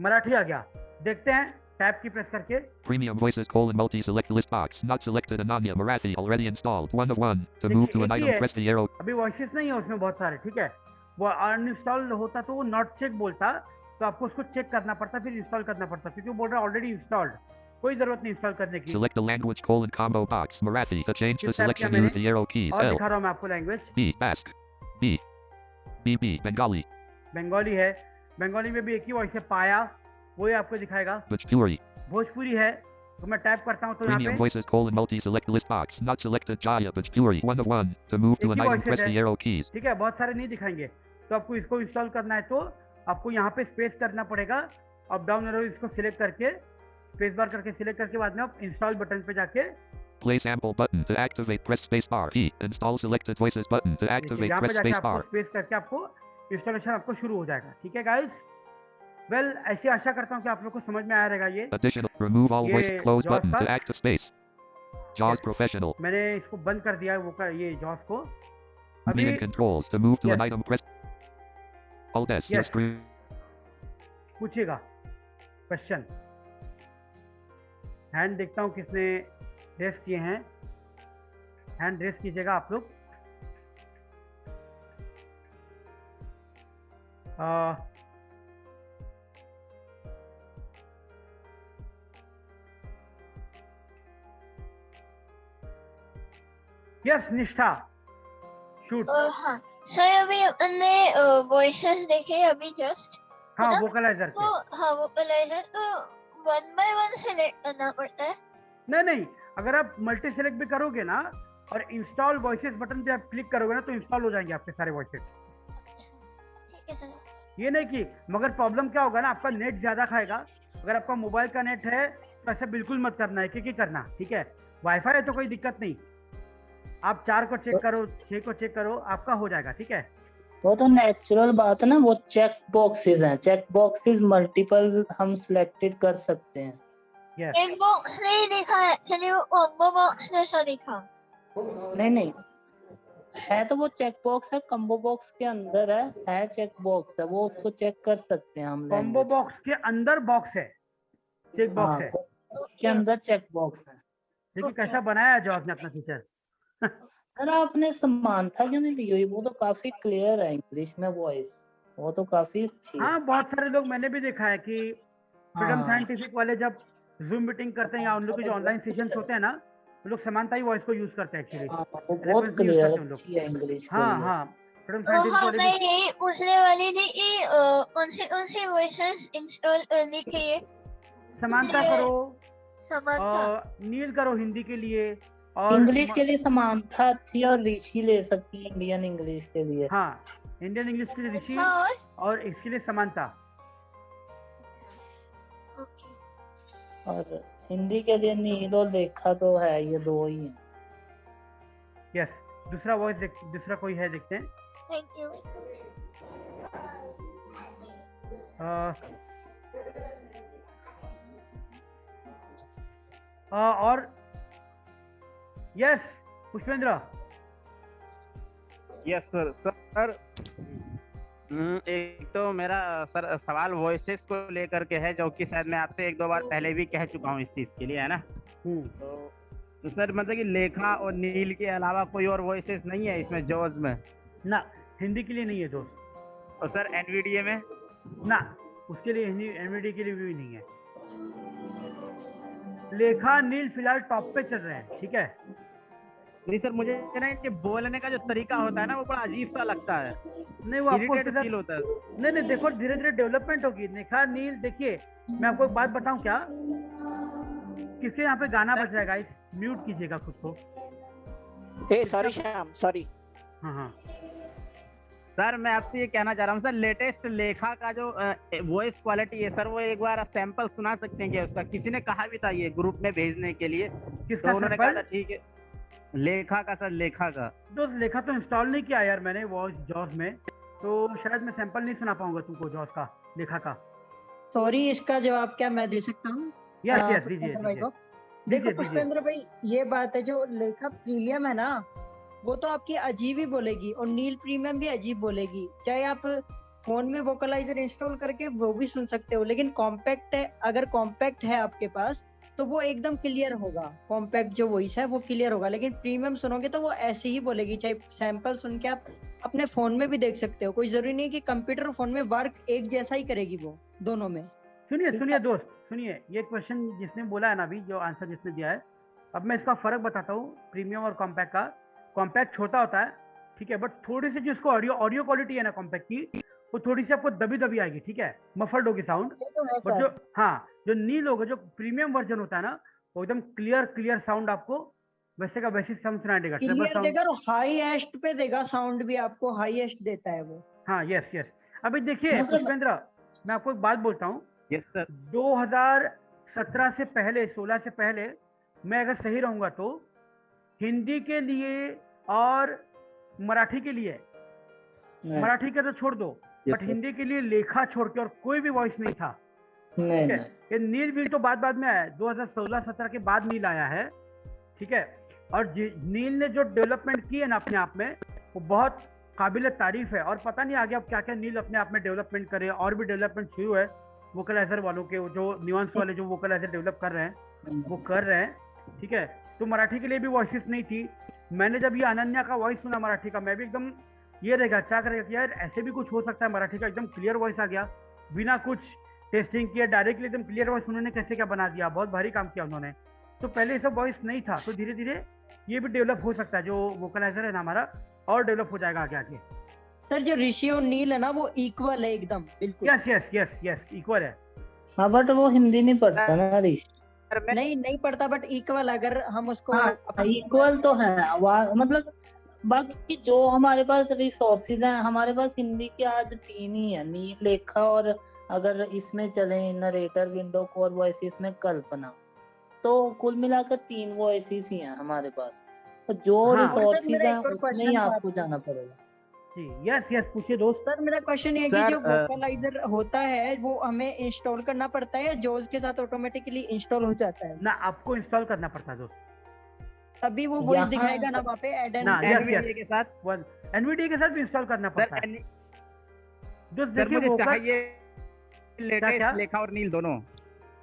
मराठी आ गया, देखते हैं टैब की प्रेस करके Premium voices colon multi select list box. Not selected Ananya Marathi already installed. 1 of 1. To move to an एक ही item, है, press the arrow. अभी वॉइसेस नहीं है उसमें बहुत सारे, ठीक है। वो अनइंस्टॉल होता तो वो नॉट चेक बोलता, तो आपको उसको चेक करना पड़ता फिर इंस्टॉल करना पड़ता, क्योंकि वो बोल रहा है ऑलरेडी इंस्टॉल्ड, कोई जरूरत नहीं इंस्टॉल करने की। Select the language colon combo box. Marathi. To change the किस टाइप किया selection, मैंने? use the arrow keys. और L. दिखा रहा हूँ मैं आपको language. B. Basque. B. B. Bengali. Bengali है, बंगाली में भी एक ही वॉइस है, पाया, वो ही आपको दिखाएगा। Bhojpuri. भोजपुरी है, तो मैं टैप करता हूँ तो यहाँ Premium पे voices colon multi select list box. Not selected Jaya Bhojpuri. 1 of 1. To move to एक an he item, voice press the है, arrow keys. ठीक है, बहुत सारे नहीं दिखाएंगे। तो आपको इसको इंस्टॉल करना है तो आपको यहाँ पे स्पेस करना पड़ेगा, अप डाउन एरो इसको सिलेक्ट करके स्पेस बार करके सिलेक्ट करके बाद में आप इंस्टॉल बटन पे जाके Play sample button to activate. Press space bar. P. Install selected voices button to activate. यहाँ पे Press जाके space आपको bar. स्पेस करके आपको इंस्टॉलेशन आपको शुरू हो जाएगा, ठीक है गाइस। वेल ऐसी आशा करता हूँ कि आप लोग को समझ में आ रहेगा ये। Additional. Remove all voice. ये Close JAWS button का to active space. JAWS Professional. मैंने इसको बंद कर दिया है वो का ये जॉस को। अभी Meeting controls. To move to Yes. an item, press Alt S. Your Yes. screen. पूछिएगा क्वेश्चन। हैंड देखता हूँ किसने रेस किए हैं, हैंड रेस कीजिएगा आप लोग। यस निष्ठा, शूट। हाँ सर, अभी अपने वॉइसेस देखे अभी जस्ट। हाँ वोकलाइजर तो हाँ वोकलाइजर तो 1 by 1 सेलेक्ट करना पड़ता है। नहीं, अगर आप मल्टी सेलेक्ट भी करोगे ना और इंस्टॉल वॉइसेस बटन पे आप क्लिक करोगे ना तो इंस्टॉल हो जाएंगे आपके सारे वॉइसेस। ठीक है सर। ये नहीं कि, मगर प्रॉब्लम क्या होगा ना, आपका नेट ज्यादा खाएगा। अगर आपका मोबाइल का नेट है तो ऐसा बिल्कुल मत करना है, क्योंकि करना, ठीक है। वाईफाई है तो कोई दिक्कत नहीं, आप 4 को चेक करो, 6 को चेक करो, आपका हो जाएगा, ठीक है। वो तो नेचुरल बात है ना, वो चेक बॉक्सेस हैं, चेक बॉक्सेस मल्टीपल हम सिलेक्टेड कर सकते हैं। एक बॉक्स नहीं दिखा है, चलिए वो कॉम्बो बॉक्स जैसा दिखा। नहीं है तो वो चेक बॉक्स है, कॉम्बो बॉक्स के अंदर है चेक बॉक्स है, वो उसको चेक कर सकते हैं हम। कॉम्बो बॉक्स के अंदर बॉक्स है, चेक बॉक्स है, के अंदर चेक बॉक्स है। देखिए कैसा बनाया जॉर्ज ने अपना फीचर। सर आपने समानता क्यों नहीं ली हुई? वो तो काफी क्लियर है इंग्लिश में वॉइस, वो तो काफी अच्छी है। हाँ बहुत सारे लोग मैंने भी देखा है कि फ्रीडम हाँ। साइंटिफिक वाले जब जूम मीटिंग करते हैं या उन लोग के जो ऑनलाइन सेशंस होते हैं ना, वो लोग समानता ही वॉइस को यूज करते हैं एक्चुअली। वो बहुत क्लियर अच्छी है इंग्लिश। हाँ फ्रीडम हाँ साइंटिफिक मैं यही पूछने वाली थी कि कौन सी वॉइसेस इंस्टॉल करनी चाहिए। समानता करो, समानता नील करो हिंदी के लिए, और इंग्लिश के लिए समानता अच्छी है, और ऋषि ले सकती है इंडियन इंग्लिश के लिए। हाँ इंडियन इंग्लिश के लिए ऋषि और इसके लिए समानता, और हिंदी के लिए नील और लेखा तो है, ये 2 ही हैं। यस दूसरा वॉइस दूसरा कोई है देखते हैं। Thank you. और यस पुष्पेंद्र। यस सर एक तो मेरा सर सवाल वॉइसेस को लेकर के है, जो कि शायद मैं आपसे 1-2 बार पहले भी कह चुका हूँ इस चीज के लिए, है ना। तो सर मतलब कि लेखा और नील के अलावा कोई और वॉइसेस नहीं है इसमें जॉज में? ना हिंदी के लिए नहीं है दोस्त। और सर एनवीडीए में? ना उसके लिए हिंदी एनवीडीए के लिए भी नहीं है। लेखा नील फिलहाल टॉप पे चल रहे हैं, ठीक है। नहीं सर मुझे ना इनके बोलने का जो तरीका होता है ना वो बड़ा अजीब सा लगता है, नहीं वो आपको इरिटेट फील होता है। नहीं देखो धीरे धीरे डेवलपमेंट होगी। लेखा नील देखिए, मैं आपको एक बात बताऊं क्या, किसके यहाँ पे गाना बज रहा है गाइस, म्यूट कीजिएगा खुद को। Sorry Shyam, sorry. हाँ सर मैं आपसे ये कहना चाह रहा हूँ सर, लेटेस्ट लेखा का जो वॉइस क्वालिटी है सर, वो एक बार सैंपल सुना सकते हैं क्या उसका? किसी ने कहा भी था ये ग्रुप में भेजने के लिए, किसका तो उन्होंने कहा सैंपल? था ठीक है। लेखा का सर, लेखा का। दोस्त लेखा तो इंस्टॉल नहीं किया यार मैंने वॉइस जॉस में, तो शायद मैं सैंपल नहीं सुना पाऊंगा तुमको जॉस का, लेखा का। सॉरी, इसका जवाब क्या मैं दे सकता हूँ? यस पुष्पेंद्र दीजिए भाई को। देखो पुष्पेंद्र भाई, ये बात है, जो लेखा प्रीमियम है ना, वो तो आपकी अजीब ही बोलेगी, और नील प्रीमियम भी अजीब बोलेगी। चाहे आप फोन में वोकलाइजर इंस्टॉल करके वो भी सुन सकते हो, लेकिन कॉम्पैक्ट है, अगर कॉम्पैक्ट है आपके पास तो वो एकदम क्लियर होगा, कॉम्पैक्ट जो वॉइस है वो क्लियर होगा। लेकिन प्रीमियम सुनोगे तो वो ऐसे ही बोलेगी, चाहे सैंपल सुन के आप अपने फोन में भी देख सकते हो, कोई जरूरी नहीं कि कंप्यूटर और फोन में वर्क एक जैसा ही करेगी वो दोनों में। सुनिए दोस्त, सुनिए, ये क्वेश्चन जिसने बोला है ना अभी, जो आंसर जिसने दिया है, अब मैं इसका फर्क बताता हूँ प्रीमियम और कॉम्पैक्ट का। कॉम्पैक्ट छोटा होता है, ठीक है, बट थोड़ी सी जिसको ऑडियो क्वालिटी है ना कॉम्पैक्ट की, वो थोड़ी सी आपको दबी आएगी, ठीक है, मफल्ड होगी साउंड। बट जो जो नील होगा, जो प्रीमियम वर्जन होता है ना, वो एकदम क्लियर साउंड आपको वैसे का वैसे साउंड सुनाई देगा, क्लियर देगा और हाईएस्ट पे देगा साउंड भी, आपको हाईएस्ट देता है वो। हाँ, यस। अभी देखिए पुष्पेंद्र, मैं आपको एक बात बोलता हूँ। Yes sir. 2017 से पहले, 16 से पहले, मैं अगर सही रहूंगा तो हिंदी के लिए और मराठी के लिए, मराठी का तो छोड़ दो, बट हिंदी के लिए लेखा छोड़ के और कोई भी वॉइस नहीं था। ठीक है, ये नील भी तो बाद में आया, 2016-17 के बाद नील आया है, ठीक है। और नील ने जो डेवलपमेंट की है ना अपने आप में, वो बहुत काबिल तारीफ है। और पता नहीं आगे अब क्या क्या नील अपने आप में डेवलपमेंट करे, और भी डेवलपमेंट शुरू है वोकलाइजर वालों के, जो न्यूआंस वाले जो वोकलाइजर डेवलप कर रहे हैं वो कर रहे हैं, ठीक है। तो मराठी के लिए भी वॉइसेस नहीं थी। मैंने जब ये अनन्या का वॉइस सुना मराठी का, मैं भी एकदम ये रहेगा, क्या करेगा कि यार ऐसे भी कुछ हो सकता है, मराठी का एकदम क्लियर वॉइस आ गया, बिना कुछ टेस्टिंग किया, डायरेक्टली एकदम क्लियर वॉइस उन्होंने कैसे क्या बना दिया, बहुत भारी काम किया उन्होंने। तो पहले ये सब वॉइस नहीं था, तो धीरे धीरे ये भी डेवलप हो सकता है, जो वोकलाइजर है ना हमारा, और डेवलप हो जाएगा आगे। सर जो ऋषि और नील है ना, वो इक्वल है एकदम, बिल्कुल। यस इक्वल है। हाँ, बट वो हिंदी नहीं पढ़ता ना ऋषि। नहीं पढ़ता, बट इक्वल अगर हम उसको इक्वल तो है, मतलब बाकी जो हमारे पास रिसोर्सेज हैं, हमारे पास हिंदी के आज 3 ही है, नील, लेखा, और अगर इसमें चले नरेटर, विंडो कोर वॉइसेस में कल्पना, तो कुल मिलाकर 3 वॉइसेस ही हैं हमारे पास। तो जो रिसोर्सेज हैं उसमें ही आपको जाना पड़ेगा। यस पूछिए दोस्त। सर मेरा क्वेश्चन ये है कि जो वोकलाइजर होता है वो हमें इंस्टॉल करना पड़ता है या जोज के साथ ऑटोमेटिकली इंस्टॉल हो जाता है? ना, आपको इंस्टॉल करना पड़ता है दोस्त, तभी वो वॉइस दिखाएगा ना वहाँ पे एनवीडिया के साथ, एनवीडिया के साथ भी इंस्टॉल करना पड़ता है। जो देखिए मुझे चाहिए लेटेस्ट लेखा और नील दोनों।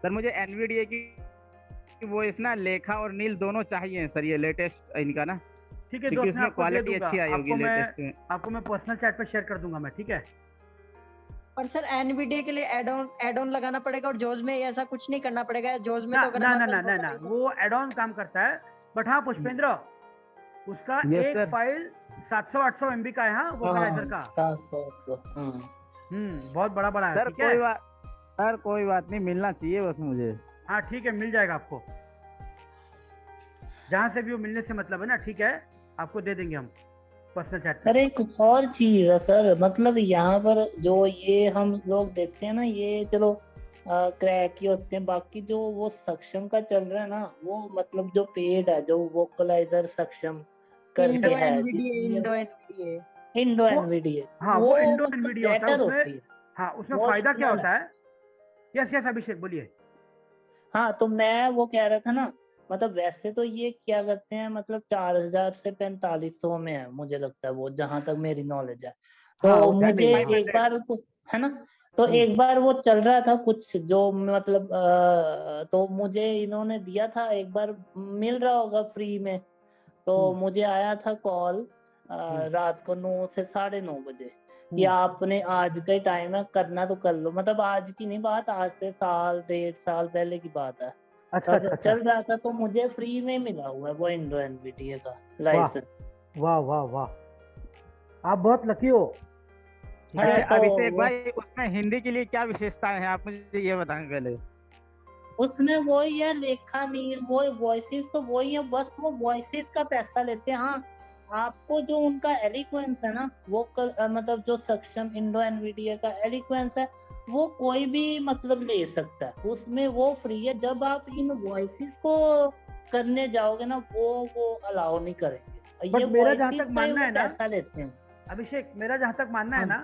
सर मुझे एनवीडिया की वॉइस ना लेखा और नील दोनों चाहिए सर, ये लेटेस्ट इनका ना, ठीक है क्योंकि उसमें क्वालिटी अच्छी आई होगी लेटेस्ट में। आपको मैं पर्सनल चैट पे शेयर कर दूंगा मैं, ठीक है। पर सर एनवीडिया के लिए एड ऑन लगाना पड़ेगा और जोज में ऐसा कुछ नहीं करना पड़ेगा? जोज में तो अगर ना वो एड ऑन काम करता है, बट हाँ पुष्पेंद्र, उसका एक फाइल 700-800 MB का है, हाँ वोकलाइजर का। बहुत बड़ा है। सर कोई बात नहीं, मिलना चाहिए बस मुझे। हाँ ठीक है, मिल जाएगा आपको, जहाँ से भी वो मिलने से मतलब है ना, ठीक है, आपको दे देंगे हम पर्सनल चैट। अरे कुछ और चीज है सर, मतलब यहाँ पर जो ये हम लोग देखते हैं ना, ये चलो क्रैक ही होते हैं, बाकी जो वो सक्षम का चल रहा है ना, वो मतलब जो पेड है, जो वोकलाइजर सक्षम करके है, इंडो एनवीडीए, हाँ वो इंडो एनवीडीए होता है उसमें। हाँ उसमें फायदा क्या होता है? यस अभिषेक बोलिए। हाँ तो मैं वो कह रहा था ना, मतलब वैसे तो ये क्या करते हैं, मतलब 4000 से 4500 में है मुझे लगता है वो, जहां तक मेरी नॉलेज है। तो मुझे एक बार है ना, तो एक बार वो चल रहा था कुछ जो मतलब तो मुझे इन्होंने दिया था, एक बार मिल रहा होगा फ्री में, तो मुझे आया था कॉल रात को 9 से 9:30 बजे कि आपने आज का ही टाइम है, करना तो कर लो। मतलब आज की नहीं बात, आज से 1.5 साल पहले की बात है। अच्छा चल रहा था, तो मुझे फ्री में मिला हुआ है वो इंडो एनवीडिए का लाइसेंस। वाह आप बहुत लकी हो। अच्छा अभिषेक भाई, उसमें हिंदी के लिए क्या विशेषताएं हैं, आप मुझे ये बताएं पहले। उसमें वही है लेखा नील, वो वॉइसेस तो वही है, बस वो वॉइसेस का पैसा लेते हैं। हाँ आपको जो उनका एलिक्वेंस है ना, वो मतलब जो सक्षम इंडो एनवीडिए का एलिक्वेंस है, वो कोई भी मतलब ले सकता है, उसमें वो फ्री है। जब आप इन वॉइसेस को करने जाओगे ना, वो अलाउ नहीं करेंगे। बट मेरा जहाँ तक मानना है ना, पैसा लेते हैं अभिषेक, मेरा जहाँ तक मानना है ना,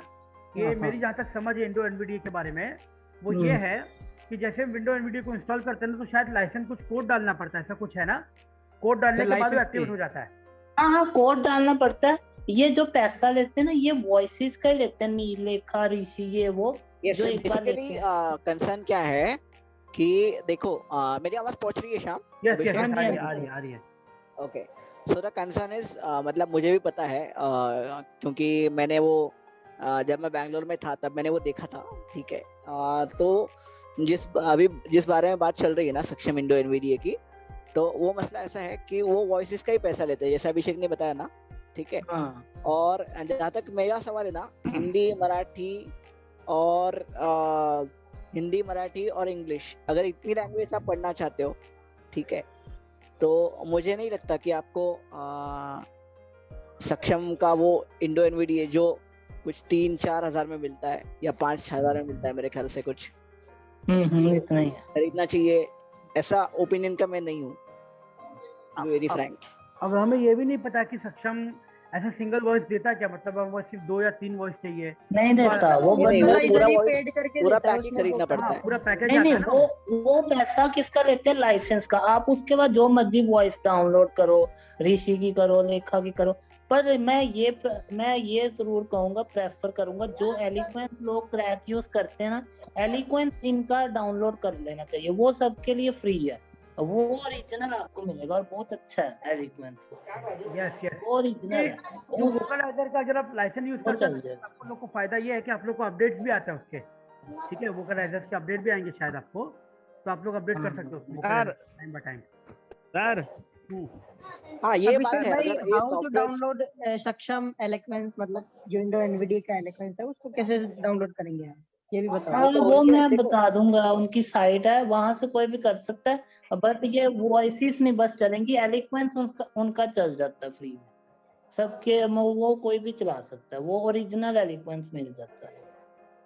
ये मेरी जहाँ तक समझ है इंडो एनवीडिए के बारे में, वो ये है कि जैसे विंडो एनवीडिए को इंस्टॉल करते हैं ना, तो शायद लाइसेंस कुछ कोड डालना पड़ता है, ऐसा कुछ है ना, कोड डालने के बाद वो एक्टिवेट हो जाता है। हाँ कोड डालना पड़ता है, ये जो पैसा लेते हैं ना, ये वॉइसेस का ही लेते हैं, नीलेखा, ऋषि, ये वो यस जो एक बार लेते बेसिकली हैं। कंसर्न क्या है कि देखो मेरी आवाज पहुंच रही है श्याम? यस अभिषेक? यस, हाँ जी, आ हाँ रही है, जी, आ रही सर। है, आ रही है। Okay, so the concern is मतलब मुझे भी पता है क्योंकि मैंने वो जब मैं बैंगलोर में था तब मैंने वो देखा था, ठीक है। तो जिस बारे में बात चल रही है ना सक्षम इंडो एनवीडीए की, तो वो मसला ऐसा है कि वो वॉइसेस का ही पैसा लेते हैं, जैसे अभिषेक ने बताया ना, ठीक है। हाँ और जहाँ तक मेरा सवाल है ना, हिंदी और हिंदी मराठी और इंग्लिश, अगर इतनी लैंग्वेज आप पढ़ना चाहते हो, ठीक है, तो मुझे नहीं लगता कि आपको सक्षम का वो इंडो एनवीडीए जो कुछ 3-4 हजार में मिलता है या 5-6 हजार में मिलता है, मेरे ख्याल से कुछ इतना ही है। खरीदना चाहिए, ऐसा ओपिनियन का मैं नहीं हूँ, वेरी फ्रैंक। अब हमें ये भी नहीं पता कि सक्षम ऐसा सिंगल वॉइस देता क्या, मतलब अब वो सिर्फ 2 या 3 वॉइस चाहिए नहीं देता वो नहीं, वो बंदा। पूरा वॉइस पूरा पैकेज खरीदना पड़ता है। पूरा पैकेज नहीं आता नहीं, है ना। वो पैसा किसका लेते हैं? लाइसेंस का। आप उसके बाद जो मर्जी वॉइस डाउनलोड करो, ऋषि की करो, लेखा की करो, पर मैं ये जरूर कहूंगा, प्रेफर करूंगा, जो एलिक्वेंस लोग क्रैक यूज करते हैं ना, एलिक्वेंस इनका डाउनलोड कर लेना चाहिए, वो सबके लिए फ्री है, वो ओरिजिनल आपको मिलेगा और बहुत अच्छा है एलिक्वेंस। यस यस, वो ओरिजिनल है। जो वोकलाइजर का अगर आप लाइसेंस यूज वो करते चल हैं जाएगा। आप लोग को फायदा ये है कि आप लोग को अपडेट्स भी आते हैं उसके, ठीक है, वोकलाइजर्स के अपडेट भी आएंगे शायद आपको, तो आप लोग अपडेट कर सकते हो टाइम बाय टाइम। सर हाँ ये बात अभिषेक है, भाई, अगर ये हाउ टू सॉफ्टवेयर डाउनलोड सक्षम एलिक्वेंस, मतलब जो इंडो एनवीडिया का एलिक्वेंस है उसको कैसे डाउनलोड करेंगे आप, ये भी बताओ। हाँ वो मैं बता दूंगा, उनकी साइट है, वहां से कोई भी कर सकता है, बट ये वॉइसेस नहीं बस चलेंगी, एलिक्वेंस उनका चल जाता है फ्री में सबके, वो कोई भी चला सकता है, वो ओरिजिनल एलिक्वेंस मिल जाता है।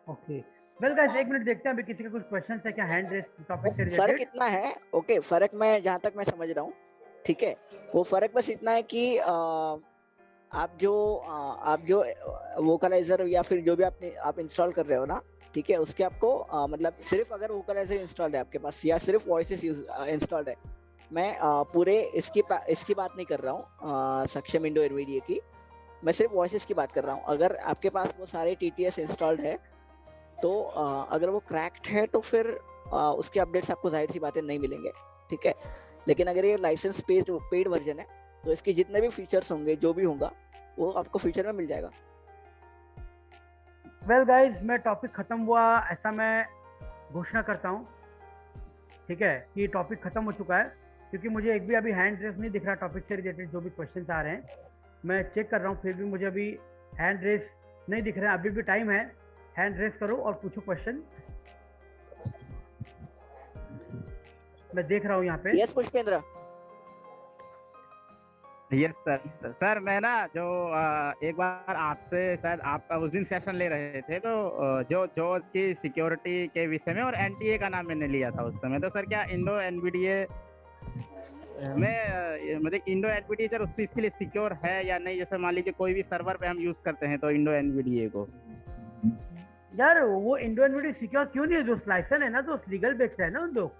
ओके, वेल गाइस, 1 मिनट देखते हैं अभी किसी का कुछ क्वेश्चन है क्या हैंड रेस टॉपिक से फर्क रिलेटेड। इतना है, ओके, फर्क मैं जहाँ तक मैं समझ रहा हूँ, ठीक है, वो फर्क बस इतना है कि आप जो वोकलाइजर या फिर जो भी आप इंस्टॉल कर रहे हो ना, ठीक है, उसके आपको मतलब सिर्फ अगर वोकलाइजर इंस्टॉल्ड है आपके पास या सिर्फ वॉइसेस इंस्टॉल्ड है, मैं पूरे इसकी बात नहीं कर रहा हूँ सक्षम इंडो एनवीडीए की, मैं सिर्फ वॉइसेस की बात कर रहा हूँ। अगर आपके पास वो सारे टीटीएस इंस्टॉल्ड है तो अगर वो क्रैक्ड है तो फिर उसके अपडेट्स आपको जाहिर सी बातें नहीं मिलेंगे, ठीक है। लेकिन अगर ये लाइसेंस पेड वर्जन है तो इसके जितने भी फीचर्स होंगे, जो भी होगा, वो आपको फ्यूचर में मिल जाएगा। वेल गाइस, मैं टॉपिक खत्म हुआ ऐसा मैं घोषणा करता हूँ, ठीक है, कि टॉपिक खत्म हो चुका है, क्योंकि मुझे एक भी अभी हैंड रेस नहीं दिख रहा टॉपिक से रिलेटेड, जो भी क्वेश्चंस आ रहे हैं मैं चेक कर रहा हूँ, फिर भी मुझे अभी हैंड रेस नहीं दिख रहा है। अभी भी टाइम है, हैंड रेस करो और पूछो क्वेश्चन। मैं देख रहा हूँ यहाँ पे। Yes Pushpendra. Yes sir. Sir मैं ना जो एक बार आपसे शायद आप उस दिन सेशन ले रहे थे, तो जो उसकी सिक्योरिटी के विषय में और एनटीए का नाम मैंने लिया था उस समय, तो सर क्या इंडो एनवीडीए में मतलब इंडो एनवीडीए सर उस चीज के लिए सिक्योर है या नहीं? जैसे मान लीजिए कोई भी सर्वर पे हम यूज करते हैं तो इंडो एनवीडीए को, यार वो इंडो एनवीडीए सिक्योर क्यों नहीं है? जो लाइसेंस है ना, तो लीगल बेस्ड है ना, उन लोग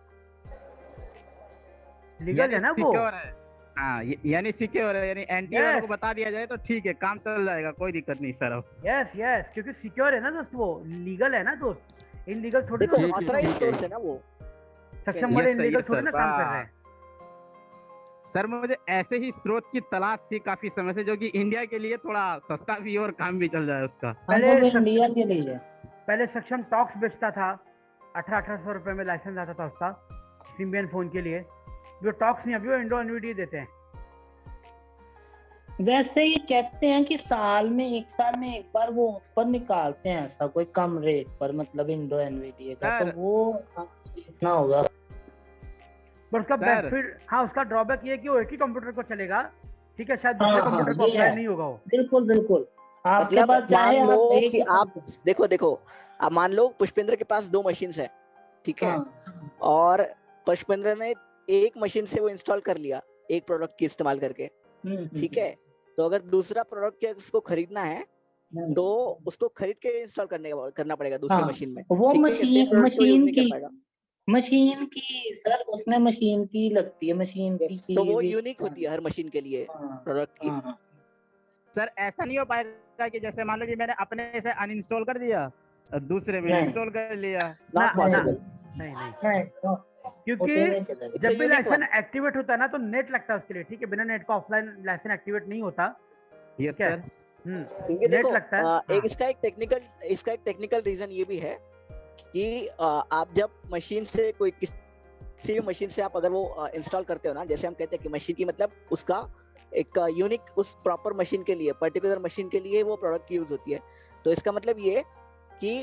लीगल है ना वो। हाँ यानी सिक्योर है, यानी एनटीए वालों को बता दिया जाए तो ठीक है, काम चल जाएगा, कोई दिक्कत नहीं सर। अब यस यस, क्योंकि सिक्योर है ना दोस्त, वो लीगल है ना दोस्त, इनलीगल थोड़ी देखो ना। ऑथराइज्ड सोर्स है ना वो, सक्षम वाले इनलीगल थोड़ी ना काम कर रहे हैं। सर मुझे ऐसे ही स्रोत की तलाश थी काफी समय से, जो कि इंडिया के लिए थोड़ा सस्ता भी और काम भी चल जाए उसका। पहले सक्षम टॉक्स बेचता था, 1800 रुपए में लाइसेंस आता था उसका सिम्बियन फोन के लिए। जो टॉक्स नहीं, अभी वो इंडो एनवीडीए देते हैं। वैसे ये कहते हैं कि एक साल में एक बार वो ऑफर निकालते हैं ऐसा कोई कम रेट पर, मतलब इंडो एनवीडीए का, तो वो कितना होगा? पर उसका बेनिफिट, हाँ उसका ड्रॉबैक ये है कि वो एक ही कंप्यूटर को चलेगा, ठीक है, शायद दूसरे कंप्यूटर को अप्लाई नहीं होगा वो। बिल्कुल बिल्कुल। आपके मतलब पास चाहे मान लो आप कि आप देखो आप मान लो पुष्पेंद्र के पास 2 मशीन्स है, ठीक है, और पुष्पेंद्र ने एक मशीन से वो इंस्टॉल कर लिया एक प्रोडक्ट की इस्तेमाल करके, ठीक है, तो अगर दूसरा प्रोडक्ट के उसको खरीदना है तो उसको खरीद के इंस्टॉल करना पड़ेगा दूसरी मशीन में। वो मशीन की सर, उसमें मशीन की लगती है, मशीन की तो वो यूनिक होती है हर मशीन के लिए प्रोडक्ट की। सर ऐसा नहीं हो पाएगा कि जैसे मान लो कि मैंने अपने से अनइंस्टॉल कर दिया और दूसरे में इंस्टॉल कर लिया? Not possible. नहीं क्योंकि जब भी लाइसेंस एक्टिवेट होता है ना तो नेट लगता है उसके लिए, ठीक है? बिना नेट का ऑफलाइन लाइसेंस एक्टिवेट नहीं होता। Yes sir. क्योंकि देखो लगता है इसका एक टेक्निकल रीजन ये भी है कि आप जब मशीन से किसी भी मशीन से आप अगर वो इंस्टॉल करते हो ना, जैसे हम कहते हैं कि मशीन की मतलब उसका एक यूनिक उस प्रॉपर मशीन के लिए, पर्टिकुलर मशीन के लिए वो प्रोडक्ट की यूज होती है। तो इसका मतलब ये है कि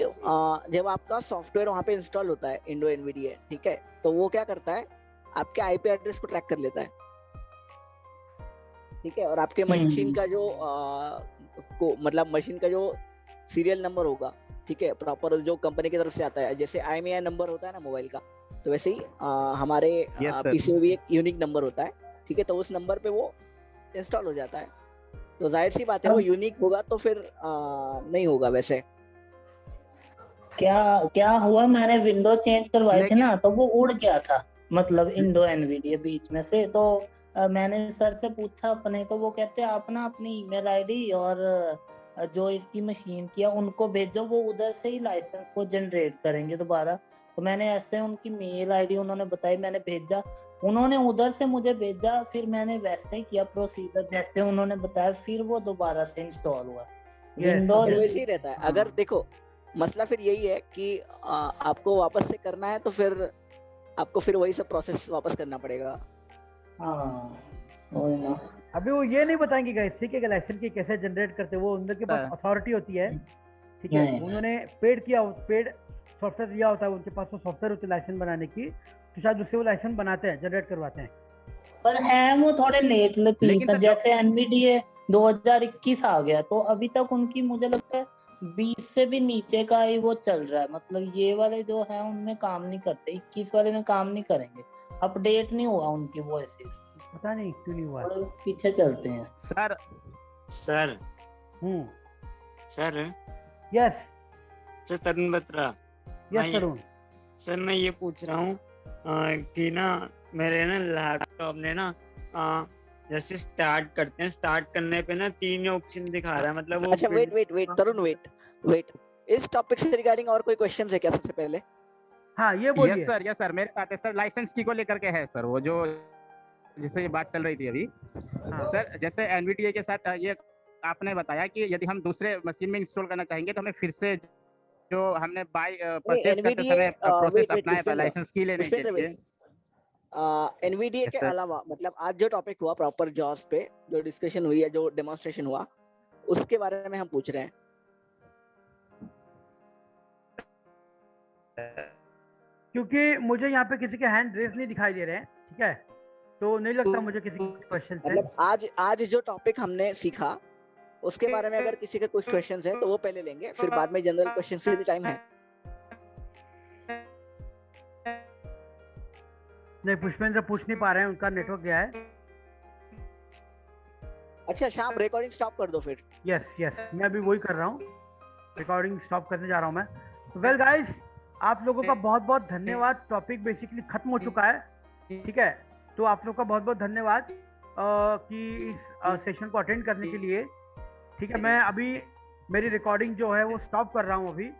जब आपका सॉफ्टवेयर वहाँ पे इंस्टॉल होता है इंडो एनवीडीए, ठीक है, तो वो क्या करता है आपके आईपी एड्रेस को ट्रैक कर लेता है, ठीक है, और आपके मशीन का जो मतलब मशीन का जो सीरियल नंबर होगा, ठीक है, प्रॉपर जो कंपनी की तरफ से आता है, जैसे IMEI नंबर होता है ना मोबाइल का, तो वैसे ही हमारे पीसी में भी एक यूनिक नंबर होता है, ठीक है, तो उस नंबर पे वो इंस्टॉल हो जाता है। तो जाहिर सी बात है वो यूनिक होगा तो फिर नहीं होगा। वैसे क्या हुआ, मैंने विंडो चेंज करवाए थे ना, तो वो उड़ गया था, मतलब इंडो एनवीडीए बीच में से। तो मैंने सर से पूछा अपने, तो वो कहते हैं आप ना अपनी ईमेल आईडी और जो इसकी मशीन किया उनको भेजो, वो उधर से ही लाइसेंस को जनरेट करेंगे दोबारा। तो मैंने ऐसे उनकी मेल आईडी उन्होंने बताई, मैंने भेजा, उन्होंने उधर से मुझे भेजा, फिर मैंने वैसे ही किया प्रोसीजर जैसे उन्होंने बताया, फिर वो दोबारा से इंस्टॉल हुआ। विंडोज वैसे ही रहता है। अगर देखो मसला फिर यही है कि आपको वापस से करना है तो फिर आपको फिर वही सब प्रोसेस वापस करना पड़ेगा। अभी वो ये नहीं बताएंगे गाइस, ठीक है, लाइसेंस की कैसे जनरेट करते, वो उनके पास अथॉरिटी होती है, ठीक है, उन्होंने पेड सॉफ्टवेयर दिया होता है, उनके पास वो सॉफ्टवेयर होती है लाइसेंस बनाने की, तो शायद उससे वो लाइसेंस बनाते हैं, जनरेट करवाते हैं। पर है वो थोड़े लेट लतीफ, जैसे एनवीडीए 2021 आ गया, तो अभी तक उनकी मुझे लगता है 20 से भी नीचे का ही वो चल रहा है, मतलब ये वाले जो है उनमें काम नहीं करते, 21 वाले में काम नहीं करेंगे, अपडेट नहीं हुआ उनकी वॉइसेस, पता नहीं क्यों नहीं हुआ, पीछे चलते हैं। सर यस सर तरुण बत्रा। यस तरुण सर मैं ये पूछ रहा हूँ कि ना मेरे ना लैपटॉप ने ना जैसे स्टार्ट करते हैं, स्टार्ट करने पे ना 3 ऑप्शन दिखा रहा है, मतलब वो अच्छा वेट तरुण वेट इस टॉपिक से रिगार्डिंग और कोई क्वेश्चंस है क्या सबसे पहले? हाँ ये बोलिए। यस सर मेरे साथ है सर, लाइसेंस की को लेकर के है सर, वो जो जिससे ये बात चल रही थी अभी। सर जैसे एनवीडीए के साथ ये आपने बताया कि यदि हम दूसरे मशीन में इंस्टॉल करना चाहेंगे तो हमें फिर से जो हमने परचेज करते समय प्रोसेस अपनाया था लाइसेंस की लेने के लिए, एनवीडीए के अलावा मतलब आज जो टॉपिक हुआ प्रॉपर जॉस पे जो डिस्कशन हुई है, जो डेमोन्स्ट्रेशन हुआ, उसके बारे में हम पूछ रहे हैं। क्योंकि मुझे यहाँ पे किसी के हैंड रेस नहीं दिखाई दे रहे हैं, ठीक है, तो नहीं लगता मुझे किसी क्वेश्चन है। मतलब आज जो टॉपिक हमने सीखा उसके बारे में अगर किसी के कुछ क्वेश्चंस हैं तो वो पहले लेंगे, फिर बाद में जनरल क्वेश्चन से भी टाइम है। नहीं पुष्पेंद्र पूछ नहीं पा रहे हैं, उनका नेटवर्क गया है। अच्छा शाम रिकॉर्डिंग स्टॉप कर दो फिर। यस मैं अभी वही कर रहा हूँ, रिकॉर्डिंग स्टॉप करने जा रहा हूँ मैं। तो वेल गाइस, आप लोगों का बहुत बहुत धन्यवाद, टॉपिक बेसिकली खत्म हो चुका है, ठीक है, तो आप लोग का बहुत बहुत धन्यवाद कि इस सेशन को अटेंड करने के लिए, ठीक है। मैं अभी मेरी रिकॉर्डिंग जो है वो स्टॉप कर रहा हूँ अभी।